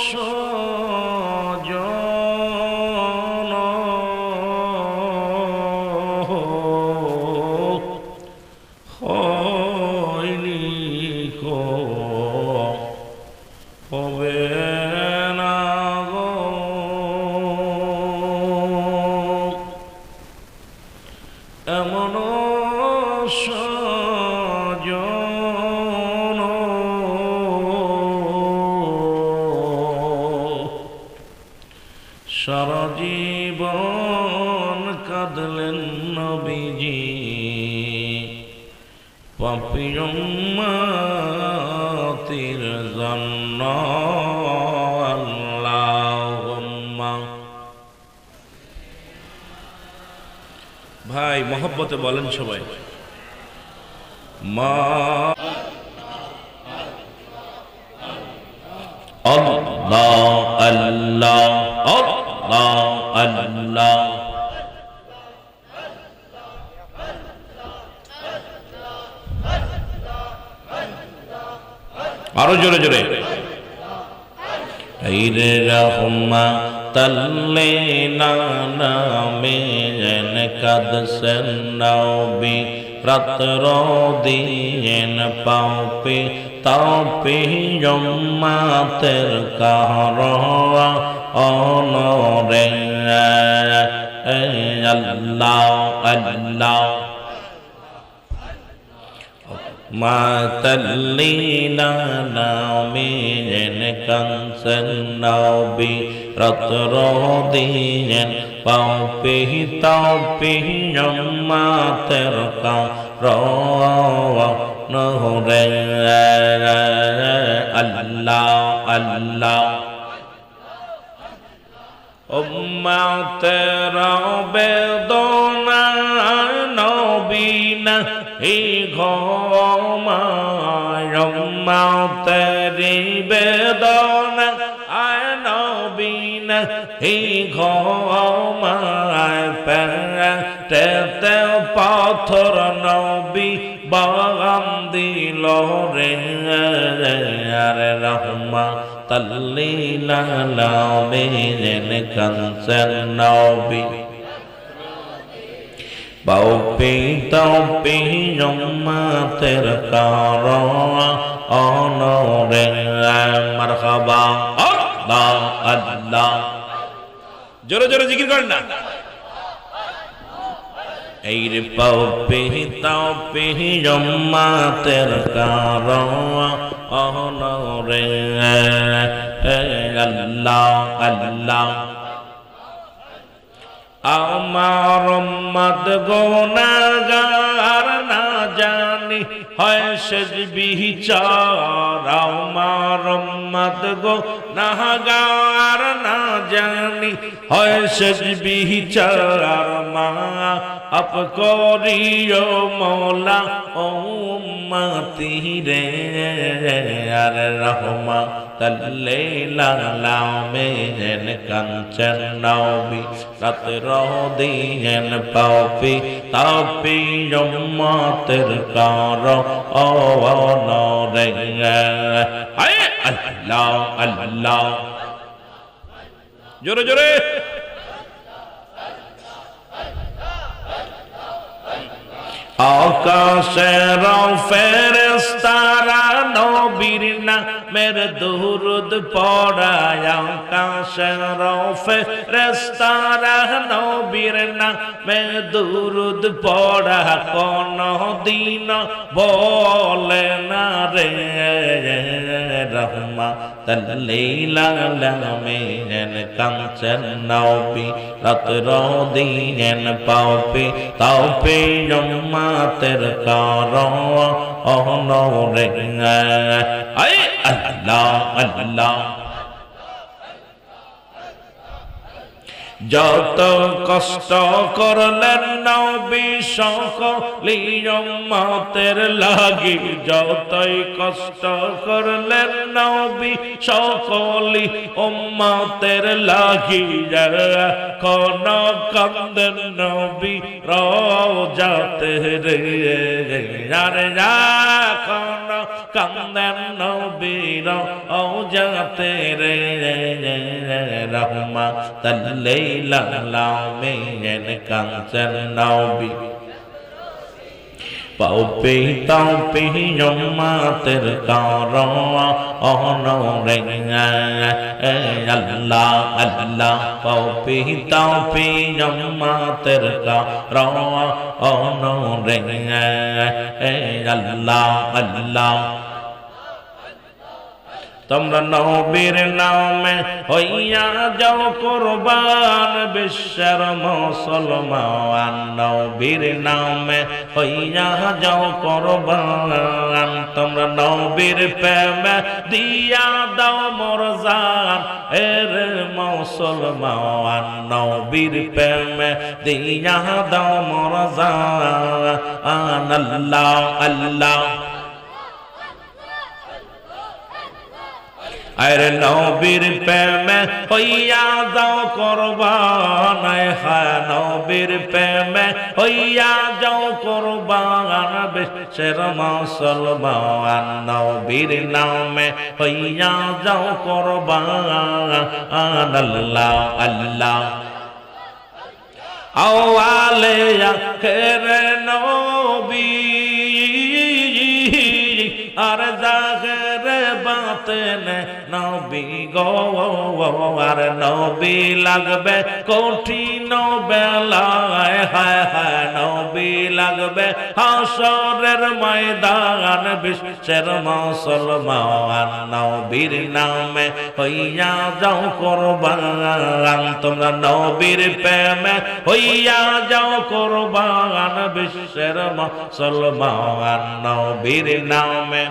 সজন হইলি হবে না গো এমন সজন সারা জীবন কাঁদলেন নবীজি পাপী উম্মতের জন্য আল্লাহুম্মা। ভাই মহব্বতে বলেন সবাই মা আল্লাহ আল্লাহ আল্লাহ আল্লাহ। আরো জোরে জোরে ঈদে রহমা তল্লে নামে যেন কাদসেন নবী রাত্র দিন পাপে তাপে জম্মাতের কাহরা অনরে আল্লাহ আল্লাহ মাতাল্লিনা নামিন কানসন নবী রাত্র দিন পাপে তাপে জম্মাতের কাহরা নহরে আল্লাহ আল্লাহ। উম্মতের বেদনা নবী না হি ঘুমায় উম্মতের বেদনা আয় নবী না হি ঘুমায় পেটেতে পাথর নবী বাগান দিল রে আরে রহমা তল্লিলা নামিন কানসন নবী পাপে তাপে জম্মাতের কারণ অনরে মারহাবা আল্লাহ আল্লাহ। জোরে জোরে জিকির করেন না এই রে পাপে তাপে জম্মাতের কারণ অনরে আল্লাহ আল্লাহ। আমার উম্মত গুনাহগার না জানি হয় সেজ বিচার আমার উম্মত গুনাহগার না জানি হয় সেজ বিচার মা আপ করিও মৌলা উম্মতি রে আর রহমা তল্লিলা নামিন কানসন নবী রাত্র দিন পাপে তাপে উম্মতের কারণ রে আল্লাহ আল্লাহ। জোরে জোরে আকাশের ফেরেশতারা নবীর নামের দুরূদ পড়ায় আকাশের ফেরেশতারা নবীর নামের দুরূদ পড়া কোন দিন বলে না রে রহমা তল্লিল আলামিন কানসন নবী রাত্র দিন পাপে তাপে উম্মতের কারণ অনরে আল্লাহ আল্লাহ। যত কষ্ট করলেন নবী সকলি উম্মতের লাগি, যতই কষ্ট করলেন নবী সকলি উম্মতের লাগি, কোন কান্দেন নবী রওজাতে রে, আরে কোন কান্দেন নবী রওজাতে রে, রহমাতাল লিল আলামিন কাঁদছেন নবী। পাউপি তাউপি উম্মতের কারণে আল্লাহ আল্লাহ, পাউপি তাউপি উম্মতের কারণে আল্লাহ আল্লাহ। তোমরা নবীর নামে হইয়া যাও কুরবান, বিশ্বের মুসলমান নবীর নামে হইয়া যাও কুরবান, তোমরা নবীর প্রেমে দিয়া দাও মোর জান, এর মুসলমান নবীর প্রেমে দিয়া দাও মোর জান, আল্লাহ আল্লাহ। আরে নবীর প্রেমে হইয়া যাও কুরবান, হ্যাঁ নবীর প্রেমে হইয়া যাও কুরবান, বিশ্বের মুসলমান নবীর নামে হইয়া যাও কুরবান, আল্লাহ আল্লাহ। আওয়ালে আখেরে নবী আর জাহেরে বাতেনে নবী গো, আর নবী লাগবে কঠিন বেলায়, হায় হায় নবী লাগবে হাসরের ময়দান, বিশ্বের মুসলমান নবীর নামে হইয়া যাও কুরবান, তোমরা নবীর প্রেমে হইয়া যাও কুরবান, বিশ্বের মুসলমান নবীর নামে।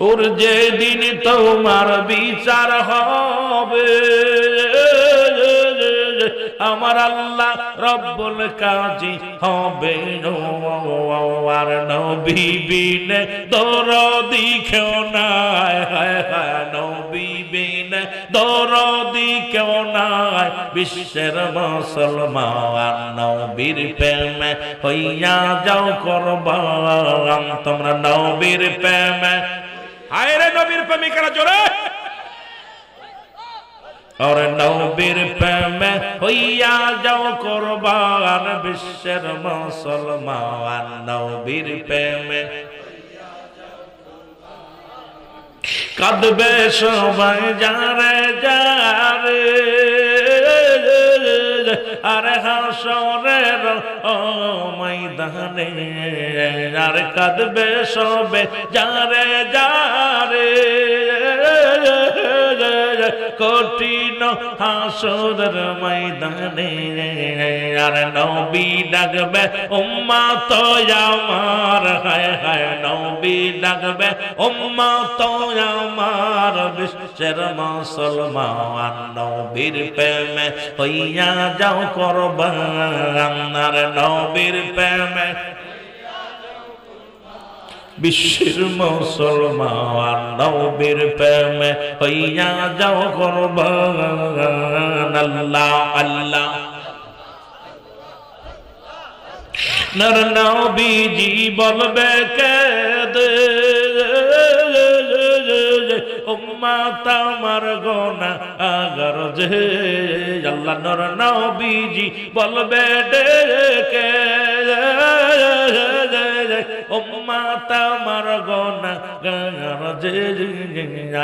ওর যেদিন তোমার বিচার হবে, আমার আল্লাহ রব্বুল কাজী হবে, আর নবী বিনে দরদি কেউ নাই, হায় হায় নবী বিনে দরদি কেউ নাই, বিশ্বের মুসলমান নবীর প্রেমে হইয়া যাও কুরবান, তোমরা নবীর প্রেমে। আরে নবীর প্রেমিকারা জোরে, और नबीर प्रेमे হইয়া যাও কুরবান, বিশ্বের মুসলমান নবীর প্রেমে কাঁদবে সবাই যারে যারে, আরে হাসরের ময়দানে, আর কাঁদবে সবে যারে যারে, কঠিন হাসরের ময়দানে, আর নবী ডাকবে উম্মত আমার, হায় হায় নবী ডাকবে উম্মত আমার, বিশ্বের মুসলমান নবীর প্রেমে হইয়া যাও কুরবান, আর নবীর প্রেমে বিশ্বের মুসলমান নবীর প্রেমে হইয়া যাও কুরবান, আল্লাহ আল্লাহ। নর নবীজি বলবে কেদে, উম্মত আমার গুনাহগার যে, আল্লাহ নর নবীজি বলবে ডেকে, উম্মত আমার গুনাহগার যে,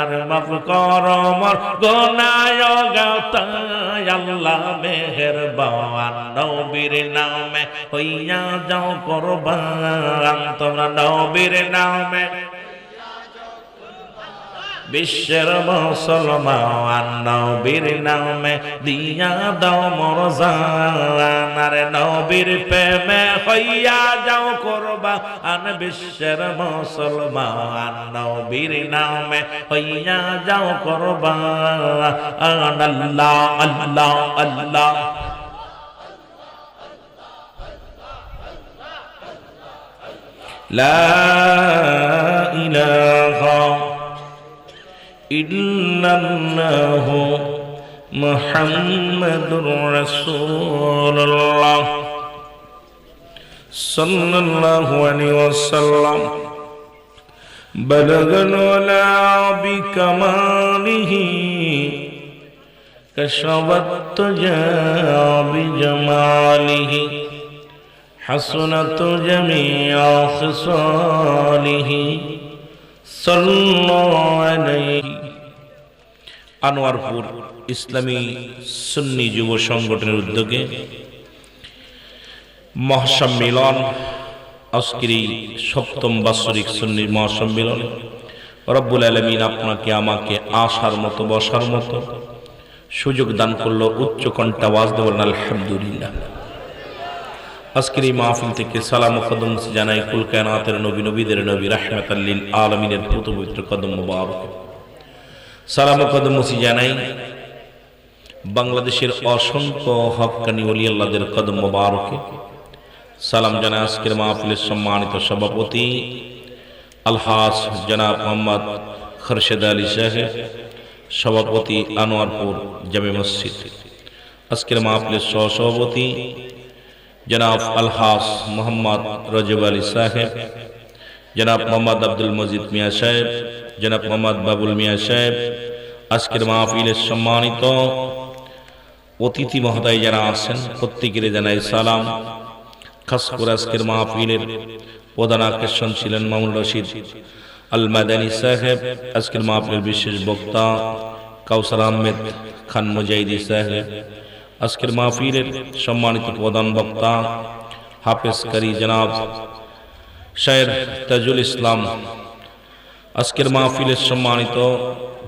আর মাফ কর মোর গুনাহ গাতায়, আল্লাহ মেহেরবান নবীর নামে হইয়া যাও কুরবান, তোমরা নবীর নামে। বিশ্বের মুসলমান নবীর নামে দিয়া দাও মোর জান, আরে নবীর প্রেমে হইয়া যাও কুরবান। বিশ্বের মুসলমান নবীর নামে হইয়া যাও কুরবান। আল্লাহ আল্লাহ আল্লাহ লা ইলাহা ইল্লাল্লাহু মুহাম্মাদুর রাসূলুল্লাহ সাল্লাল্লাহু আলাইহি ওয়াসাল্লাম। বালাগাল ওয়ালা বিকামালিহি কাশাওয়াত তুজা বিজামালিহি হাসনাত জামিআ খিসালিহি সাল্লাল্লাহু আলাইহি। আনোয়ারপুর ইসলামী সুন্নি যুব সংগঠনের উদ্যোগে মহাসম্মেলন, আজকের এই ৭ম বাৎসরিক সুন্নি মহাসম্মেলন। রব্বুল আলামিন আপনাকে আমাকে আসার মতো বসার মতো সুযোগ দান করলো। উচ্চ কণ্ঠে আওয়াজ দেবেন আলহামদুলিল্লাহ। আজকের এই মাহফিল থেকে সালাম ও কদম জানাই কুল কায়নাতের নবী, নবীদের নবী, রাহমাতাল লিল আলামিনের পবিত্র কদম মোবারক। সালাম ও কদম জানাই বাংলাদেশের অসংখ্য হক্কানি ওলি আল্লাহদের কদম মোবারকে। সালাম জানাই আজকের মাহফিলের সম্মানিত সভাপতি আলহাজ জনাব মোহাম্মদ খরশেদ আলী সাহেব, সভাপতি আনোয়ারপুর জামে মসজিদ। আজকের মাহফিলের সহসভাপতি জনাব আলহাজ মোহাম্মদ রজব আলী সাহেব, জনাব মোহাম্মদ আব্দুল মজিদ মিয়া সাহেব, জনাব মোহাম্মদ বাবুল মিয়া সাহেব। আজকের মাহফিলের সম্মানিত অতিথি মহোদয় যারা আছেন প্রত্যেকের জানাই সালাম। খাস করে আজকের মাহফিলের প্রধান আকর্ষণ ছিলেন মামুন রশিদ আল মাদানী সাহেব। আজকের মাহফিলের বিশেষ বক্তা কাউসার আহমেদ খান মুজাহিদি সাহেব। আজকের মাহফিলের সম্মানিত প্রধান বক্তা হাফেজ কারি জনাব শায়ের তাজুল ইসলাম। আজকের মাহফিলের সম্মানিত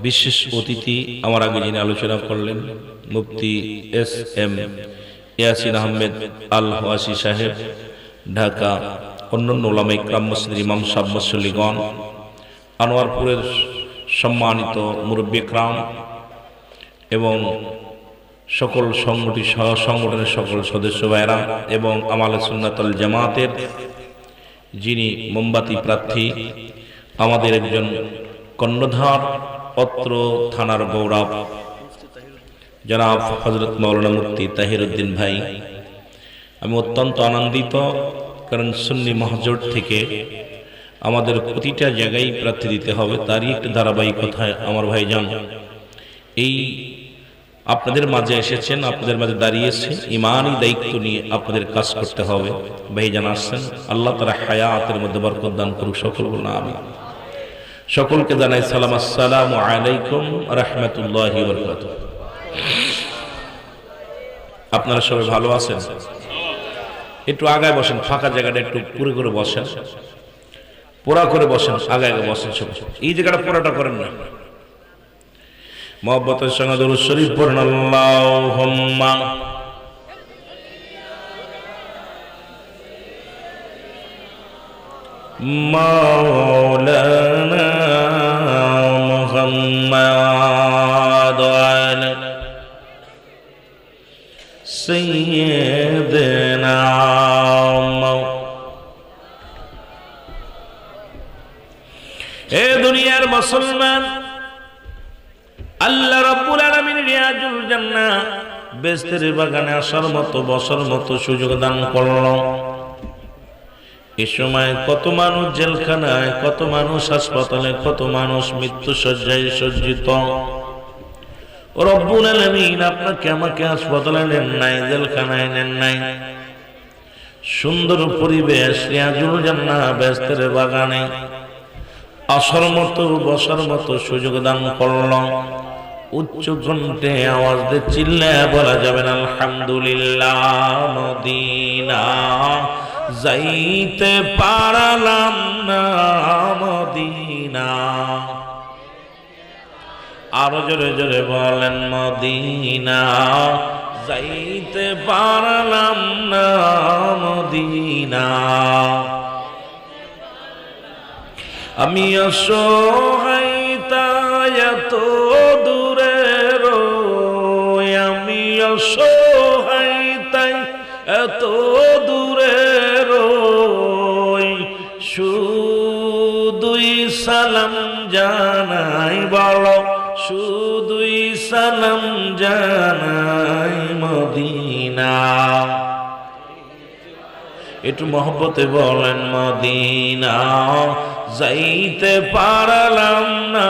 বিশেষ অতিথি আমার আগে যিনি আলোচনা করলেন মুফতি এস.এম. ইয়াসিন আহমেদ আল ওয়াসি সাহেব, ঢাকা। অন্যান্য উলামায়ে কিরাম, মসজিদের ইমাম সাহেব, মুসল্লিগণ, আনোয়ারপুরের সম্মানিত মুরব্বি কিরাম এবং সকল সংগঠনের সকল সদস্য ভাইরা এবং আমালে সুন্নাতুল জামাতের যিনি মোমবাতি প্রার্থী, আমাদের একজন কর্ণধার, অত্র থানার গৌরব জনাব হযরত মাওলানা মুফতি তাহির উদ্দিন ভাই। আমি অত্যন্ত আনন্দিত, কারণ সুন্নি মহাজোট থেকে আমাদের প্রতিটা জায়গায় প্রার্থী দিতে হবে, তারই একটি ধারাবাহিকতায় আমার ভাইজান এই আপনাদের মাঝে এসেছেন, আপনাদের মাঝে দাঁড়িয়েছে। ইমানি দায়িত্ব নিয়ে আপনাদের কাজ করতে হবে। ভাইজান আসছেন, আল্লাহ তাআলা হায়াতের মধ্যে বরকত দান করুক। সকল বলুন আমিন। সকলকে জানাই সালাম, আসসালামু আলাইকুম রাহমাতুল্লাহি ওয়া বারাকাতুহু। আপনারা সবাই ভালো আছেন? একটু আগায় বসেন, ফাঁকা জায়গাটা একটু পুরো করে বসেন, পুরা করে বসেন, আগায় বসেন সবাই। এই জায়গাটা পুরাটা করেন না। মুহাব্বতের সঙ্গে দুরূদ শরীফ পড়ুন। আল্লাহুম্মা মাওলানা মুহাম্মাদ আলা সাইয়্যিদিনা। এ দুনিয়ার মুসলমান, আল্লাহ রাব্বুল আলামিন রিয়াজুল জান্নাহ বেহেশতের বাগানে আসার মতো বসার মতো সুযোগ দান করল। এই সময় কত মানুষ জেলখানায়, কত মানুষ হাসপাতালে, কত মানুষ মৃত্যু শয্যায় সজ্জিত। রব্বুল আলামিন আপনাকে আমাকে হাসপাতালে নেন নাই, জেলখানায় নেন নাই, সুন্দর পরিবেশ রিয়াজুল জান্নাহ বেহেশতের বাগানে আসার মতো বসার মতো সুযোগ দান করল। উচ্চ কণ্ঠে আওয়াজ দিয়ে চিল্লায়া বলা যাবে না আলহামদুলিল্লাহ। মদিনা যাইতে পারলাম না, মদিনা আরো জোরে জোরে বলেন মদিনা যাইতে পারলাম না মদিনা। আমি অসহায় তাই এত দূরে রই, আমি অসহায় তাই এত দূরে রই, শুধুই সালাম জানাই, বলো শুধুই সালাম জানাই মদিনা। একটু মহব্বতে বলেন মদিনা যাইতে পারলাম না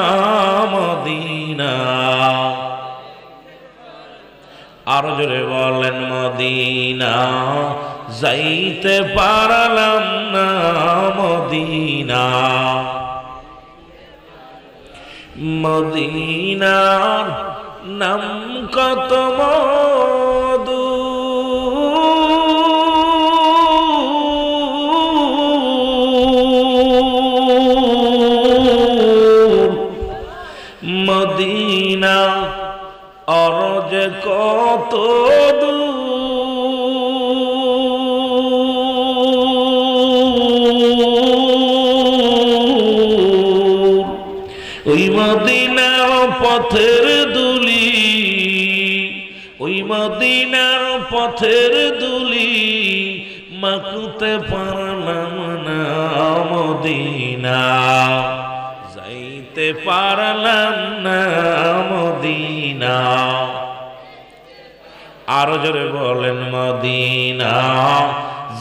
মদিনা। আরো জোরে বলেন মদিনা যাইতে পারলাম না মদিনা। মদিনার নাম কত মধু, মদিনা অরজ কত দূর, ওই মদিনার পথের দুলি, ওই মদিনার পথের দুলি মাখতে পারলাম না মদিনা, যাইতে পারলাম না মদিনা। আরো জোরে বলেন মদিনা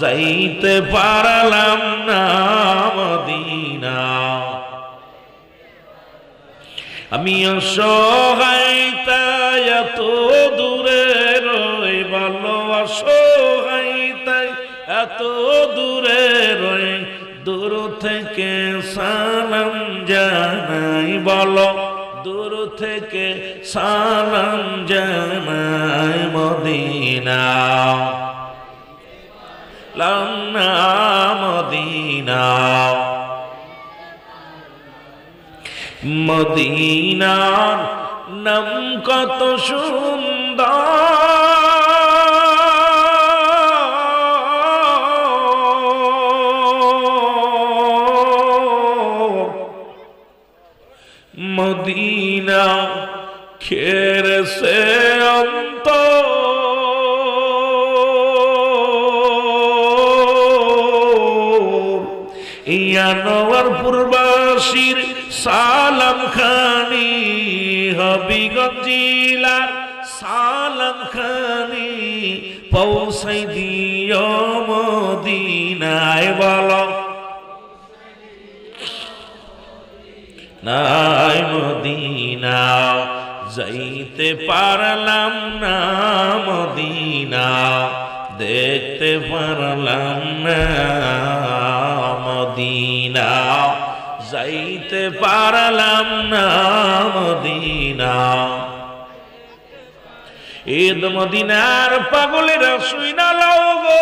যাইতে পারলাম না মদিনা। আমি অসহায় তাই এত দূরে রই, বলো অসহায় তাই এত দূরে রই, দূর থেকে সালাম জানাই, বলো দূর থেকে সালাম জানাই মদিনা, লামনা মদিনা। মদিনার নাম কত সুন্দর, মদিনা খেরে সে অন্তর, ইয়ানোয়ার পূর্বাসীর সালাম খানি, হবিগঞ্জ জেলার সালাম খানি পৌঁছাই দিও মদিনায়, বলো নাই মদিনা যাইতে পারলাম না মদিনা, দেখতে পারলাম না মদিনা, যাইতে পারলাম না মদিনা। ঈদ মদিনার পাগলেরা শুইনা লও গো,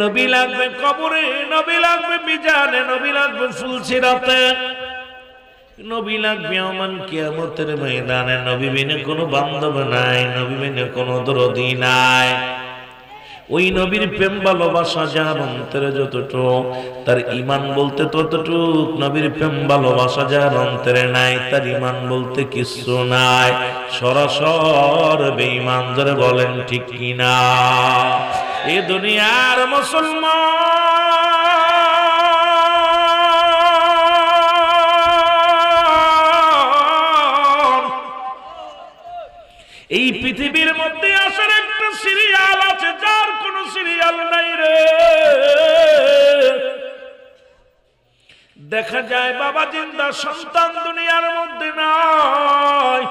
নবী লাগবে কবরে, নবী লাগবে মিজানে, নবী লাগবে ফুলসিরাতে, নবী লাগবে আমান কিয়ামতের ময়দানে। নবী বিনে কোনো বান্ধব নাই, নবী বিনে কোনো দরদি নাই। ওই নবীর প্রেম ভালোবাসা যার অন্তরে যতটুক, তার ঈমান বলতে ততটুক। নবীর প্রেম ভালোবাসা যার অন্তরে নাই, তার ঈমান বলতে কিছু নাই। সরাসর বেঈমান ধরে বলেন ঠিক কিনা? এ দুনিয়ার মুসলমান, এই পৃথিবীর মধ্যে আসার একটা সিরিয়াল আছে, যার কোন সিরিয়াল নাই রে। দেখা যায় বাবা জিন্দা, সন্তান দুনিয়ার মধ্যে নাই,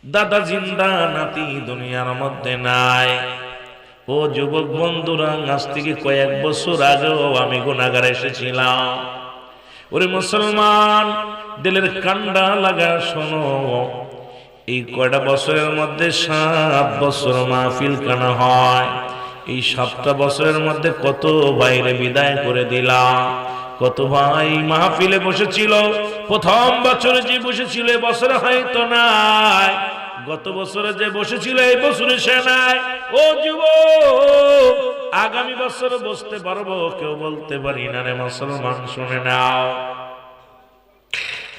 দাদা জিন্দা, নাতি দুনিয়ার মধ্যে নাই। ও যুবক বন্ধুরা, আজ থেকে কয়েক বছর আগেও আমি গুনাহগার এসেছিলাম। ওরে মুসলমান, দিলের কান্ডা লাগা শোনো, এই কয়টা বছরের মধ্যে 7 বছর মাহফিল কানা হয়। এই 7টা বছরের মধ্যে কত বাইরে বিদায় করে দিলাম, কত ভাই মাহফিলে বসেছিল, প্রথম বছরে যে বসেছিল এ বছরে হয়তো নাই, গত বছরে যে বসেছিল এই বছরে সে নাই। ও যুবক, আগামী বছর বসতে পারবো কেউ বলতে পারি না রে মুসলমান, শুনে নাও।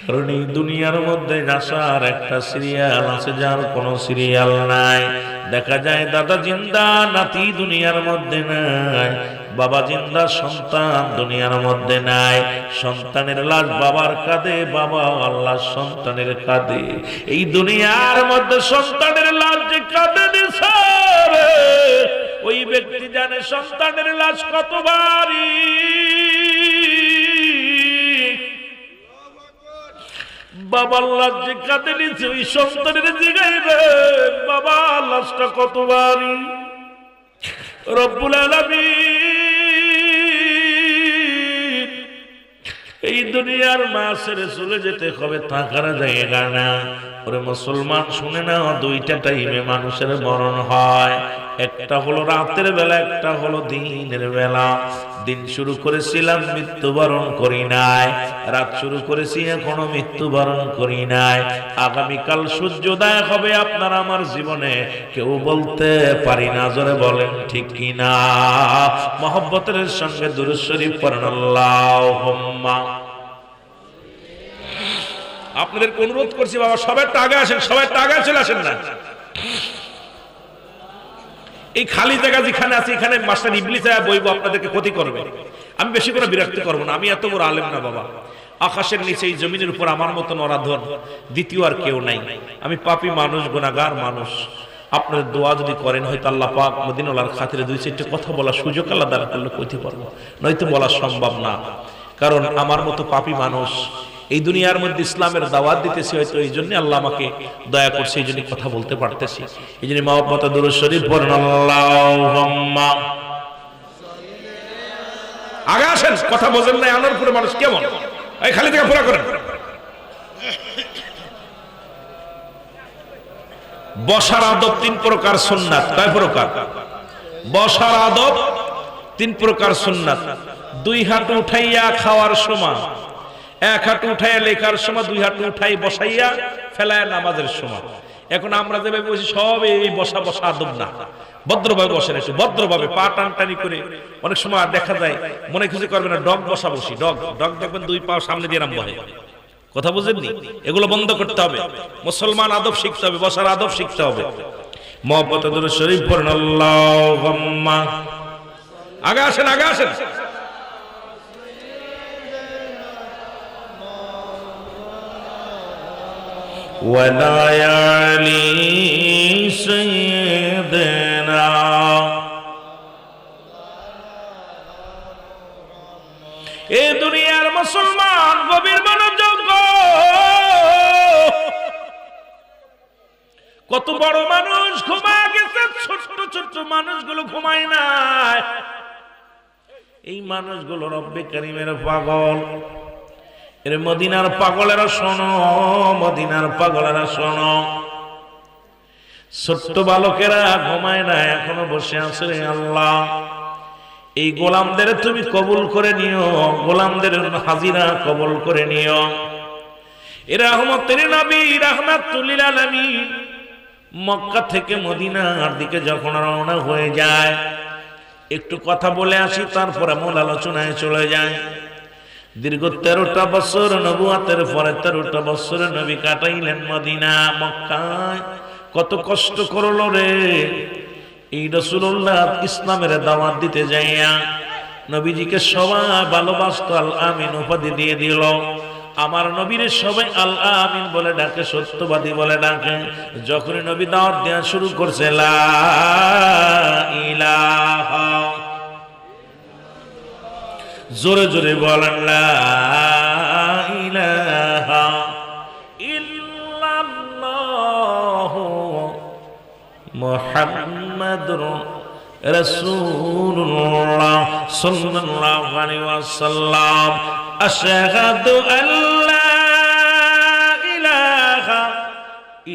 কারণ এই দুনিয়ার মধ্যে নাসার একটা সিরিয়াল আছে যার কোনো সিরিয়াল নাই। দেখা যায় দাদা জিন্দা, নাতি দুনিয়ার মধ্যে নাই, বাবা জিন্দা, সন্তান দুনিয়ার মধ্যে নাই। সন্তানের লাশ বাবার কাঁধে, বাবা আল্লাহ সন্তানের কাঁধে। এই দুনিয়ার মধ্যে সন্তানের লাশ যে কাঁধে দিছে, ওই ব্যক্তি জানে সন্তানের লাশ কত ভারী। বাবার লাশ যে কাঁধে নিচ্ছে, ওই সন্তানের জিগাইবে বাবা লাশটা কত ভারী। রব্বুল আলামিন এই দুনিয়ার মা ছেড়ে চলে যেতে হবে, থাকার জায়গা না। ওরে মুসলমান শুনে না, 2টা টাইমে মানুষের মরণ হয়, একটা হলো রাতের বেলা, একটা হলো দিনের বেলা। দিন শুরু করেছিলাম, মৃত্যুবরণ করি নাই। রাত শুরু করেছি, এখনো মৃত্যুবরণ করি নাই। আগামীকাল সূর্যোদয় হবে আপনার আমার জীবনে, কেউ বলতে পারি না। জোরে বলেন ঠিক কিনা? মহব্বতের সঙ্গে দুরূদ শরীফ পড়েন আল্লাহুম্মা। আপনাদের অনুরোধ করছি বাবা, সবাই আগে আসেন, সবাই আগে চলে আসেন না। এই খালি জায়গা যেখানে আছে, এখানে মাস্টার ইবলিস বইব, আপনাদেরকে ক্ষতি করবে। আমি বেশি করে বিরক্তি করবো না, আমি এত বড় আলেম না বাবা। আকাশের নিচে এই জমিনের উপর আমার মতন অরাধন দ্বিতীয় আর কেউ নাই। আমি পাপী মানুষ, গুনাহগার মানুষ। আপনাদের দোয়া যদি করেন, হয়তো আল্লাহ পাক মদিনাওয়ালার খাতিরে 2-4টা কথা বলার সুযোগ আল্লাহ দান করলে কইতে পারবো, নয়তো বলা সম্ভব না। কারণ আমার মতো পাপী মানুষ এই দুনিয়ার মধ্যে ইসলামের দাওয়াত দিতেছি, হয়তো এই জন্য আল্লাহ আমাকে দয়া করছে, এই জন্য কথা বলতে পারতেছি। এই জন্য মহব্বতে দুরূদ শরীফ পড়েন আল্লাহুম্মা। আগে আসেন, কথা বোঝেন না, আনার পুরো মানুষ কেমন, এই খালি জায়গা পুরা করেন। বসার আদব 3 প্রকার, সুন্নাত কয় প্রকার? বসার আদব 3 প্রকার সুন্নাত। 2 হাঁটু উঠাইয়া খাওয়ার সময়, 1 হাঁটু উঠাইয়া লেখার সময়, 2 হাঁটু উঠাই বসাইয়া ফেলায় নামাজের সময়। এখন আমরা যেভাবে বসি সব এই বসা বসা আদব না। ভদ্রভাবে বসেন, একটু ভদ্রভাবে পা টানটানি করে। অনেক সময় দেখা যায় মনে খুশি করবে না, ডগ বসা বসি, ডগ ডগ দেখবেন 2 পা সামনে দিয়ে নাম বহে। কথা বুঝেননি? এগুলো বন্ধ করতে হবে। মুসলমান আদব শিখতে হবে, বসার আদব শিখতে হবে। মহব্বতে দুরূদ শরীফ পড়েন আল্লাহুম্মা। আগে আসেন, আগে আসেন। ওয়ালায়ালি সাইয়্যিদিনা। এ দুনিয়ার মুসলমান গভীর মনোযোগ, কত বড় মানুষ ঘুমায় গেছে, ছোট ছোট মানুষগুলো ঘুমায় নাই। এই মানুষগুলো রব্বে কারীমের পাগল। এর মদিনার পাগলেরা শোনো, মদিনার পাগলেরা শোনো। ছোট্ট বালকেরা ঘুমায় না, এখনো বসে আছে। রে আল্লাহ, এই গোলামদের তুমি কবুল করে নিও, গোলামদের হাজিরা কবুল করে নিও। এ রহমতের নবী রাহমাতুল লিল আলামিন মক্কা থেকে মদিনার দিকে যখন রওনা হয়ে যায়, একটু কথা বলে আসি, তারপরে মূল আলোচনায় চলে যায়। দীর্ঘ 13টা বছর নবুয়তের পরে 13টা বছর নবী কাটাইলেন মদিনা মক্কায়। কত কষ্ট করলো রে এই রাসূলুল্লাহ ইসলামের দাওয়াত দিতে যাইয়া। নবীজিকে সবাই ভালোবাসতো, আল আমিন উপাধি দিয়ে দিল। আমার নবীর সবাই আল আমিন বলে ডাকে, সত্যবাদী বলে ডাকে। যখন নবী দাওয়াত দেওয়া শুরু করছে, লা ইলাহা, জোরে জোরে বলেন লা ইলাহা ইল্লাল্লাহু মুহাম্মাদুর রাসূলুল্লাহ সাল্লাল্লাহু আলাইহি ওয়াসাল্লাম। আশহাদু আল্লা ইলাহা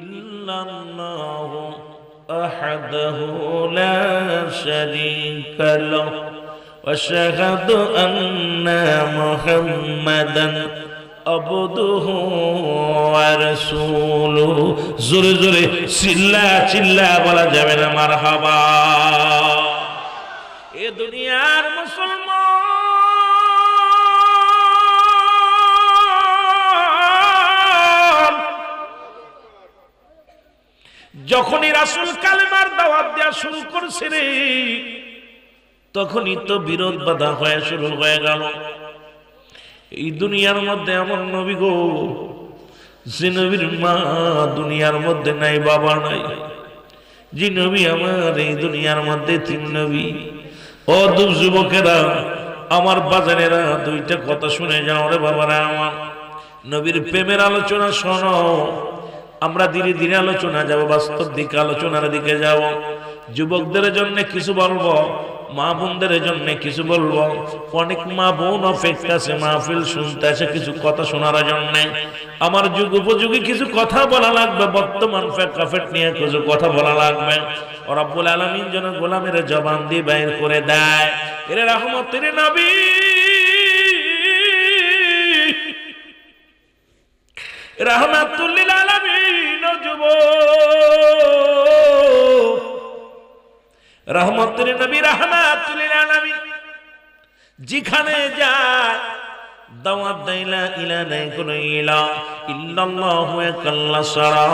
ইল্লাল্লাহু وحده لا شريك له وأشهد أن محمدا عبده ورسوله জোরে জোরে চিল্লা চিল্লা বলা যাবে না মারহাবা এ দুনিয়ার মুসলমান যখনই রাসূল কালেমার দাওয়াত দেয়া শুরু করছে রে তখনই তো বিরোধ বাধা হয়ে শুরু হয়ে গেল এই দুনিয়ার মধ্যে আমার নবী গো যে নবীর মা দুনিয়ার মধ্যে নাই বাবা নাই যে নবী আমার এই দুনিয়ার মধ্যে তিন নবী ও যুবকেরা আমার বাজারেরা দুইটা কথা শুনে যাও রে বাবারা আমার নবীর প্রেমের আলোচনা শোনো আমরা ধীরে ধীরে আলোচনা যাব বাস্তব দিকে আলোচনার দিকে যাব যুবকদের জন্য কিছু বলবো মা বোনদের জন্য কিছু বলবো অনেক মা বোন অপেক্ষা আছে মাহফিল শুনতে আসে কিছু কথা শোনার জন্য আমার যুগ উপযোগী কিছু কথা বলা লাগবে বর্তমান প্রেক্ষাপট নিয়ে কিছু কথা বলা লাগবে রব্বুল আলামিন যেন গোলামের জবান দিয়ে বাইর করে দেয় এর রহমতের নবী রাহমাতুল লিল আলামিন যুবক রহমতের নবী রাহমাতুল লিল আলামিন যেখানে যায় দাওয়াত দেয় লা ইলাহা ইল্লাল্লাহু আল্লাহ ছাড়া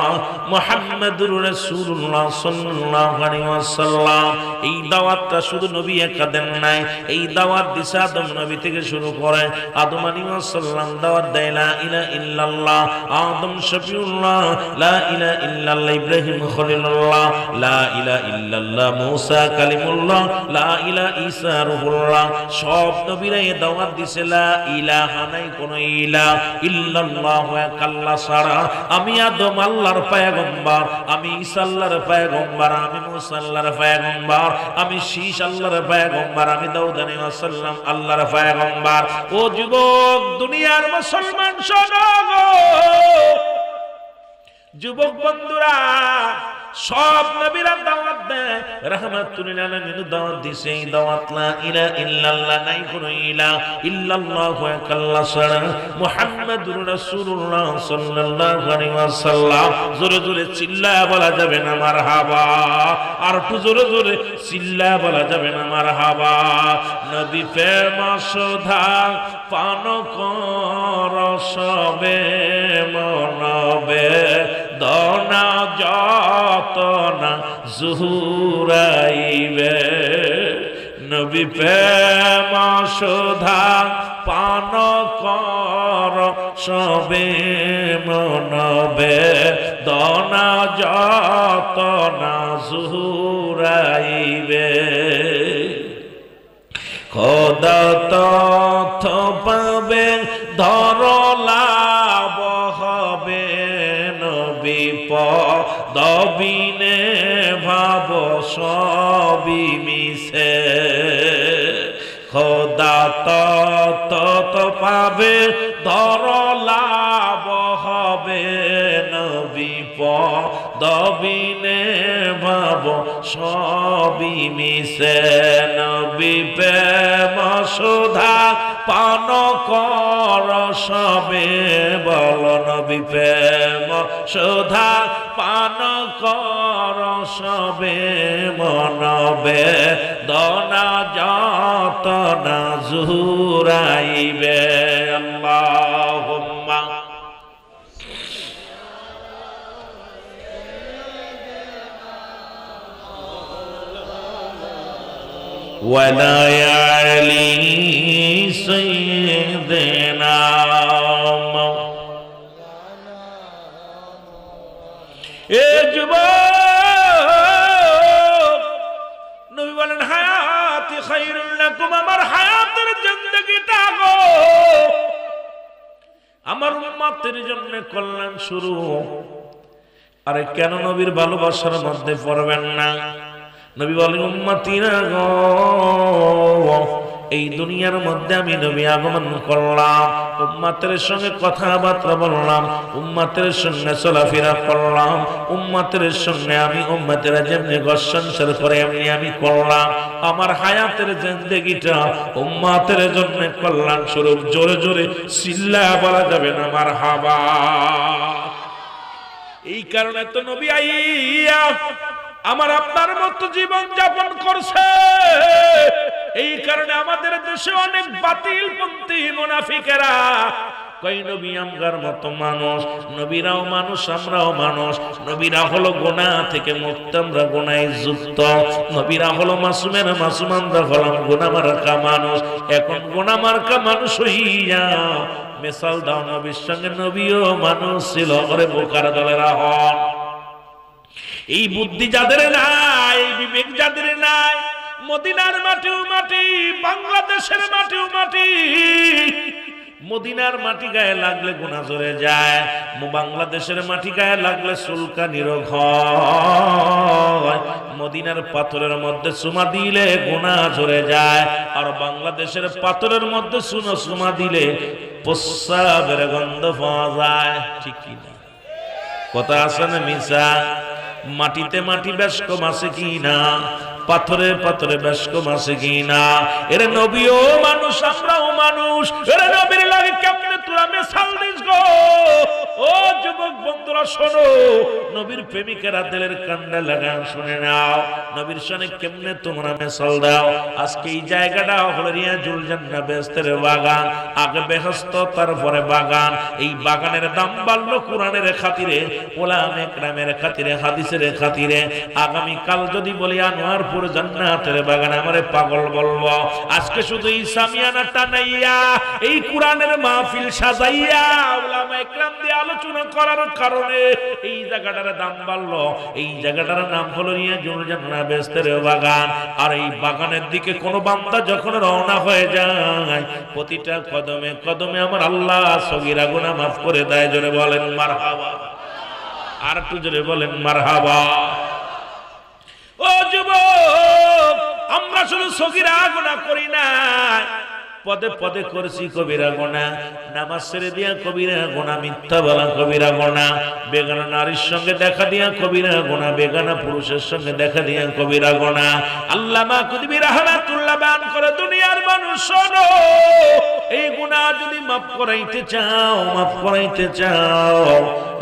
মুহাম্মাদুর রাসূলুল্লাহ সাল্লাল্লাহু আলাইহি ওয়াসাল্লাম এই দাওয়াতটা শুধু নবী একা দেন নাই এই দাওয়াত দিছে আদম নবী থেকে শুরু করে আদম আলাইহিস সালাম দাওয়াত দেয় লা ইলাহা ইল্লাল্লাহ আদম শফিউল্লাহ লা ইলাহা ইল্লাল্লাহ ইব্রাহিম খলিলুল্লাহ লা ইলাহা ইল্লাল্লাহ মূসা কালিমুল্লাহ লা ইলাহা ঈসা রূহুল্লাহ সব নবীরা এই দাওয়াত দিছে লা ইলাহা নাই কোন ইলাহ ইল্লাল্লাহ আল্লাহ ছাড়া আমি আদম আল্লাহর পয়গম্বর আমি ঈসা আল্লাহর পয়গম্বর আমি মূসা আল্লাহর পয়গম্বর আমি শীশ আল্লাহর পয়গম্বর আমি দাউদ আলাইহিস সালাম আল্লাহর পয়গম্বর ও যুবক দুনিয়ার মুসলমান শোনো গো যুবক বন্ধুরা সব নবীরা দাওয়াত দেয় রাহমাতুল লিল আলামিন দাওয়াত দিছে এই দাওয়াত লা ইলাহা ইল্লাল্লাহ নাই কোন ইলাহ ইল্লাল্লাহু আল্লাহ ছাড়া মুহাম্মাদুর রাসূলুল্লাহ সাল্লাল্লাহু আলাইহি ওয়াসাল্লাম জোরে জোরে চিল্লায়া বলা যাবে না মারহাবা আর একটু জোরে জোরে চিল্লায়া বলা যাবে না মারহাবা নবী প্রেম সুধা পান কর সবে মনবে দনা যতনা জুহুরাইবে নবী প্রেম সুধা পান কর সবে মনবে দনা যতনা জুহুরাইবে খোদা তথ্য পাবে ধরলা বহবে নবী পদবিনে ভাব সবই মিশে খোদা তথ্য পাবে ধরলা বহবে নবী পদবিনে ভাব সবই মিশে নবী প্রেম সুধা পান কর সবে বল নবী প্রেম সুধা পান কর সবে মনবে দনা যতনা জুহুরাইবে আল্লাহুম্মা ولا يعلي سيدنا এ যুবক নবী বলেন হায়াতি খায়রুল লাকুম আমার হায়াতের জিন্দেগিটা গো আমার উম্মতের জন্য কল্যাণ শুরু আরে কেন নবীর ভালোবাসার মধ্যে পড়বেন না নবী বলেন উম্মতিরা গো এই দুনিয়ার মধ্যে আমি নবী আগমন করলাম, উম্মতের সঙ্গে কথাবার্তা বললাম, উম্মতের সঙ্গে চলাফেরা করলাম, উম্মতের সঙ্গে আমি উম্মতেরা যেমনি ঘর সংসার করে এমনি আমি করলাম। আমার হায়াতের জিন্দেগিটা উম্মতের জন্য কল্যাণ স্বরূপ। জোরে জোরে চিল্লায়া বলা যাবে না মারহাবা। এই কারণে তো নবী আইয়া আমার আপনার মতো জীবন যাপন করছে। এই কারণে আমাদের দেশে অনেক বাতিলপন্থী মুনাফিকেরা কই নবী আমগার মতো মানুষ, নবীরাও মানুষ আমরাও মানুষ, নবীরা হলো গুনাহ থেকে মুক্ত আমরা গুনাহে যুক্ত, নবীরা হলো মাসুমের মাসুম আমরা হলাম গুনাহ মার্কা মানুষ। এখন গুনাহ মার্কা মানুষ হইয়া মিসাল দাও নবীর সঙ্গে, নবীও মানুষ ছিল। ওরে বোকার দলেরা হন, এই বুদ্ধি যাদের নাই, এই বিবেক যাদের নাই, মদিনার মাটিও মাটি, বাংলাদেশের মাটিও মাটি। মদিনার মাটি গায়ে লাগলে গুনাহ ঝরে যায়, বাংলাদেশের মাটি গায়ে লাগলে চুলকানি রোগ হয়। মদিনার পাথরের মধ্যে চুমা দিলে গুনাহ ঝরে যায়, আর বাংলাদেশের পাথরের মধ্যে চুমা দিলে প্রস্রাবের গন্ধ পাওয়া যায়। ঠিক কি না? কথা আছে না মিছা? মাটিতে মাটি বেশ কম আছে কি না? পাথরে পাথরে বেশ কম আছে কি না? এর নবীও মানুষ আমরাও মানুষ। এর নবীর লাগে কেমনে তোরা মেশাল দিস গো? ও যুবক বন্ধুরা শোনো, নবীর প্রেমিকেরা দিলের কান্ডা লাগান শুনে নাও, নবীর সনে কেমনে তোমরা মেশাল দাও। আজকে এই জায়গাটা হলো রিয়াজুল জান্নাহ বেহেশতের বাগান। আগে বেহেশত তারপরে বাগান। এই বাগানের দাম বাড়লো কোরআনের খাতিরে, ওলামে কেরামের খাতিরে, হাদিসের খাতিরে। আগামী কাল যদি বলি আনোয়ারপুর জান্নাতের বাগান, আমারে পাগল বলবো। আজকে শুধু এই সামিয়ানা টানাইয়া, এই কোরআনের মাহফিল সাজাইয়া, ওলামা একরাম দিয়ে আলোচনা করার কারণে এই জায়গাটার দাম বাড়লো। এই জায়গাটার নাম হলো রিয়াজুল জান্নাহ বেহেশতের বাগান। আর এই বাগানের দিকে কোন বান্দা যখন রওনা হয়ে যায়, প্রতিটা কদমে কদমে আমার আল্লাহ সগীরা গুনাহ মাফ করে দেয়। জোরে বলেন মারহাবা। আর একটু জোরে বলেন মারহাবা। ও যুবক, আমরা শুধু সগীরা গুনাহ করি না, পদে পদে করছি কবিরা গুনাহ। নামাজ ছেড়ে দিয়া কবিরা গুনাহ, মিথ্যা বলা কবিরা গুনাহ, বেগানা নারীর সঙ্গে দেখা দিয়া কবিরা গুনাহ, বেগানা পুরুষের সঙ্গে দেখা দিয়া কবিরা গুনাহ। আল্লামা কুতুবী রাহমাতুল্লাহ বয়ান করে, দুনিয়ার মানুষ শোনো, এই গুনাহ যদি মাফ করাইতে চাও, মাফ করাইতে চাও,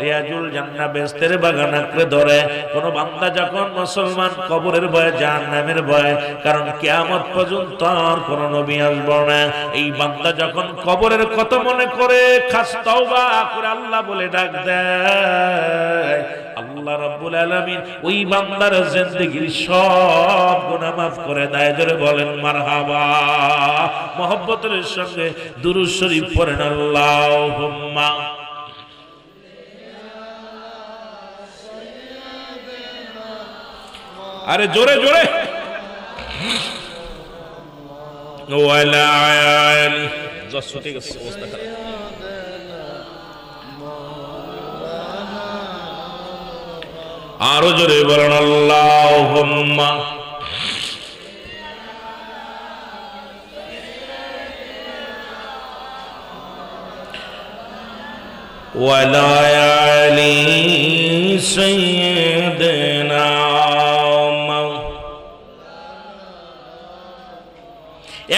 রিয়াজুল জান্নাহ বেহেশতের বাগান আঁকড়ে ধরে। কোন বান্দা যখন মুসলমান কবরের ভয়ে, জাহান্নামের ভয়ে, কারণ কিয়ামত পর্যন্ত আর কোন নবী আসবে না, এই বান্দা যখন কবরের কথা মনে করে খাস তওবা করে আল্লাহ বলে ডাক দেয়, আল্লাহ রাব্বুল আলামিন ওই বান্দার জিন্দেগীর সব গুনাহ মাফ করে দেয়। জোরে বলেন মারহাবা। মুহাব্বতের সঙ্গে দুরূদ শরীফ পড়েন, আল্লাহুম্মা। আরে জোরে জোরে। ওয়ালা আয়ালি জসটি গেছে অবস্থা খারাপ। আরো জোরে বলেন আল্লাহুম্মা। ওয়ালা আয়ালি সাইয়্যিদিনা।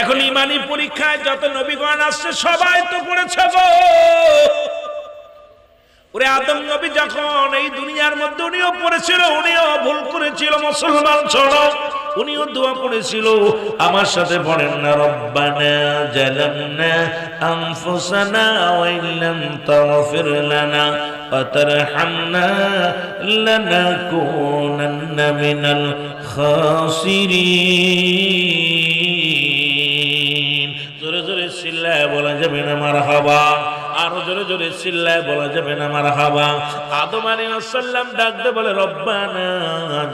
এখন ইমানি পরীক্ষায় যত নবীগণ আসছে সবাই তো পড়েছে গো। ওরে আদম নবী যখন এই দুনিয়ার মধ্যে উনিও পড়েছিল, উনিও ভুল করেছিল, মুসলমান ছাড়ো, উনিও দোয়া পড়েছিল। আমার সাথে পড়েন না, রব্বানা জালামনা আনফুসানা ওয়া ইল্লাম তাগফির লানা ওয়া তারহামনা লানাকুনান্না মিনাল খাসিরিন। জোরে জোরে চিল্লায় বলা যাবে না মারহাবা। আরো জোরে জোরে চিল্লায় বলা যাবে না মারহাবা। আদম আলাইহিস সালাম ডাকতে বলে রব্বানা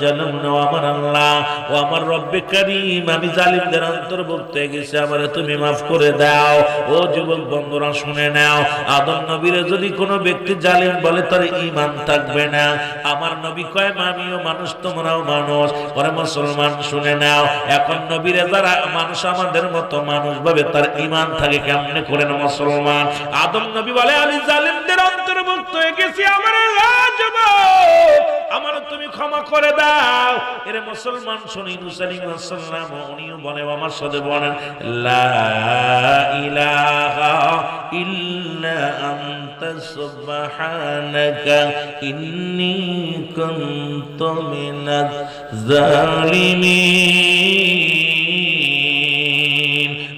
জালামনা, আমার আল্লাহ ও আমার রব্বে কারীম, আমি জালিমদের অন্তর্ভুক্ত হয়ে গেছি, আমারে তুমি মাফ করে দাও। ও যুবক বন্ধুরা শুনে নাও, আদম নবীরে যদি কোনো ব্যক্তি জালিম বলে তার ঈমান থাকবে না। আমার নবী কয় আমিও মানুষ, তোমরাও মানুষ। ওরে মুসলমান শুনে নাও, এখন নবীরে যারা মানুষ আমাদের মতো মানুষ ভাবে তার ঈমান থাকে কেমনে করে না মুসলমান? আদম নবী বলে আমি জালিমদের অন্তর্ভুক্ত হয়ে গেছি, আমার আমার তুমি ক্ষমা করে দাও। এর মুসলমান শুনি ঈসা আলাইহিস সালাম উনিও বলে আমার সাথে বলেন লা ইলাহা ইল্লা আনতা সুবহানাকা ইন্নী কুনতু মিনাজ জালিমিন।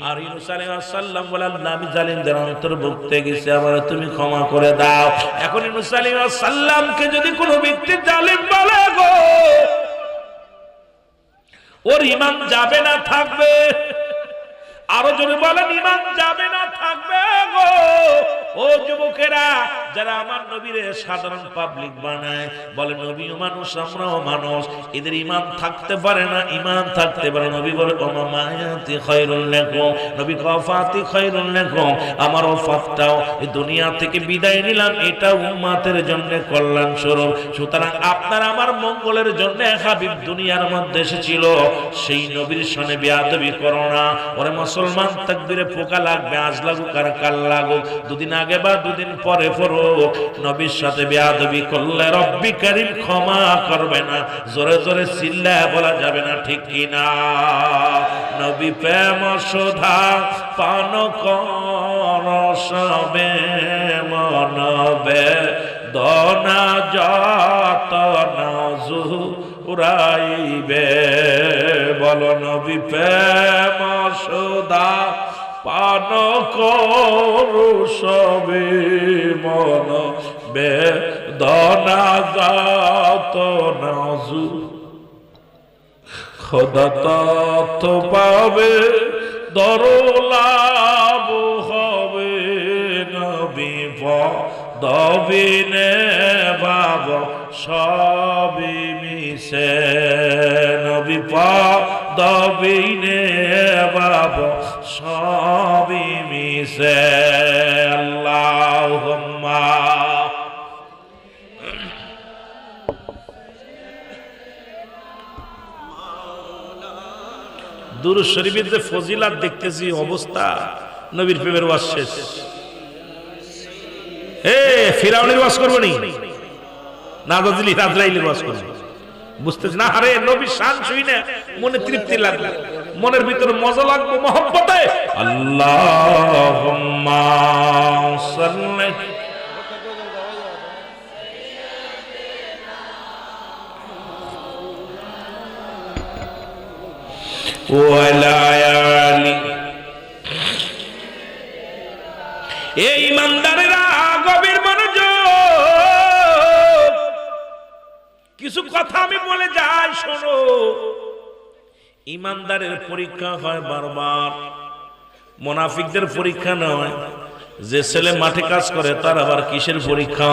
আর ঈসা আলাইহিস সালাম বলেন আমি জালিমদের অন্তর্ভুক্ত হয়ে গেছি, আমার তুমি ক্ষমা করে দাও। এখন ঈসা আলাইহিস সালামকে যদি কোনো ব্যক্তি জালিম বলে গো, ওর ঈমান যাবে না থাকবে? আরো জোরে বলেন ঈমান যাবে না থাকবে গো? ও যুবকেরা যারা আমার নবীরে সাধারণ পাবলিক বানায়, বলে নবীও মানুষ আমরাও মানুষ, এদের ঈমান থাকতে পারে না, ঈমান থাকতে পারে। নবী বলে মায়াতি খায়রুল লাকুম, নবী ওয়াফাতি খায়রুল লাকুম, আমার ওয়াফাতটাও এই দুনিয়া থেকে বিদায় নিলাম, এটা উম্মতের জন্য কল্যাণ স্বরূপ। সুতরাং আপনার আমার মঙ্গলের জন্য হাবিব দুনিয়ার মধ্যে এসেছিল, সেই নবীর সনে বেয়াদবি করো না। ওরে মুসলমান তাকবীরে পোকা লাগবে, আজ লাগুক আর কাল লাগুক, দুদিন আগে বা দুদিন পরে পড়ুক, নবীর সাথে বেয়াদবি করলে রব্বি কারীম ক্ষমা করবে না। জোরে জোরে চিল্লায় বলা যাবে না, ঠিক কি না? নবী প্রেম সুধা পান কর সবে মনবে দনা যত নাজু উড়াইবে। বলো নবী প্রেম সুধা পান করু সবে মন বেদনা যাত নাজু, খোদা তথ্য পাবে দরলাভ হবে। নবী দবিনে বাব সবই মিশে, নবী দবিনে বাব সবই মিশে। আল্লাহুম্মা দুরূদ শরীফের যে ফজিলাত দেখতেছি অবস্থা, নবীর প্রেমের ওয়াজ শেষ। ফিরাউনের ওয়াজ করবো নি না, ইসরাইলের ওয়াজ করবো? বুঝতেছি না। আরে নবীর শান শুই না মনে তৃপ্তি লাগবে, মনের ভিতরে মজা লাগবে মহব্বতে। আল্লাহুম্মা সাল্লি ওয়া আলা আলি। এই ইমানদারেরা গভীর মনোযোগ, কিছু কথা আমি বলে যাই শোনো। ইমানদারের পরীক্ষা হয় বারবার, মুনাফিকদের পরীক্ষা নয়। যে ছেলে মাঠে কাজ করে তার আবার কিসের পরীক্ষা?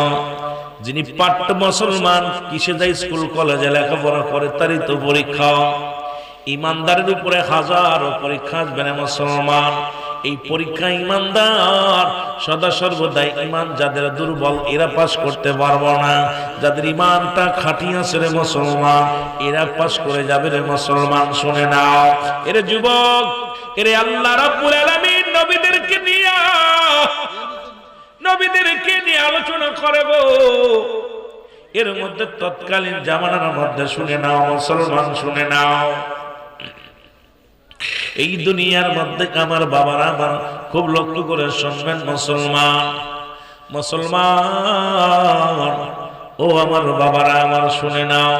যিনি পাট্ট মুসলমান, কিসে যায় স্কুল কলেজে লেখাপড়া করে, তারই তো পরীক্ষা। ইমানদারের উপরে হাজারো পরীক্ষা আসবে না মুসলমান। এই পরীক্ষা ইমানদার সদা সর্বদাই, ইমান যাদের দুর্বল এরা পাস করতে পারবো না, যাদের ইমানটা খাঁটি আছে রে মুসলমান এরা পাস করে যাবে রে মুসলমান। শুনে নাও এরে যুবক, এরে আল্লাহ রাব্বুল আলামিন নবীদেরকে নিয়ে আলোচনা করে গো। এর মধ্যে তৎকালীন জামানার মধ্যে শুনে নাও মুসলমান, শুনে নাও, এই দুনিয়ার মধ্যে আমার বাবারা আমার খুব লক্ষ্য করে শুনবেন মুসলমান ও আমার বাবারা আমার শুনে নাও।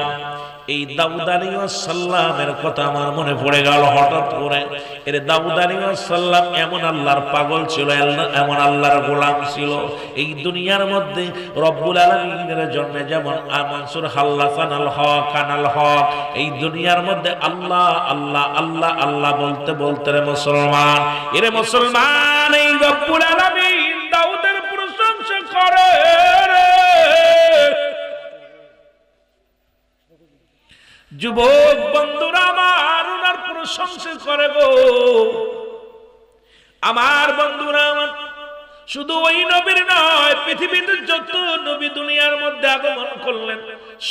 এই দাউদ আলাইহিস সালামের কথা আমার মনে পড়ে গেল হঠাৎ করে। এর দাউদ আলাইহিস সালাম এমন আল্লাহর পাগল ছিল, এমন আল্লাহর গোলাম ছিল। এই দুনিয়ার মধ্যে রব্বুল আলামিনের জন্য যেমন মানসুর হাল্লাফানাল হক কানাল হক, এই দুনিয়ার মধ্যে আল্লাহ আল্লাহ আল্লাহ আল্লাহ বলতে বলতে রে মুসলমান, এরে মুসলমান এই রব্বুল আলামিন দাউদের প্রশংসা যুবক বন্ধুরা আমার ওনার প্রশংসা করে গো আমার বন্ধুরা আমার। শুধু ওই নবীর নয়, পৃথিবীতে যত নবী দুনিয়ার মধ্যে আগমন করলেন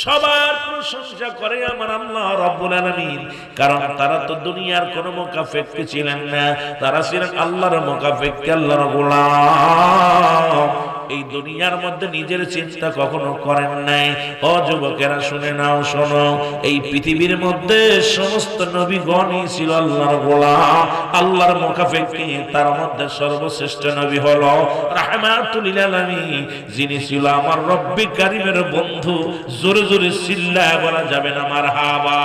সবার প্রশংসা করে আমার আল্লাহ রাব্বুল আলামিন। কারণ তারা তো দুনিয়ার কোনো মুকাফির ছিলেন না, তারা ছিলেন আল্লাহর মুকাফির, আল্লাহর গোলাম। এই দুনিয়ার মধ্যে নিজের চিন্তা কখনো করেন নাই। ও যুবকেরা শুনে নাও, শোনো, এই পৃথিবীর মধ্যে সমস্ত নবীগণই ছিল আল্লাহর গোলাম, আল্লাহর মুকাফির। তার মধ্যে সর্বশ্রেষ্ঠ নবী হলো রাহমাতুল লিল আলামিন, যিনি ছিল আমার রব্বি কারীমের বন্ধু। জোরে জোরে চিল্লায় বলা যাবে না মারহাবা।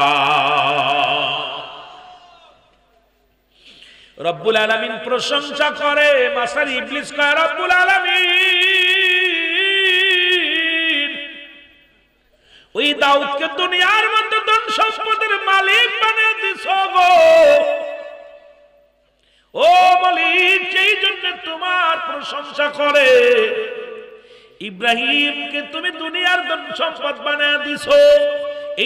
রব্বুল আলামিন প্রশংসা করে, মাসার ইবলিস কয় রব্বুল আলামিন ওই দাউদকে দুনিয়ার মধ্যে ধন সম্পদের মালিক বানিয়ে দিছো গো। ও মালিক, সেই জন্য তোমার প্রশংসা করে। ইব্রাহিমকে তুমি দুনিয়ার ধন সম্পদ বানিয়ে দিছো,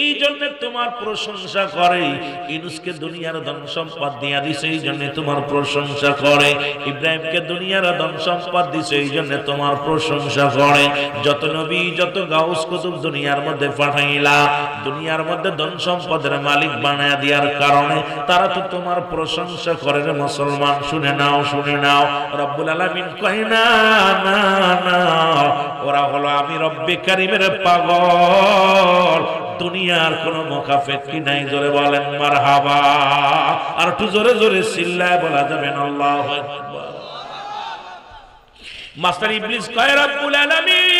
এই জন্য তোমার প্রশংসা করে। ইউনূসকে দুনিয়ার ধন সম্পদ দিয়া দিছে, এই জন্য তোমার প্রশংসা করে। ইব্রাহিমকে দুনিয়ার ধন সম্পদ দিছে, এই জন্য তোমার প্রশংসা করে। যত নবী, যত গাউস কুতুব দুনিয়ার মধ্যে পাঠাইলা, দুনিয়ার মধ্যে ধন সম্পদের মালিক বানায়া দেওয়ার কারণে তারা তো তোমার প্রশংসা করে। রে মুসলমান, শুনে নাও, শুনে নাও। রব্বুল আলামিন কয় না না না, ওরা হলো আমি রব্বে কারীমের পাগল, দুনিয়ার কোন মুকাফির কি নাই। জোরে বলেন মারহাবা। আর একটু জোরে জোরে চিল্লায় বলা যাবে না আল্লাহু আকবার। মাস্টার ইবলিস কয় রব্বুল আলামিন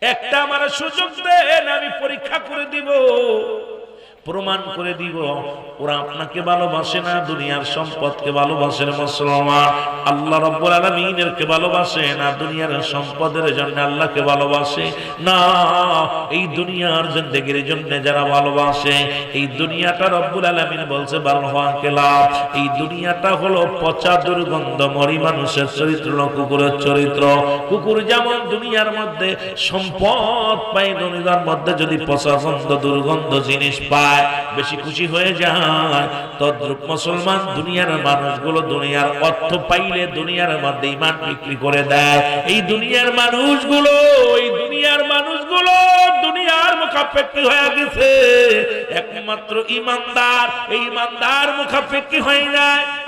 একটা আমার সুযোগ দেন, আমি পরীক্ষা করে দিব, প্রমাণ করে দিব ওরা আপনাকে ভালোবাসে না, দুনিয়ার সম্পদকে ভালোবাসে না। মুসলমান, আল্লাহ রাব্বুল আলামিনের কে ভালোবাসে না, দুনিয়ার সম্পদের জন্য আল্লাহকে ভালোবাসে না। এই দুনিয়ার জিন্দেগির জন্য যারা ভালোবাসে, এই দুনিয়াটা রব্বুল আলামিন বলছে বালহাকেলা, এই দুনিয়াটা হলো পচা দুর্গন্ধ মরি মানুষের চরিত্র, কুকুরের চরিত্র। কুকুর যেমন দুনিয়ার মধ্যে সম্পদ পায়, দুনিয়ার মধ্যে যদি পচা গন্ধ দুর্গন্ধ জিনিস পায় বেশি খুশি হয়ে যায়, তদ্রূপ মুসলমান দুনিয়ার মানুষগুলো দুনিয়ার অর্থ পাইলে দুনিয়ার মধ্যে ঈমান বিক্রি করে দেয়। এই দুনিয়ার মানুষগুলো, এই দুনিয়ার মানুষগুলো দুনিয়ার মুখাপেক্ষী হয়ে গেছে। একমাত্র ঈমানদার, এই ঈমানদার মুখাপেক্ষী হয় না,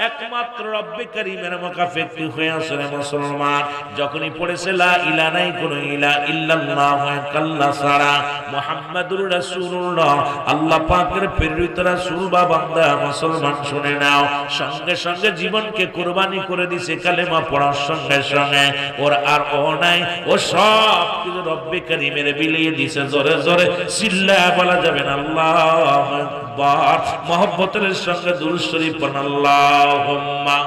একমাত্র রব্বে কারীমের মুখাপেক্ষী হয়ে আছে। মুসলমান, যখনই পড়েছে লা ইলাহা নাই কোন ইলাহা ইল্লাল্লাহ কাল্লা সারা মুহাম্মাদুর রাসূলুল্লাহ, আল্লাহ পাকের প্রেরিত রাসূল বা বান্দা, মুসলমান শুনে নাও, সঙ্গে সঙ্গে জীবনকে কুরবানি করে দিছে কালেমা পড়ার সঙ্গে সঙ্গে। ওর আর ও নাই, ও সব কিছু রব্বে কারীমের বিলিয়ে দিছে। জোরে জোরে চিল্লায় বলা যাবে না আল্লাহু আকবার। মুহাব্বতের সঙ্গে দুরূদ শরীফ পড়ুন, আল্লাহুম্মা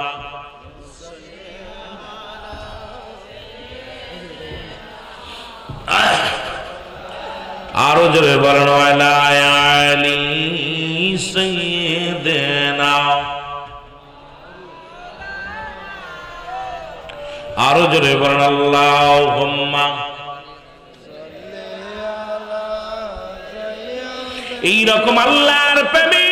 আরো জোরে বলেন ওয়ালা আলি সাইয়্যিদিনা, আরো জোরে বলেন আল্লাহুম্মা। এই রকম আল্লাহর প্রেমিক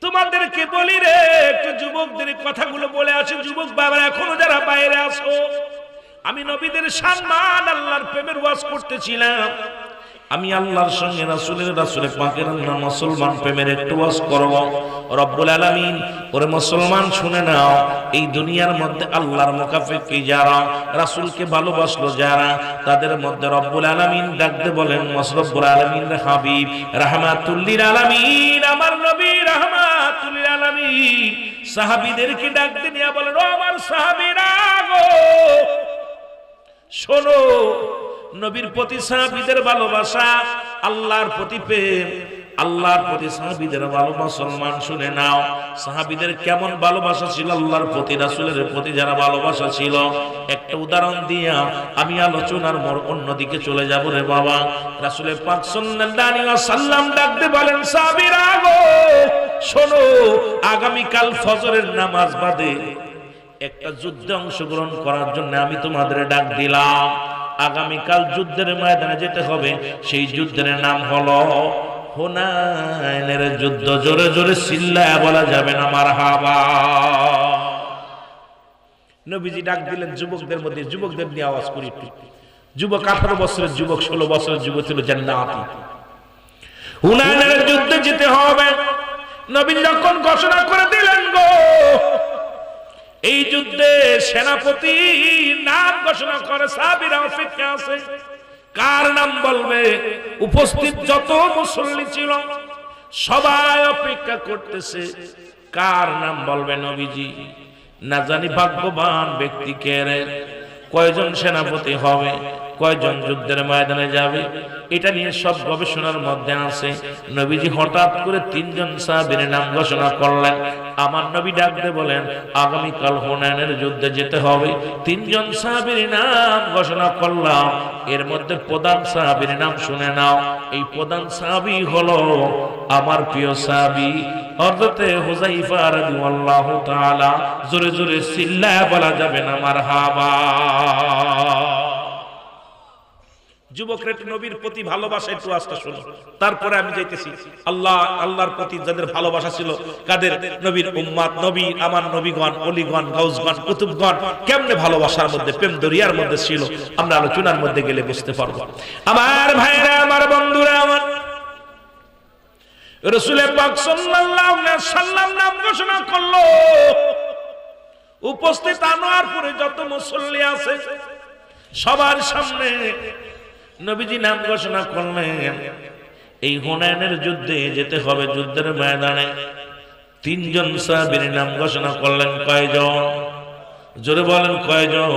তোমাদেরকে বলি রে, একটু যুবকদের কথাগুলো বলে আসে। যুবক বাবা এখনো যারা বাইরে আসো, আমি নবীদের সম্মান, আল্লাহর প্রেমের ওয়াজ করতেছিলাম। আমি আল্লাহর সঙ্গে রাসূলের পাকের আল্লাহ মুসলমান প্রেমের একটু ওয়াজ করব। রব্বুল আলামিন, ওরে মুসলমান শুনে নাও, এই দুনিয়ার মধ্যে আল্লাহর মুখাপেক্ষী যারা, রাসূলকে ভালোবাসলো যারা, তাদের মধ্যে রব্বুল আলামিন ডাকতে বলেন রব্বুল আলামিন হাবিব রাহমাতুল লিল আলামিন, আমার নবী রাহমাতুল লিল আলামিন সাহাবীদেরকে ডাকতে নিয়ে বলেন, ও আমার সাহাবীরা গো, শোনো, নবীর প্রতি সাহাবীদের ভালোবাসা, আল্লাহর প্রতি প্রেম, আল্লাহর প্রতি সাহাবীদের ভালোবাসা। মুসলমান শুনে নাও, সাহাবীদের কেমন ভালোবাসা ছিল আল্লাহর প্রতি, রাসূলের প্রতি যারা ভালোবাসা ছিল। একটা উদাহরণ দিয়া আমি আলোচনার মোড় অন্যদিকে চলে যাব রে বাবা। রাসূল পাক সাল্লাল্লাহু আলাইহি ওয়াসাল্লাম ডাকতে বলেন, সাহাবীরা গো শোনো, আগামী কাল ফজরের নামাজ বাদে একটা যুদ্ধে অংশগ্রহণ করার জন্য আমি তোমাদের ডাক দিলাম। আগামীকাল যুদ্ধের ময়দানে যেতে হবে। সেই যুদ্ধের নাম হলো হুনাইনের যুদ্ধ। জোরে জোরে চিল্লায়া বলা যাবে না মারহাবা। নবীজি ডাক দিলেন যুবকদের মধ্যে, যুবকদের নিয়ে আওয়াজ করি একটু। যুবক 18 বছরের যুবক, 16 বছরের যুবক ছিল জান্নাতি। হুনাইনের যুদ্ধে যেতে হবে। নবী যখন ঘোষণা করে দিলেন গো, এই যুদ্ধে সেনাপতি নাম ঘোষণা করে, সাহাবীরা অপেক্ষা আছে কার নাম বলবে। উপস্থিত যত মুসল্লি ছিল সবাই অপেক্ষা করতেছে কার নাম বলবে নবীজি। না জানি ভাগ্যবান ব্যক্তি কে রে, কয়জন সেনাপতি হবে, কয়জন যুদ্ধের ময়দানে যাবে, এটা নিয়ে সব গবেষণার মধ্যে আছে। নবীজি হঠাৎ করে 3 জন সাহাবীর নাম ঘোষণা করলেন। আমার নবী ডাকতে বলেন আগামীকাল হুনাইনের যুদ্ধে যেতে হবে। 3 জন সাহাবীর নাম ঘোষণা করলাম। এর মধ্যে প্রধান সাহাবীর নাম শুনে নাও। এই প্রধান সাহাবী হলো আমার প্রিয় সাহাবী হযরতে হুযায়ফা রাদিয়াল্লাহু তাআলা। জোরে জোরে চিল্লায়া বলা যাবে না মারহাবা। যুবকরা একটু নবীর প্রতি ভালোবাসা একটু আস্থা শুনো, তারপরে আমি যাইতেছি। আল্লাহর প্রতি যাদের ভালোবাসা ছিল, কাদের নবীর উম্মত, নবী আমার নবীগণ, ওলিগণ, গাউসগণ, কুতুবগণ কেমনে ভালোবাসার মধ্যে, প্রেম দরিয়ার মধ্যে ছিল, আমরা আলোচনার মধ্যে গেলে বুঝতে পারবো। আমার ভাইরা, আমার বন্ধুরা, আমার রাসূল পাক সাল্লাল্লাহু আলাইহি ওয়াসাল্লাম নাম ঘোষণা করলো। উপস্থিত আনোয়ারপুরে যত মুসল্লি আছে সবার সামনে নবীজি নাম ঘোষণা করলেন। এই হুনাইনের যুদ্ধে যেতে হবে, যুদ্ধের ময়দানে 3 জন সাহাবীর নাম ঘোষণা করলেন। কয়জন? জোরে বলেন কয়জন?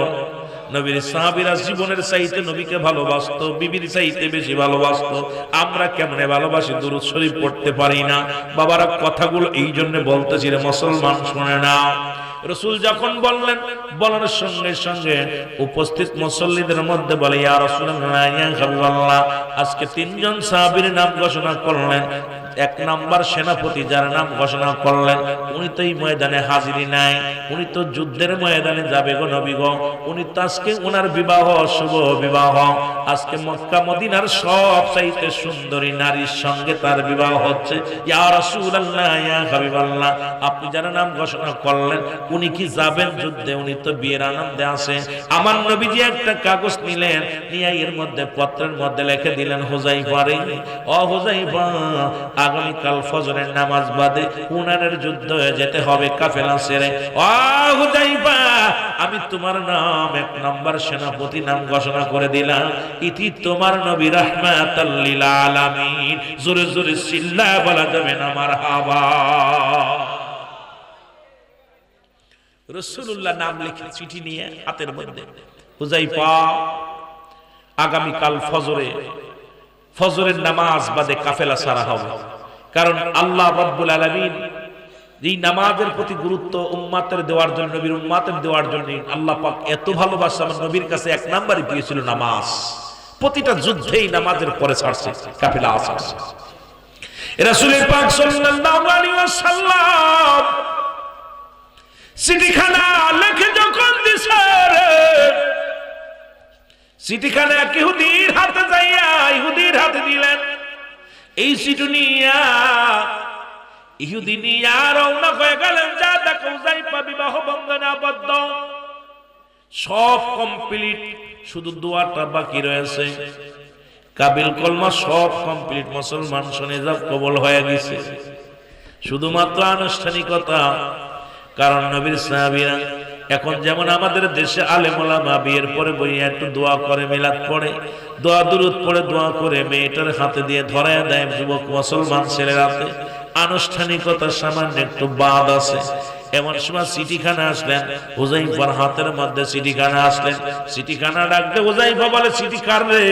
নবীর সাহাবীরা জীবনের চাইতে নবীকে ভালোবাসতো, বিবির চাইতে বেশি ভালোবাসতো। আমরা কেমনে ভালোবাসি, দুরূদ শরীফ পড়তে পারি না। বাবারা কথাগুলো এই জন্য বলতেছি রে মুসলমান, শুনে না। রাসূল যখন বললেন, বলার সঙ্গে সঙ্গে উপস্থিত মুসল্লিদের মধ্যে বলে ইয়া রাসূলুল্লাহ, ইয়া হাবিবাল্লাহ, আজকে 3 জন সাহাবীর নাম ঘোষণা করলেন। 1 নাম্বার সেনাপতি যার নাম ঘোষণা করলেন, উনি তো এই ময়দানে হাজিরি নাই, উনি তো যুদ্ধের ময়দানে যাবে গো নবী গো। উনি তো আজকে ওনার বিবাহ, শুভ বিবাহ, আজকে মক্কা মদিনার সব চাইতে সুন্দরী নারীর সঙ্গে তার বিবাহ হচ্ছে। ইয়া রাসূলুল্লাহ, ইয়া হাবিবাল্লাহ, আপনি যার নাম ঘোষণা করলেন উনি কি যাবেন যুদ্ধে? উনি তো বিয়ের আনন্দে আছে। আমার নবীজি একটা কাগজ নিলেন, নিয়ে এর মধ্যে পত্রের মধ্যে লিখে দিলেন, হুযায়ফা রে, ও হুযায়ফা, আগামীকাল ফজরের নামাজ বাদে হুনাইনের যুদ্ধে যেতে হবে কাফেলা ছেড়ে। ও হুযায়ফা, আমি তোমার নাম 1 নাম্বার সেনাপতি নাম ঘোষণা করে দিলাম। ইতি তোমার নবী রাহমাতাল লিল আলামিন। জোরে জোরে চিল্লায়া বলা যাবে না মারহাবা। রাসূলুল্লাহ নাম লিখে চিঠি নিয়ে হাতের মধ্যে, হুযায়ফা, আগামীকাল ফজরের নামাজ বাদে কাফেলা ছাড়া হবে। কারণ আল্লাহ রাব্বুল আলামিন এই নামাজের প্রতি গুরুত্ব উম্মাতের দেওয়ার জন্য, নবীর উম্মাতের দেওয়ার জন্য আল্লাহ পাক এত ভালোবাসা আমার নবীর কাছে 1 নাম্বারই দিয়েছিল নামাজ। প্রতিটা যুদ্ধেই নামাজের পরে ছাড়ছে কাফেলা আসে। রাসূল পাক সাল্লাল্লাহু আলাইহি ওয়াসাল্লাম চিঠিখানা লেখে যখন দিছে, চিঠিখানা ইহুদির হাতে যাইয়া ইহুদির হাতে দিলেন। এই চিঠি নিয়া ইহুদি নিয়া রওনা হয়ে গেলেন। যা দেখো হুযায়ফা বিবাহ বন্ধনে আবদ্ধ, সব কমপ্লিট, শুধু দোয়াটা বাকি রয়েছে। কাবিল কলমা সব কমপ্লিট, মুসলমান শুনে যাব কবুল হয়ে গেছে, শুধুমাত্র আনুষ্ঠানিকতা। কারণ নবীর সাহাবীরা এখন যেমন আমাদের দেশে আলেম ওলামা বিয়ের পরে বইয়া একটু দোয়া করে, মিলাদ পড়ে, দোয়া দুরূদ পড়ে, দোয়া করে মেয়েটার হাতে দিয়ে ধরায় দেয় যুবক মুসলমান ছেলের হাতে। আনুষ্ঠানিকতা সামান্য একটু বাদ আছে। এমন সময় চিঠিখানা আসলেন, হুযায়ফার হাতের মধ্যে চিঠিখানা আসলেন। চিঠিখানা ডাকতে হুযায়ফা বলে, চিঠি কার রে?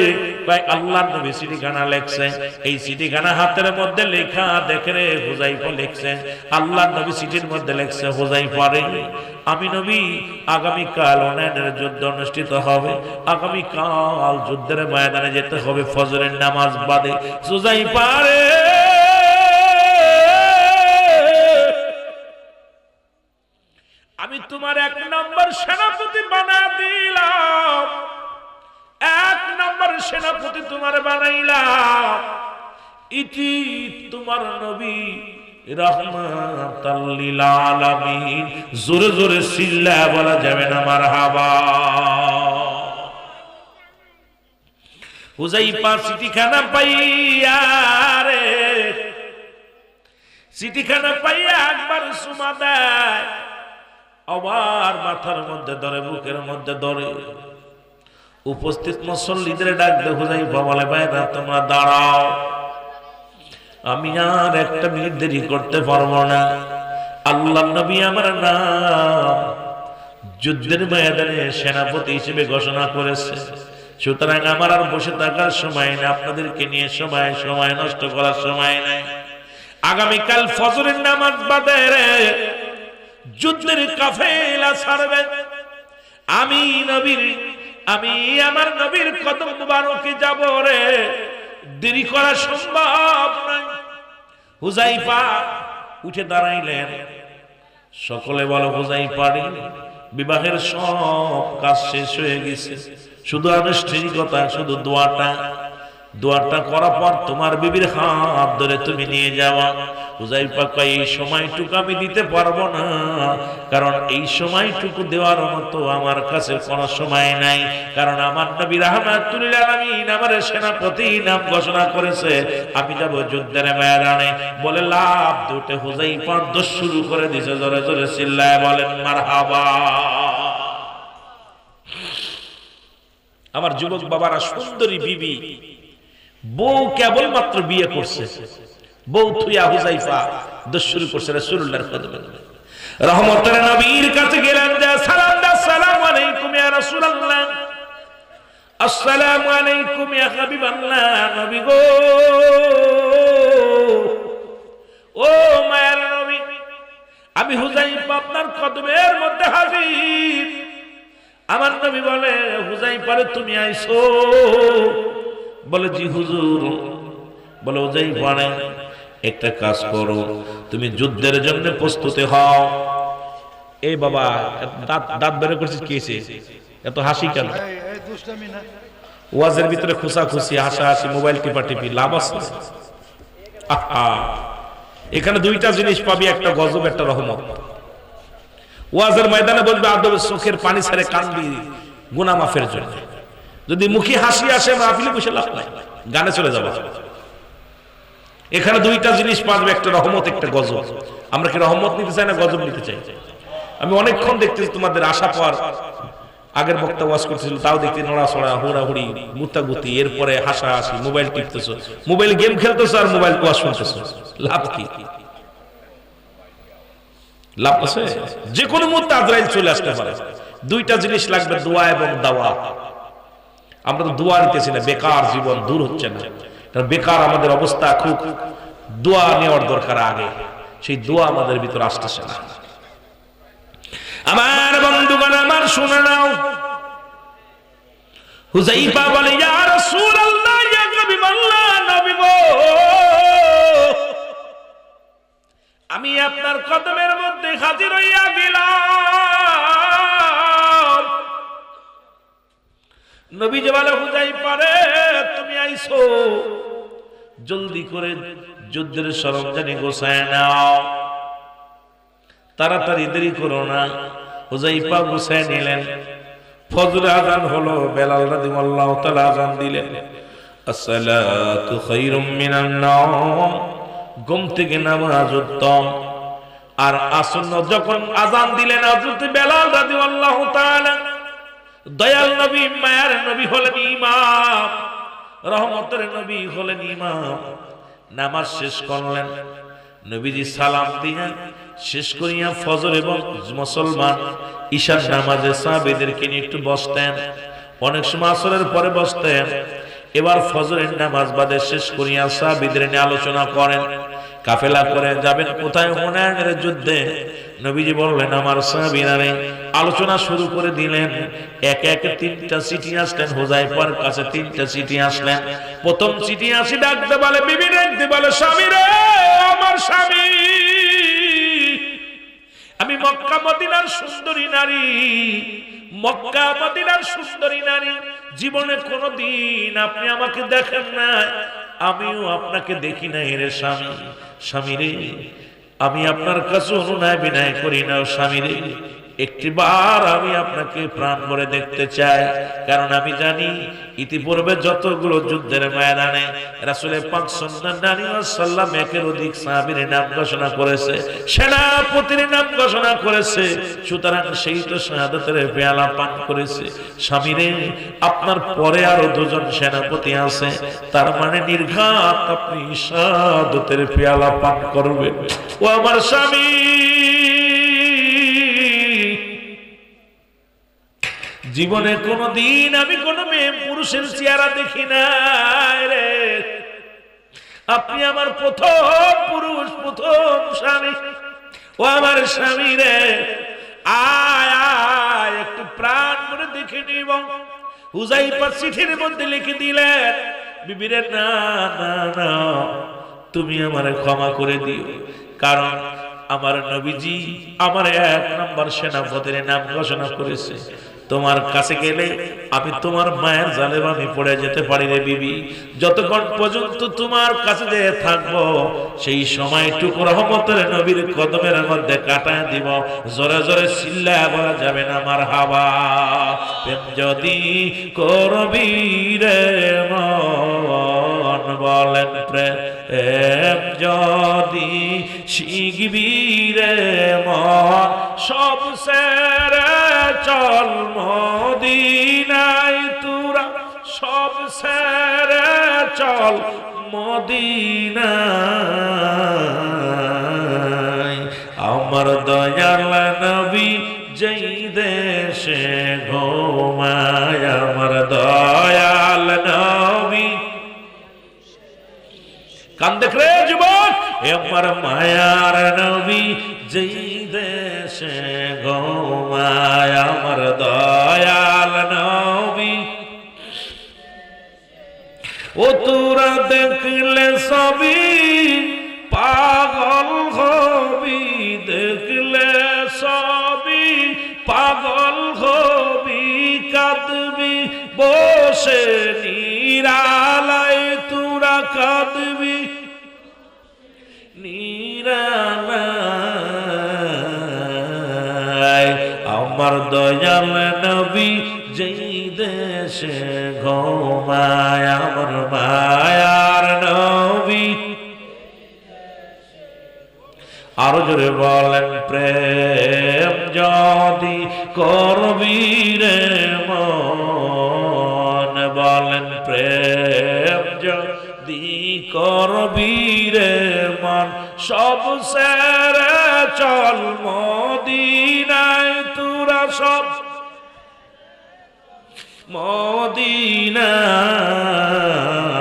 ভাই আল্লাহর নবী চিঠিখানা লেখছে। এই চিঠিখানা হাতের মধ্যে লেখা দেখে রে হুযায়ফা লিখছে, আল্লাহর নবী চিঠির মধ্যে লিখছে, হুযায়ফা রে, আমি নবী আগামীকাল হুনাইনের যুদ্ধ অনুষ্ঠিত হবে, আগামীকাল যুদ্ধের ময়দানে যেতে হবে ফজরের নামাজ বাদে। হুযায়ফা রে, আমি তোমার 1 নম্বর সেনাপতি তোমারে বানাইলাম, ইতি তোমার নবী রাহমাতাল লিল আলামিন। জোরে জোরে চিল্লায়া বলা যাবে না মারহাবা। হুযায়ফা চিঠিখানা পাইয়া রে, চিঠিখানা পাইয়া একবার চুমা দেয়, আবার মাথার মধ্যে ধরে, বুকের মধ্যে ধরে। উপস্থিত মুসল্লিদের ডাক দে, হুযায়ফা বলে ভাইরা তোমরা দাঁড়াও, আমি আর একটা মিনিট দেরি করতে পারবো না। আল্লাহর নবী আমার নাম যুদ্ধের ময়দানে সেনাপতি হিসেবে ঘোষণা করেছে, সুতরাং আমার আর বসে থাকার সময় না, আপনাদেরকে নিয়ে সময় নষ্ট করার সময় নাই। আগামীকাল ফজরের নামাজ বাদে যুদ্ধের কাফেলা ছাড়বে, আমি আমার নবীর কদম মুবারকে যাব রে, দেরি করা সম্ভব নয়। হুযায়ফা উঠে দাঁড়াইলেন। সকলে বলো হুযায়ফা বিবাহের সব কাজ শেষ হয়ে গেছে, শুধু আনুষ্ঠানিকতা, শুধু দোয়াটা করার পর তোমার বিবির হাত ধরে তুমি নিয়ে যাওয়া। হুযায়ফা কয় এই সময়টুকু আমি দিতে পারবো না, কারণ এই সময়টুকু দেওয়ার মতো আমার কাছে কোনো সময় নাই, কারণ আমার নবী রাহমাতুল লিল আলামিন আমার সেনাপতি নাম ঘোষণা করেছে, আমি যাব যুদ্ধের ময়দানে। বলে লাভ দুটে হুযায়ফা দৌড় শুরু করে দিয়েছে। জোরে জোরে চিল্লায় বলেন মারহাবা। আমার যুবক বাবারা, সুন্দরী বিবি, বউ কেবলমাত্র বিয়ে করছে, বউ থুইয়া হুযায়ফা দৌড় শুরু করছে রাসূলুল্লাহর কদমে। রহমতের নবীর কাছে গেলেন, সালাম দাও, আসসালামু আলাইকুম ইয়া রাসূলুল্লাহ, আসসালামু আলাইকুম ইয়া হাবিবাল্লাহ। নবী গো, ও মায়ের নবী, আমি হুযায়ফা আপনার কদমের মধ্যে হাজির। আমার নবী বলে, হুযায়ফারে তুমি আইছো? বলে জি হুজুর। বলে হুযায়ফা একটা কাজ করো, তুমি যুদ্ধের জন্য প্রস্তুতি হও। এই বাবা দাঁত বের করছিস, কি হয়েছে এত হাসি কেন? ওয়াজের ভিতরে খুশাখুশি, হাসাহাসি, মোবাইল টিপাটিপি লাভ আছে? এখানে দুইটা জিনিস পাবি, একটা গজব, একটা রহমত। ওয়াজের ময়দানে বলবে আদবের চোখের পানি ছেড়ে কান্দি গুনাহ মাফের জন্য। যদি মুখে হাসি আসে, মাহফিলে বসে লাভ নাই, গানে চলে যাবে। এখানে দুইটা জিনিস পাবে, একটা রহমত, একটা গজব। আমরা কি রহমত নিতে চাই না গজব নিতে চাই? আমি অনেকক্ষণ দেখতেছি তোমাদের আশা পাওয়ার, আগের বক্তা ওয়াজ করতেছিল, তাও দেখতে নড়াচড়া, হুড়াহুড়ি, মুতাগুতি, এরপরে হাসাহাসি, মোবাইল টিপতেছো, মোবাইল গেম খেলতেছো, আর মোবাইল ওয়াজ শুনতেছো। লাভ কি? লাভ আছে? যে কোনো মুহূর্তে আজরাইল চলে আসতে পারে। দুইটা জিনিস লাগবে, দোয়া এবং দাওয়া। আমরা তো দোয়া নিতেছি না, বেকার জীবন দূর হচ্ছে না, বেকার আমাদের অবস্থা। খুব দোয়া নেওয়ার দরকার আগে, সেই দোয়া আমাদের ভিতর আসতেছে না। আমার বন্ধুগণ, আমার শুনে নাও, হুযায়ফা বলে ইয়া রাসূলুল্লাহ, ইয়া হাবিবাল্লাহ, নবী গো, আমি আপনার কদমের মধ্যে হাজির হইয়া গেলাম। নবীজি বলে হুযায়ফা রে, তুমি আইছো, জলদি করে যুদ্ধের সরঞ্জাম গোছায় নাও, তাড়াতাড়ি দেরি করো না। হুযায়ফা গোছায় নিলেন। ফজরের আযান হলো, বেলাল রাদিয়াল্লাহু তাআলা আযান দিলেন, আসসালাতু খায়রুম মিনান নাওম, ঘুম থেকে নামাজ উত্তম। আর আসন্ন যখন আযান দিলেন, হযরত বেলাল রাদিয়াল্লাহু তাআলা, দয়াল নবী, মায়ার নবী হলেন ইমাম, রহমতের নবী হলেন ইমাম। নামাজ শেষ করলেন, নবীজি সালাম দিয়ে শেষ করিয়া ফজর এবং মুসলমান ঈশার নামাজে সাহাবীদেরকে নিয়ে একটু বসতেন, অনেক সময় আসরের পরে বসতেন। এবার ফজরের নামাজ বাদে শেষ করিয়া সাহাবীদের নিয়ে আলোচনা করেন, কাফেলা করে যাবেন কোথায়? হুনায়নের যুদ্ধে। নবীজি বললেন আমার সাহাবীরা আলোচনা শুরু করে দিলেন। একে একে তিনটা চিঠি আসলেন হুযায়ফার কাছে, তিনটা চিঠি আসলেন। প্রথম চিঠি আসি ডাকতে বলে, বিবি ডাকতে বলে, স্বামী রে, আমার স্বামী, আমি মক্কা মদিনার সুন্দরী নারী, মক্কা মদিনার সুন্দরী নারী জীবনে কোনোদিন আপনি আমাকে দেখেন না, আমিও আপনাকে দেখি নাই রে স্বামী। স্বামী রে, আমি আপনার কাছে অনুনয় বিনয় করি না স্বামী রে, একটিবার আমি আপনাকে প্রাণ ভরে দেখতে চাই। কারণ আমি জানি ইতিপূর্বে যতগুলো যুদ্ধের ময়দানে রাসূল পাক সাল্লাল্লাহু আলাইহি ওয়াসাল্লাম একের অধিক সাহাবীর নাম ঘোষণা করেছে, সেনাপতির নাম ঘোষণা করেছে, সুতরাং সেই তো শাহাদাতের পেয়ালা পান করেছে। স্বামী রে, আপনার পরে আরো দুজন সেনাপতি আছে, তার মানে নির্ঘাত আপনি শাহাদাতের পেয়ালা পান করবেন। ও আমার স্বামী, জীবনে কোনদিন আমি কোন মেয়ে পুরুষের চেহারা দেখি নাই রে, আপনি আমার প্রথম পুরুষ, প্রথম স্বামী। ও আমার স্বামী রে, আয় আয় একটু প্রাণ ভরে দেখে নিব। হুযায়ফা চিঠির মধ্যে লিখে দিলেন, বিবিরে না না না, তুমি আমারে ক্ষমা করে দিও, কারণ আমার নবীজি আমার 1 নম্বর সেনাপতির নাম ঘোষণা করেছে। তোমার কাছে গেলে আমি তোমার মায়ের জালে আমি পড়ে যেতে পারি রে বিবি। যতক্ষণ পর্যন্ত তোমার কাছে যে থাকবো, সেই সময়টুকু রহমতের নবীর কদমের মধ্যে কাটায় দিব। জোরে জোরে চিল্লায় বলা যাবে না মারহাবা। প্রেম যদি করবি রে মন, বলেন প্রেম যদি শিখবি রে মন, সব সেরে চল মদিনায় তোরা, সব সেরে চল মদিনায়। আমার দয়াল নবী যেই দেশে ঘুমায়, আমার দয়াল নবী, কান দেখ রে যুবক, আমার মায়ার নবী যেই দেশে ঘুমায়, আমার দয়াল নবী। ও তোরা দেখলে সবই পাগল হবি, দেখলে সবই পাগল হবি, কাঁদবি বসে নিরালায়, তোরা কাঁদবি নিরালায়। আমার দয়াল নবী যেই দেশে ঘুমায়, আমার মায়ার নবী। আরো জোরে বলেন, প্রেম যদি করবি রে মন, বলেন প্রেম যদি করবি রে মন, সব সেরে চল মদিনায় তোরা, সব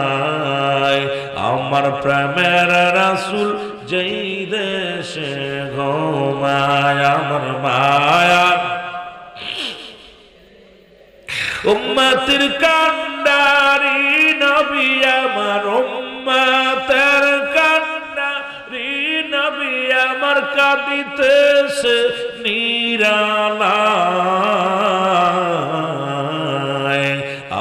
মদিনায়। আমার প্রেমের রাসূল যেই দেশে ঘুমায়, আমার মায়ার উম্মতের কান্ডারি নবী, আমার উম্মতের কান্ডারি নবী, আমার কাঁদিতেছে নিরালায়।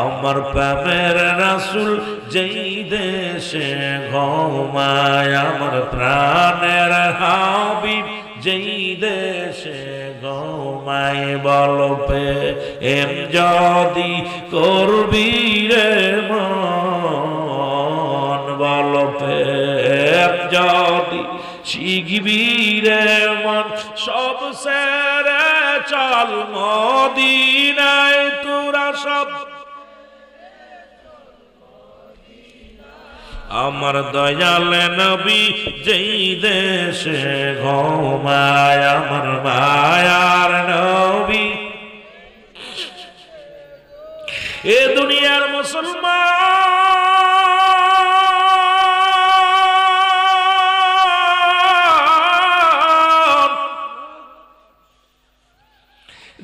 আমার প্রেমের রাসূল যেই দেশে ঘুমায়, আমার প্রাণের হাবিব যেই দেশে ঘুমায়, বল প্রেম যদি করবি রে মন, বল প্রেম যদি শিখবি রে মন, সব সেরে চল মদিনায় তোরা, সব। আমার দয়াল নবী যেই দেশে ঘুমায়, আমার মায়ার নবী। এ দুনিয়ার মুসলমান,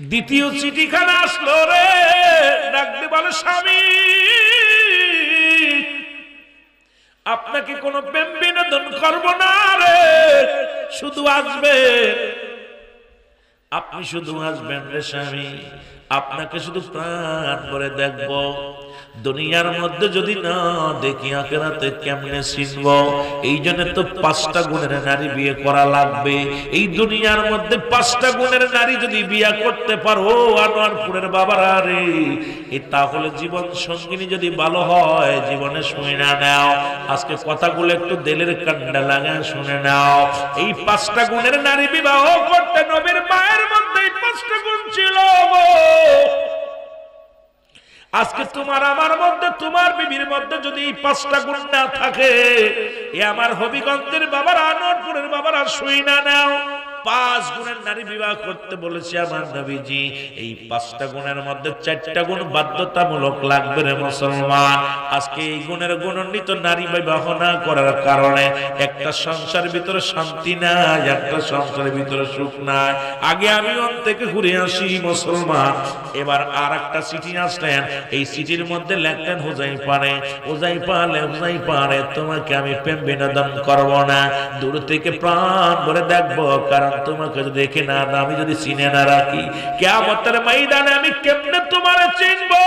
দ্বিতীয় চিঠিখানা আসলো রে, ডাকতে বলে, স্বামী আপনাকে কোনো প্রেম বিনোদন করব না রে, শুধু আসবে আপনি শুধু আসবেন রে স্বামী, আপনাকে শুধু প্রাণ করে দেখব। দুনিয়ার মধ্যে যদি না দেখি আখিরাতে কেমনে চিনব? এই জন্য তো 5টা গুণের নারী বিয়ে করা লাগবে। এই দুনিয়ার মধ্যে 5টা গুণের নারী যদি বিয়ে করতে পারো আনোয়ারপুরের বাবারা রে, তাহলে জীবন সঙ্গিনী যদি ভালো হয় জীবনে শুনে না নাও। আজকে কথাগুলো একটু দিলের কান্ডা লাগা শুনে নাও। এই 5টা গুণের নারী বিবাহ করতে নবীর মায়ের মধ্যে 5টা গুণ ছিল। আজকে তোমার আমার মধ্যে, তোমার বিবির মধ্যে যদি এই 5টা গুণ না থাকে, এ আমার হবিগঞ্জের বাবারা, আনোয়ারপুরের বাবারা শুই না নাও। 5 গুণের নারী বিবাহ করতে বলেছে আমার নবীজি। এই 5টা গুণের মধ্যে 4টা গুণ বাধ্যতামূলক লাগবে রে মুসলমান। আজকে এই গুণের গুণান্বিত নারী বিবাহ না করার কারণে একটা সংসারের ভিতরে শান্তি নাই, একটা সংসারের ভিতরে সুখ নাই। আগে আমি অন থেকে ঘুরে আসি মুসলমান। এবার আর একটা চিঠি আসলেন, এই চিঠির মধ্যে লেখলেন হুজাইফা, তোমাকে আমি প্রেম বিনোদন করব না, দূর থেকে প্রাণ ভরে দেখবো। কারণ তোমাকে যদি দেখে না, আমি যদি চিনে না রাখি, কিয়ামতের ময়দানে আমি কেমনে তোমারে চিনবো?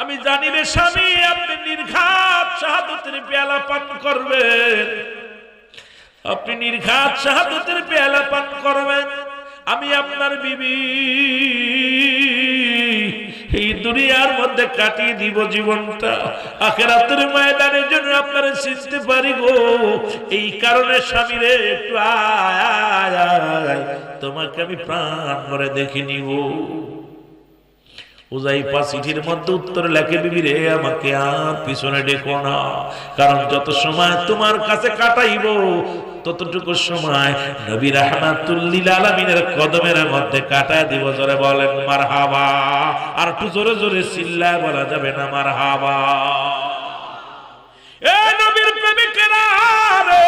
আমি জানি রে স্বামী, আপনি নির্ঘাত শাহাদাতের পেয়ালা পান করবেন, আপনি নির্ঘাত শাহাদাতের পেয়ালা পান করবেন। আমি আপনার বিবি এই দুনিয়ার মধ্যে কাটিয়ে দিব জীবনটা, আখিরাতের ময়দানের জন্য আপনারা চিনতে পারি গো। এই কারণে স্বামী রে, একটু আয়, তোমাকে আমি প্রাণ ভরে দেখে নিব। হুজাইফা চিঠির মধ্যে উত্তর লেখে, বিবি রে আমাকে আর পিছনে ডেকো না, কারণ যত সময় তোমার কাছে কাটাইব ততটুকু সময় নবী রাহমাতুল লিল আলামিনের কদমের মধ্যে কাটায় দিব। জোরে বলেন মারহাবা। আর একটু জোরে জোরে চিল্লায় বলা যাবে না মারহাবা? এ নবীর প্রেমিকেরা রে,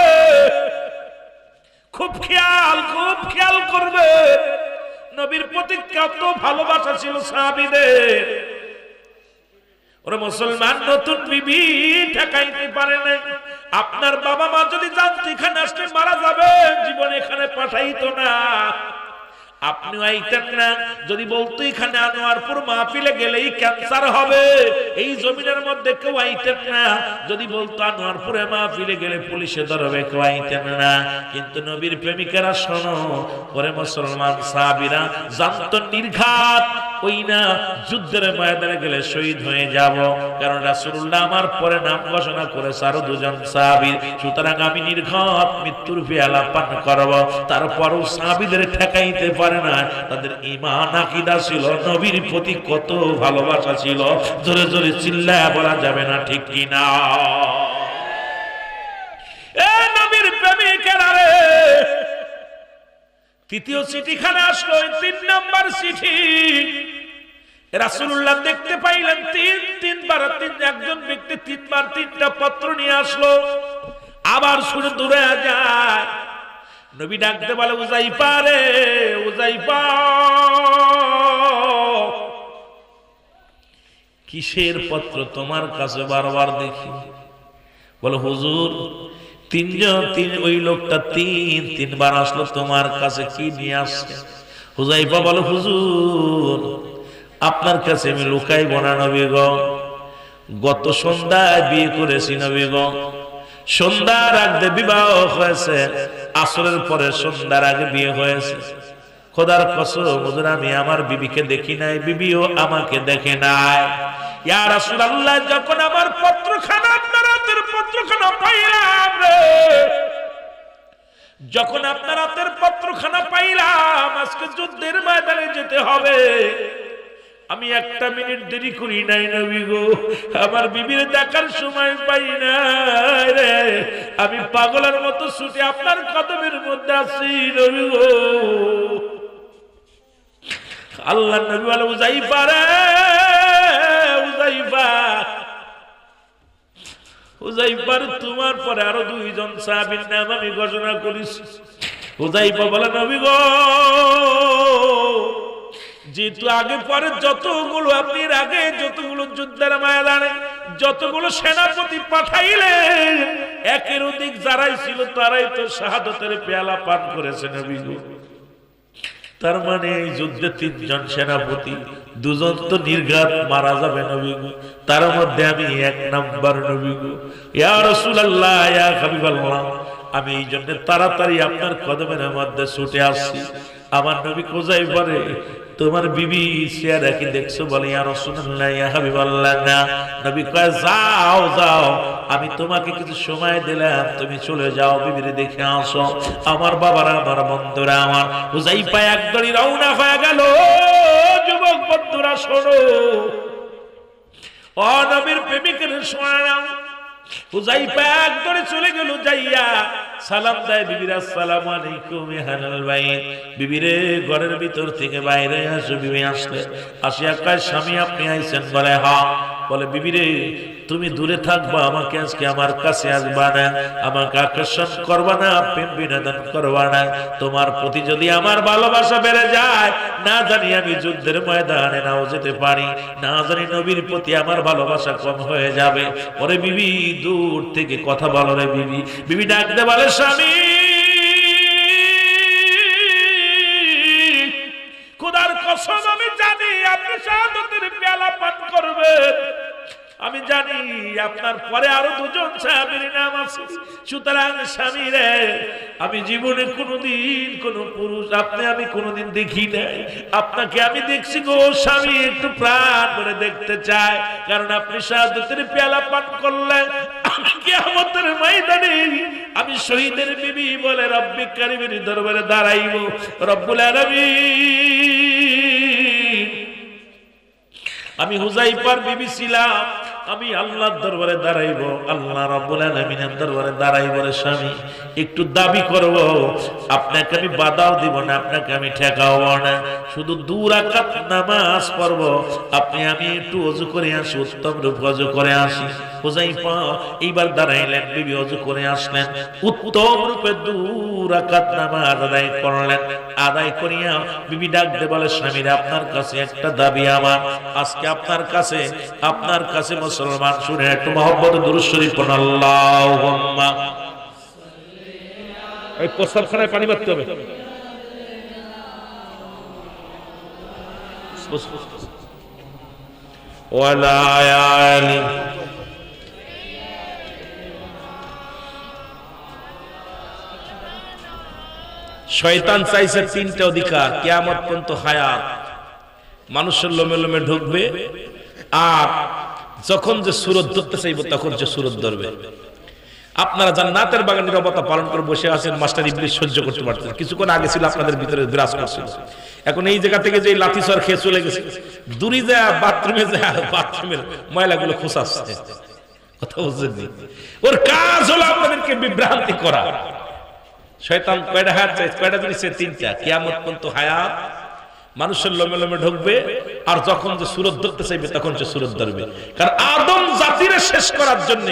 খুব খেয়াল করবে। নবীর প্রতি কত ভালোবাসা ছিল সাহাবীদের। ওরে মুসলমান, নতুন বিবি ঠেকাইতে পারে না। আপনার বাবা মা যদি জানতো এখানে আসলে মারা যাবে, জীবন এখানে পাঠাইতো না। আপনি আইতেন না। যদি বলতো এখানে আনোয়ারপুর মাহফিলে গেলেই ক্যান্সার হবে, এই জমিনের মধ্যে কেউ আইতেন না। যদি বলতো আনোয়ারপুরে মাহফিলে গেলে পুলিশে ধরবে, কেউ আইতেন না। কিন্তু নবীর প্রেমিকেরা শোনো, ওরে মুসলমান সাহাবীরা জানতো নির্ঘাত ওই না যুদ্ধের ময়দানে গেলে শহীদ হয়ে যাব, কারণ রাসূলুল্লাহ আমার পরে নাম ঘোষণা করেছে আরো 2 জন সাহাবী। সুতরাং আমি নির্ঘাত মৃত্যুর পেয়ালা পান করব। তারপরও সাহাবীদের ঠেকাইতে পারে না। তাদের ঈমান আকীদা ছিল, নবীর প্রতি কত ভালোবাসা ছিল, জোরে জোরে চিল্লায় বলা যাবে না, ঠিক কি না? এ নবীর প্রেমিকেরা রে, তৃতীয় চিঠিখানে আসলো, 3 নম্বর চিঠি। রাসূলুল্লাহ দেখতে পাইলেন তিনবার একজন ব্যক্তি 3বার 3টা পত্র নিয়ে আসলো। আবার শুনে দূরে যায়। নবী ডাকতে বলে, হুজাইফা রে, হুজাইফা, কিসের পত্র তোমার কাছে বারবার দেখি? বলে, হুজুর ওই লোকটা 3বার আসলো তোমার কাছে, কি নিয়ে আসছে? হুজাইফা বলে, হুজুর আপনার কাছে আমি লুকাইব না নবী গো, গত সন্ধ্যায় বিয়ে করেছি নবী গো। সন্ধ্যার আগে বিবাহ হয়েছে, আসরের পরে সন্ধ্যার আগে বিয়ে হয়েছে। খোদার কসম হুজুর, আমি আমার বিবিকে দেখি নাই, বিবিও আমাকে দেখে নাই। ইয়া রাসূলুল্লাহ, যখন আমার পত্রখানা, আপনার হাতের পত্রখানা পাইলাম রে, যখন আপনার হাতের পত্রখানা পাইলাম, আজকে যুদ্ধের ময়দানে যেতে হবে, আমি 1টা মিনিট দেরি করি নাই নবী গো। আমার বিবির দেখার সময় পাই না রে, আমি পাগলের মতো ছুটে আপনার কদমের মধ্যে আছি নবী গো। আল্লাহ নবী বলে, হুজাইফা রে, হুজাইফা, তোমার পরে আরো 2 জন সাহাবীর নাম আমি ঘোষণা করেছি। হুজাইফা বলে, নবী গো, যেহেতু আগে পরে যতগুলো, আপনি আগে যতগুলো যুদ্ধের ময়দানে যতগুলো সেনাপতি পাঠাইলেন, একের অধিক যারাই ছিল তারাই তো শাহাদাতের পেয়ালা পান করেছে নবী গো। তার মানে এই যুদ্ধে 3 জন সেনাপতি, 2 জন তো নির্ঘাত মারা যাবে নবী গো, তার মধ্যে আমি 1 নাম্বার নবী গো। ইয়া রাসূলুল্লাহ, ইয়া হাবিবাল্লাহ, আমি এই জন্য তাড়াতাড়ি আপনার কদমের মধ্যে ছুটে আসছি। আমার নবী কোজাই পারে তোমার বিবি চেহারা কি দেখছো? বলে ইয়া রাসূলুল্লাহ, ইয়া হাবিবাল্লাহ, না। নবী কয় যাও যাও, আমি তোমাকে কিছু সময় দিলাম, তুমি চলে যাও, বিবিরে দেখে আসো। আমার বাবারা, আমার বন্ধুরা, আমার হুযায়ফা একদড়ি রওনা হয়ে গেল। যুবক বন্ধুরা শোনো, ও নবীর প্রেমিকের শোনাও। হুযায়ফা একদড়ি চলে গেল, যাইয়া সালাম দেয় বিবিরা, আসসালামু আলাইকুম ইহানাল বাইত। বিবিরে ঘরের ভিতর থেকে বাইরে আসো। বিবি আসলে আসিয়া কয় স্বামী আপনি আইছেন? বলে হ্যাঁ। বলে বিবিরে তুমি দূরে থাকবা, আমাকে আজকে আমার কাছে আসবা না, আমাকে আকর্ষণ করবা না, প্রেম বিনোদন করবা না। তোমার প্রতি যদি আমার ভালোবাসা বেড়ে যায়, না জানি আমি যুদ্ধের ময়দানে নাও যেতে পারি, না জানি নবীর প্রতি আমার ভালোবাসা কম হয়ে যাবে। ওরে বিবি দূর থেকে কথা বলো রে বিবি। বিবি ডাক দে বলে স্বামী, খোদার কসম আমি জানি আপনি শাহাদাতের পেয়ালা পান করবেন। আমি জানি আপনার পরে আরো 2 জন সাহাবীর নাম আছে। সুতরাং স্বামী রে, আমি জীবনে কোনোদিন কোন পুরুষ আমি কোনোদিন দেখি নাই, আপনাকে আমি দেখছি গো স্বামী, একটু প্রাণ ভরে দেখতে চাই। কারণ আপনি শাহাদাতের পেয়ালা পান করলেন, আমি কিয়ামতের ময়দানে আমি শহীদের বিবি বলে রব্বে কারীমের দরবারে দাঁড়াইব। রব্বুল আলামিন, আমি হুযায়ফার বিবি ছিলাম, আমি আল্লাহর দরবারে দাঁড়াইব, আল্লাহ রাব্বুল আলামিনের দরবারে দাঁড়াইব। রে স্বামী, একটু দাবি করব, আপনাকে আমি বাধাও দিব না, আপনাকে আমি ঠেকাও না, শুধু 2 রাকাত নামাজ পড়ব। আমি একটু ওযু করে আসি, উত্তম রূপ ওযু করে আসি। হুযায়ফা এইবার দাঁড়াইলেন, বিবি ওযু করে আসলেন, উত্তম রূপে 2 রাকাত নামাজ আদায় করলেন। আদায় করিয়া বিবি ডাক দে বলে স্বামীরা, আপনার কাছে একটা দাবি আমার। আজকে আপনার কাছে মুসলমান শুনে একটু মহব্বত দুরূদ শরীফ পড়ুন। আল্লাহুম্মা, এই প্রস্তাবখানায় পানি মারতে হবে। ওয়ালা আলি শয়তান চাইছে 3টা অধিকার, কিয়ামত পর্যন্ত হায়াত, মানুষের লোমে লোমে ঢুকবে, আর যখন যে সুরত ধরতে চাইব তখন যে সুরত ধরবে। আপনারা জান্নাতের বাগানে নিরবতা পালন করে বসে আছেন, মাস্টার ইবলিস সহ্য করতে পারতেন। কিছুক্ষণ আগে ছিল আপনাদের ভিতরে বিরাজ করছিল, এখন এই জায়গা থেকে যে লাঠি সর খেয়ে চলে গেছে, দূরে যায় বাথরুমে যায়, বাথরুমের ময়লাগুলো খোঁচাচ্ছে। কথা বুঝছেন? ওর কাজ হলো আপনাদেরকে বিভ্রান্তি করা। শয়তান কয়টা হায়াত চাই? কয়টা জিনিস? 3টা। কিয়ামত পর্যন্ত হায়াত, মানুষের লোমে লোমে ঢুকবে, আর যখন যে সুরত ধরতে চাইবে তখন যে সুরত ধরবে। কারণ আদম জাতিরে শেষ করার জন্য